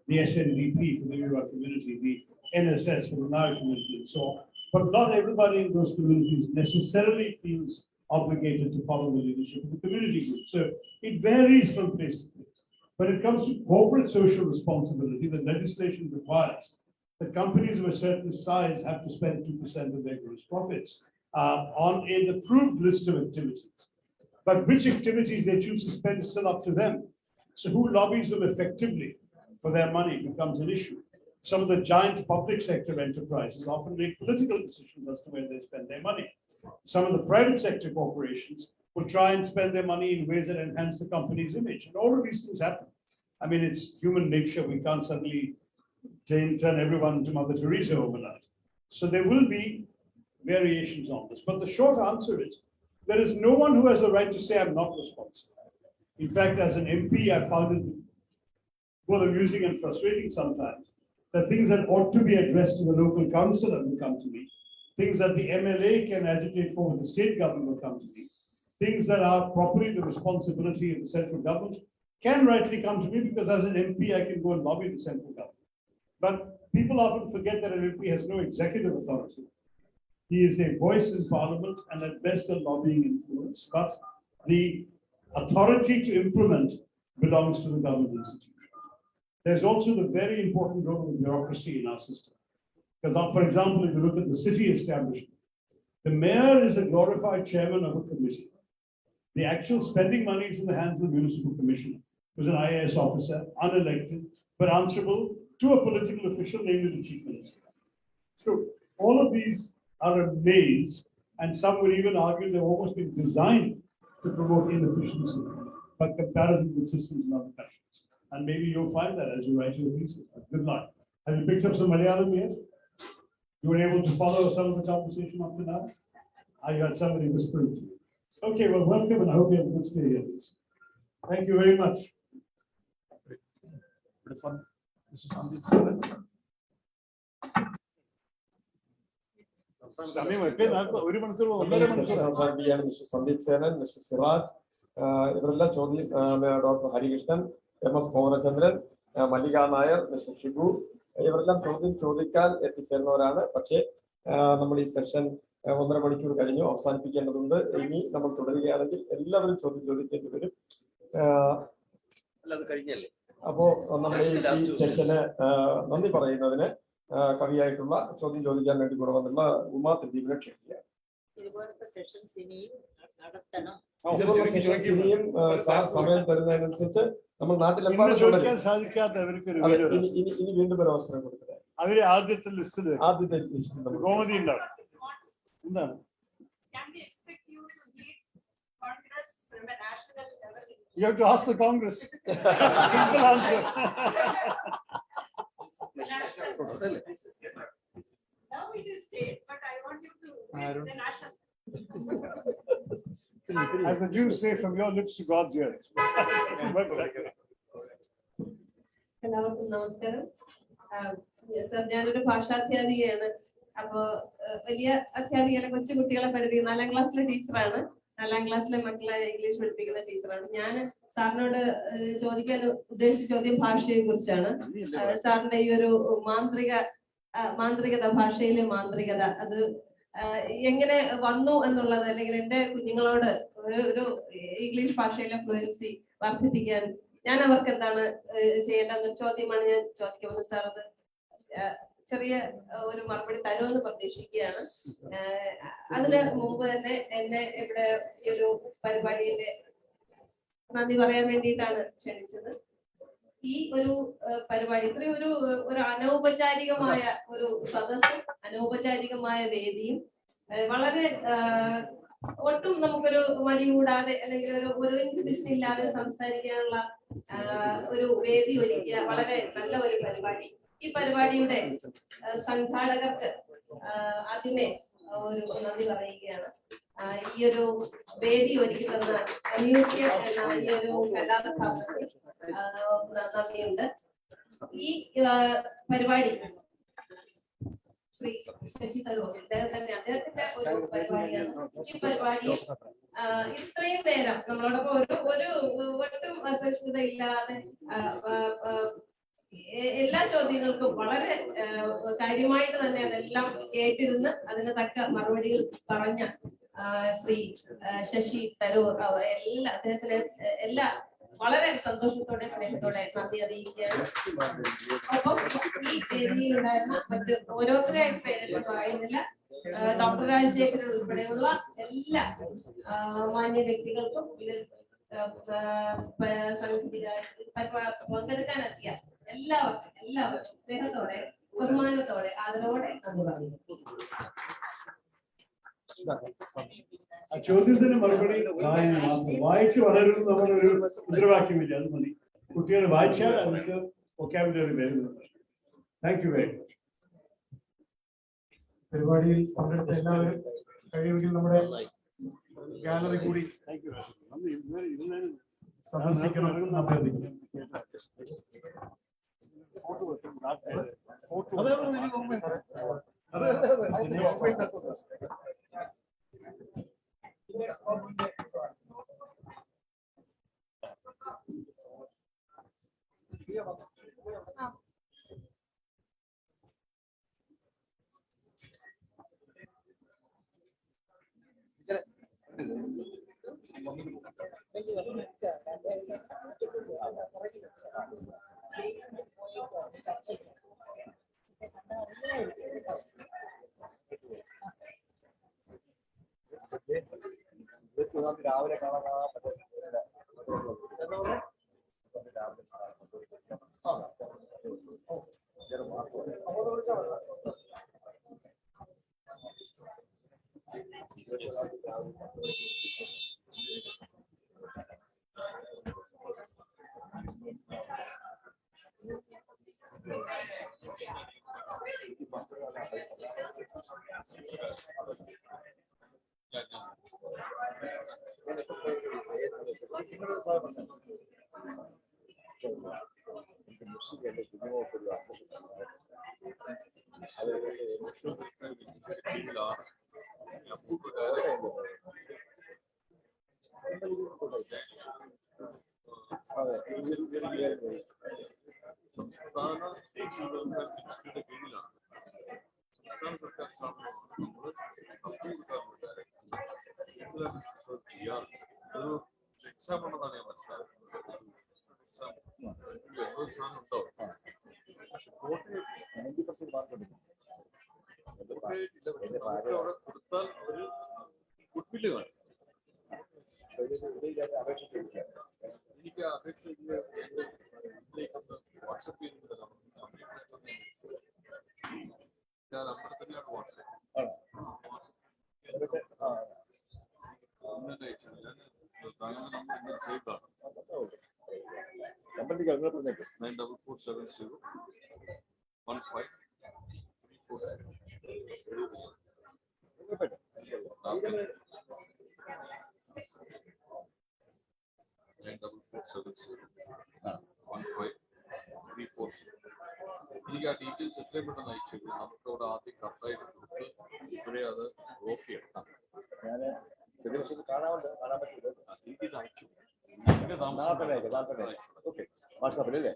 the SNDP for the Yoruba community, the NSS for the Nara community, and so on. But not everybody in those communities necessarily feels obligated to follow the leadership of the community group. So it varies from place to place. When it comes to corporate social responsibility, the legislation requires that companies of a certain size have to spend 2% of their gross profits on an approved list of activities. But which activities they choose to spend is still up to them. So who lobbies them effectively for their money becomes an issue. Some of the giant public sector enterprises often make political decisions as to where they spend their money. Some of the private sector corporations will try and spend their money in ways that enhance the company's image. And all of these things happen. I mean, it's human nature. We can't suddenly turn everyone into Mother Teresa overnight. So there will be variations on this. But the short answer is, there is no one who has the right to say I'm not responsible. In fact, as an MP, I found it both amusing and frustrating sometimes that things that ought to be addressed to the local councillor will come to me. Things that the MLA can agitate for with the state government will come to me. Things that are properly the responsibility of the central government can rightly come to me because as an MP, I can go and lobby the central government. But people often forget that an MP has no executive authority. He is a voice in parliament and at best a lobbying influence, but the authority to implement belongs to the government institution. There's also the very important role of the bureaucracy in our system. Because, for example, if you look at the city establishment, the mayor is a glorified chairman of a committee. The actual spending money is in the hands of the municipal commissioner, who's an IAS officer, unelected, but answerable to a political official, namely the chief minister. So all of these are a maze, and some would even argue they've almost been designed to promote inefficiency by comparison with systems in other countries. And maybe you'll find that as you write your thesis. Good luck. Have you picked up some Malayalam yet? You were able to follow some of the conversation up to now? I heard somebody whispering to you. Okay, well, welcome, and I hope you have a good stay here. Thank you very much. ഇവരെല്ലാം ചോദ്യം doctor Harikrishnan, MS Mohanachandran, മല്ലിക Nair, mister Shibu, ഇവരെല്ലാം ചോദ്യം ചോദിക്കാൻ എത്തിച്ചേർന്നവരാണ്. പക്ഷേ നമ്മൾ ഈ session 1.5 മണിക്കൂർ കഴിഞ്ഞു, അവസാനിപ്പിക്കേണ്ടതുണ്ട്. ഇനി നമ്മൾ തുടരുകയാണെങ്കിൽ എല്ലാവരും ചോദ്യം ചോദിക്കേണ്ടി വരും. അപ്പോ നമ്മൾ ഈ സെഷന് നന്ദി പറയുന്നതിന് കവിയായിട്ടുള്ള ചോദ്യം ചോദിക്കാൻ വേണ്ടി കൂടെ വന്നുള്ള ഉമാ ത്രിദീപിനെ ക്ഷണിക്കുക. ഇതുപോലത്തെ സെഷൻസ് ഇനിയും നടത്തണം. ഇനിയും സമയം തരുന്നതിനനുസരിച്ച് നമ്മൾ നാട്ടിലെമ്പാടും ഇനി വീണ്ടും ഒരു അവസരം കൊടുക്കുക. അവര് ആദ്യത്തെ ലിസ്റ്റിൽ ഗോമതി ഉണ്ടാവും. എന്താണ്? You have to ask the Congress. Simple answer. Now it is state, but I want you to the national. As the Jews say, from your lips to God's ears. എല്ലാവർക്കും നമസ്കാരം. സർ, ഞാനൊരു ഭാഷാധ്യാപികയാണ്. അപ്പോ വലിയ അധ്യാപികയിലെ കൊച്ചു കുട്ടികളെ പഠിപ്പിക്കുന്ന 4ാം ക്ലാസ്സിലെ ടീച്ചറാണ്. 4ാം ക്ലാസ്സിലെ മക്കളെ ഇംഗ്ലീഷ് പഠിപ്പിക്കുന്ന ടീച്ചറാണ്. ഞാൻ സാറിനോട് ചോദിക്കാൻ ഉദ്ദേശിച്ച ചോദ്യം ഭാഷയെ കുറിച്ചാണ്. സാറിന്റെ ഈ ഒരു മാന്ത്രികത, ഭാഷയിലെ മാന്ത്രികത, അത് എങ്ങനെ വന്നു എന്നുള്ളത്, അല്ലെങ്കിൽ എന്റെ കുഞ്ഞുങ്ങളോട് ഒരു ഇംഗ്ലീഷ് ഭാഷയിലെ ഫ്ലുവൻസി വർദ്ധിപ്പിക്കാൻ ഞാൻ അവർക്ക് എന്താണ് ചെയ്യേണ്ടതെന്ന ചോദ്യമാണ് ഞാൻ ചോദിക്കുന്നത്. സാർ അത് ചെറിയ ഒരു മറുപടി തരുമെന്ന് പ്രതീക്ഷിക്കുകയാണ്. അതിന് മുമ്പ് തന്നെ എന്നെ ഇവിടെ ഈ ഒരു പരിപാടിയുടെ നന്ദി പറയാൻ വേണ്ടിയിട്ടാണ് ക്ഷണിച്ചത്. ഈ ഒരു പരിപാടി ഇത്രയും ഒരു അനൗപചാരികമായ ഒരു സദസ്സും അനൗപചാരികമായ വേദിയും വളരെ ഒട്ടും നമുക്കൊരു മടി കൂടാതെ അല്ലെങ്കിൽ ഒരു ഇൻഹിബിഷൻ ഇല്ലാതെ സംസാരിക്കാനുള്ള ഒരു വേദി ഒരുക്കിയ വളരെ നല്ല ഒരു പരിപാടി. ഈ പരിപാടിയുടെ സംഘാടകർക്ക് ആദ്യമേ ഒരു നന്ദി പറയുകയാണ്. ഈ ഒരു വേദി ഒരുക്കി തന്ന മ്യൂസിയം എന്ന ഈ ഒരു കലാസ്ഥാപനത്തിൽ നന്ദിയുണ്ട്. ഈ പരിപാടി ശ്രീ ശശി തരൂർ അദ്ദേഹത്തിന്റെ ഒരു പരിപാടിയാണ്. ഈ പരിപാടി ഇത്രയും നേരം നമ്മളോടൊപ്പം ഒരു ഒട്ടും അസഹിഷ്ണുതയില്ലാതെ എല്ലാ ചോദ്യങ്ങൾക്കും വളരെ കാര്യമായിട്ട് തന്നെ അതെല്ലാം കേട്ടിരുന്ന് അതിന് തക്ക മറുപടികൾ പറഞ്ഞ ശ്രീ ശശി തരൂർ അദ്ദേഹത്തിന് എല്ലാ വളരെ സന്തോഷത്തോടെ സ്നേഹത്തോടെ നന്ദി അറിയിക്കുകയാണ്. ഒപ്പം ഈ വേദിയിലുണ്ടായിരുന്ന മറ്റ് ഓരോരുത്തരെയായിട്ട് പേരിട്ട് പറയുന്നില്ല, ഡോക്ടർ രാജശേഖരൻ ഉൾപ്പെടെയുള്ള എല്ലാ മാന്യ വ്യക്തികൾക്കും ഇതിൽ പങ്കെടുക്കാനെത്തിയ എല്ലാവർക്കും സ്നേഹത്തോടെ ബഹുമാനത്തോടെ ആദരവോടെ നന്ദി പറയുന്നു. ആ ചോദ്യത്തിന് മറുപടി വായിച്ച് വളരുന്നു നമ്മളൊരു മുദ്രാവാക്യമില്ല, അത് മതി. കുട്ടികൾ വായിച്ചാൽ അവർക്ക് വൊക്കാബുലറി വരുന്നുണ്ട്. Thank you very much. പരിപാടിയിൽ പങ്കെടുത്ത എല്ലാവരും കഴിയുമെങ്കിൽ നമ്മുടെ ഗാലറി കൂടി സന്ദർശിക്കണം എന്ന് അഭ്യർത്ഥിക്കുന്നു. രാവിലെ കാണാൻ സംസ്ഥാന ദേശീയ മിനിസ്ട്രിയുടെ കീഴിലാണ്. സംസ്ഥാന സർക്കാർ സ്ഥാപനമാണ് ഒരു എക്സാം ഉണ്ടെന്നാണ് ഞാൻ മനസ്സിലാക്കുന്നത്. എന്തോ സാധനം ഉണ്ടോ? പക്ഷെ അവിടെ കൊടുത്താൽ ഒരു ഗുഡ്വില്ല് കാണും. എനിക്ക് അപേക്ഷ വാട്സപ്പ് ചെയ്തിട്ട് ഞാൻ നമ്പർ തന്നെയാണ് വാട്സപ്പ് താങ്കളുടെ നമ്പർ ഇങ്ങനെ സേവ് കാണും. 9447015347. 9447015347. എനിക്ക് ആ ഡീറ്റെയിൽസ് എത്രയും പെട്ടെന്ന് അയച്ചു. നമുക്കവിടെ ആദ്യം കറക്റ്റായിട്ട് കൊടുത്ത് ഇപ്പോഴേ അത് ബ്ലോക്ക് ചെയ്യണം. കാണാൻ പറ്റില്ല. ഇത് അയച്ചു. Okay, വാട്സാപ്പിലല്ലേ?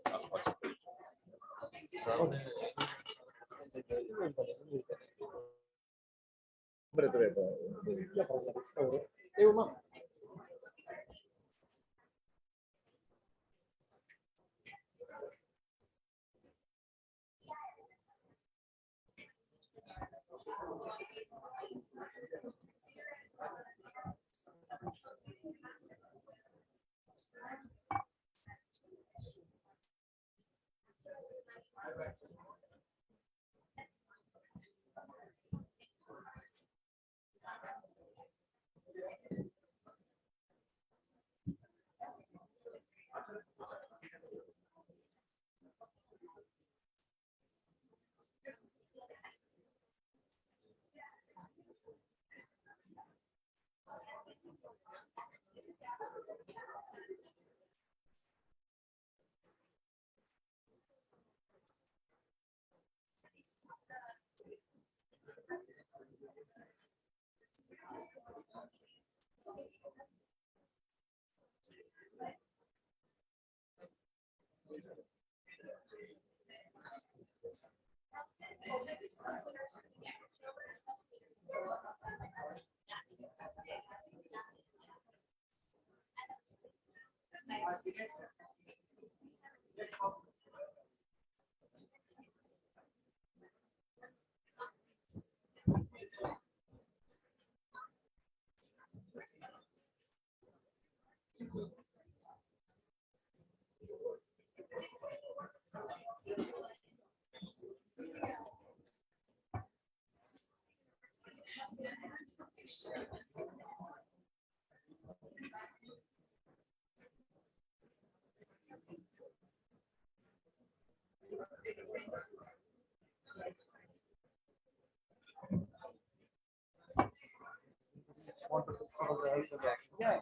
Yeah.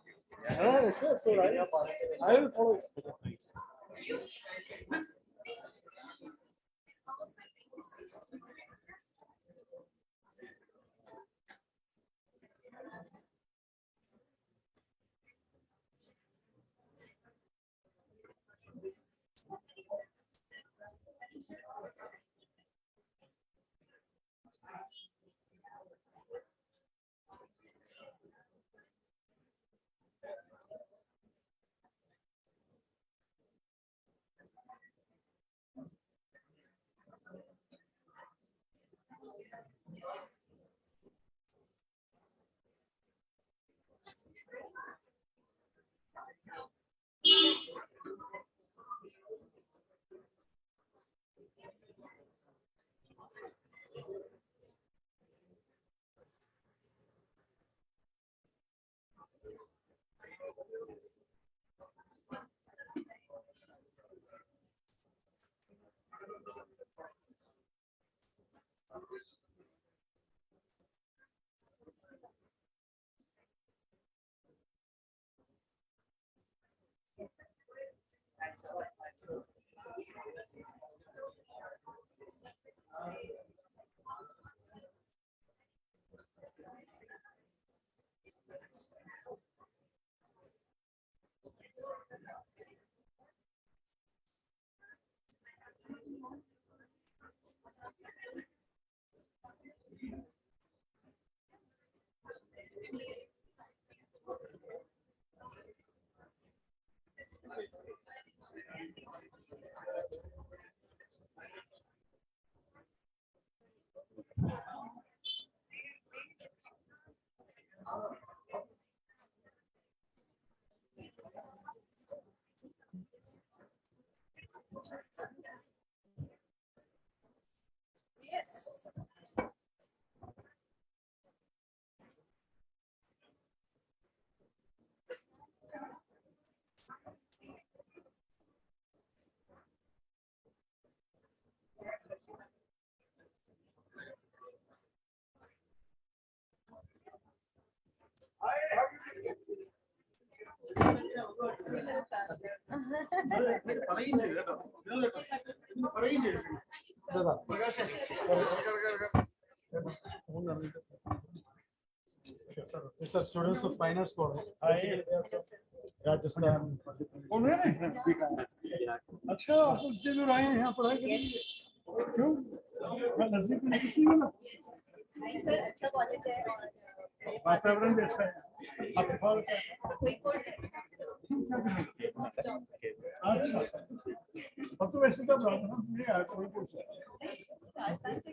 Sure. I will follow. Yes. These are students of Fine Arts College. Rajasthan अच्छा आप लोग जरूर आए हैं यहाँ पढ़ाई के लिए क्यों मैं नजदीक में किसी में ना सर अच्छा कॉलेज है और वातावरण भी अच्छा है आप कोई कोर्ट है अच्छा अब तो वैसे कब रहा था नहीं आया कोई पूछ राजस्थान से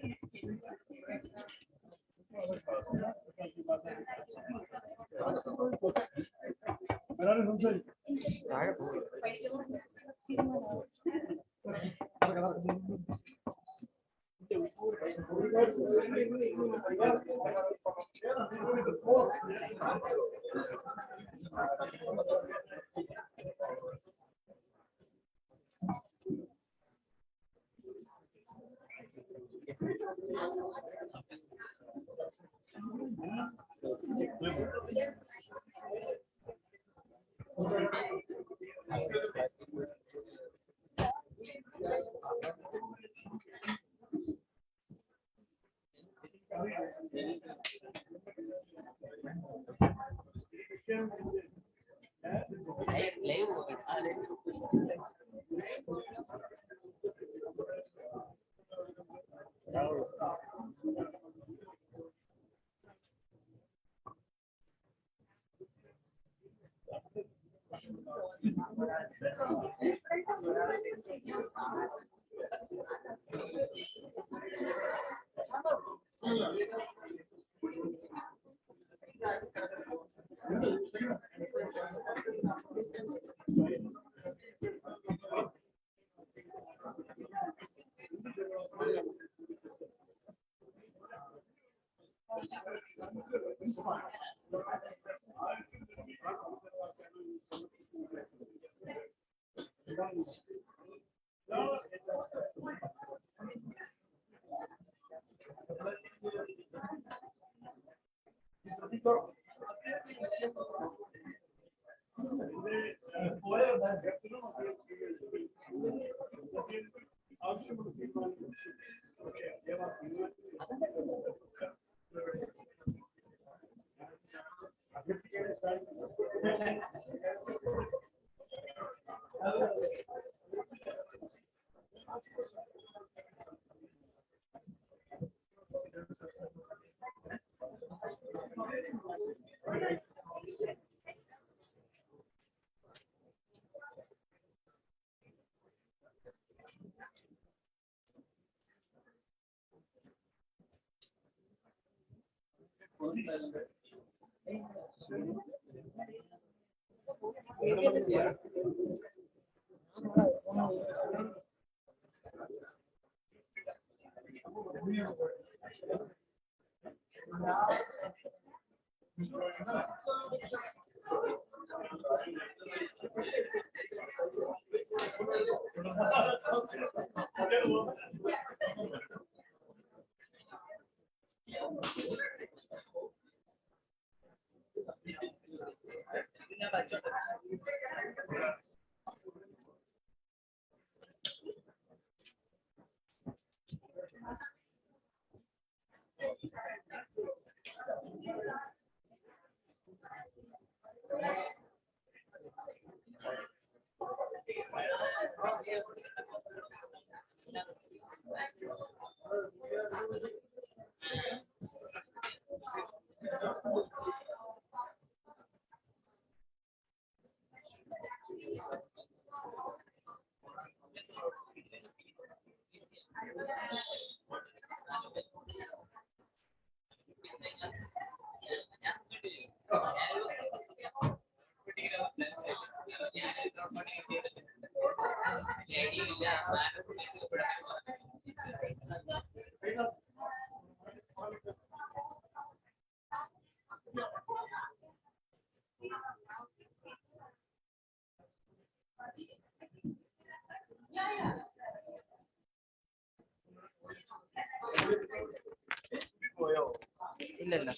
ഇല്ലല്ല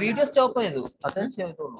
വീഡിയോ സ്റ്റോപ്പ് ചെയ്തു അത്രയും ചെയ്തോളൂ.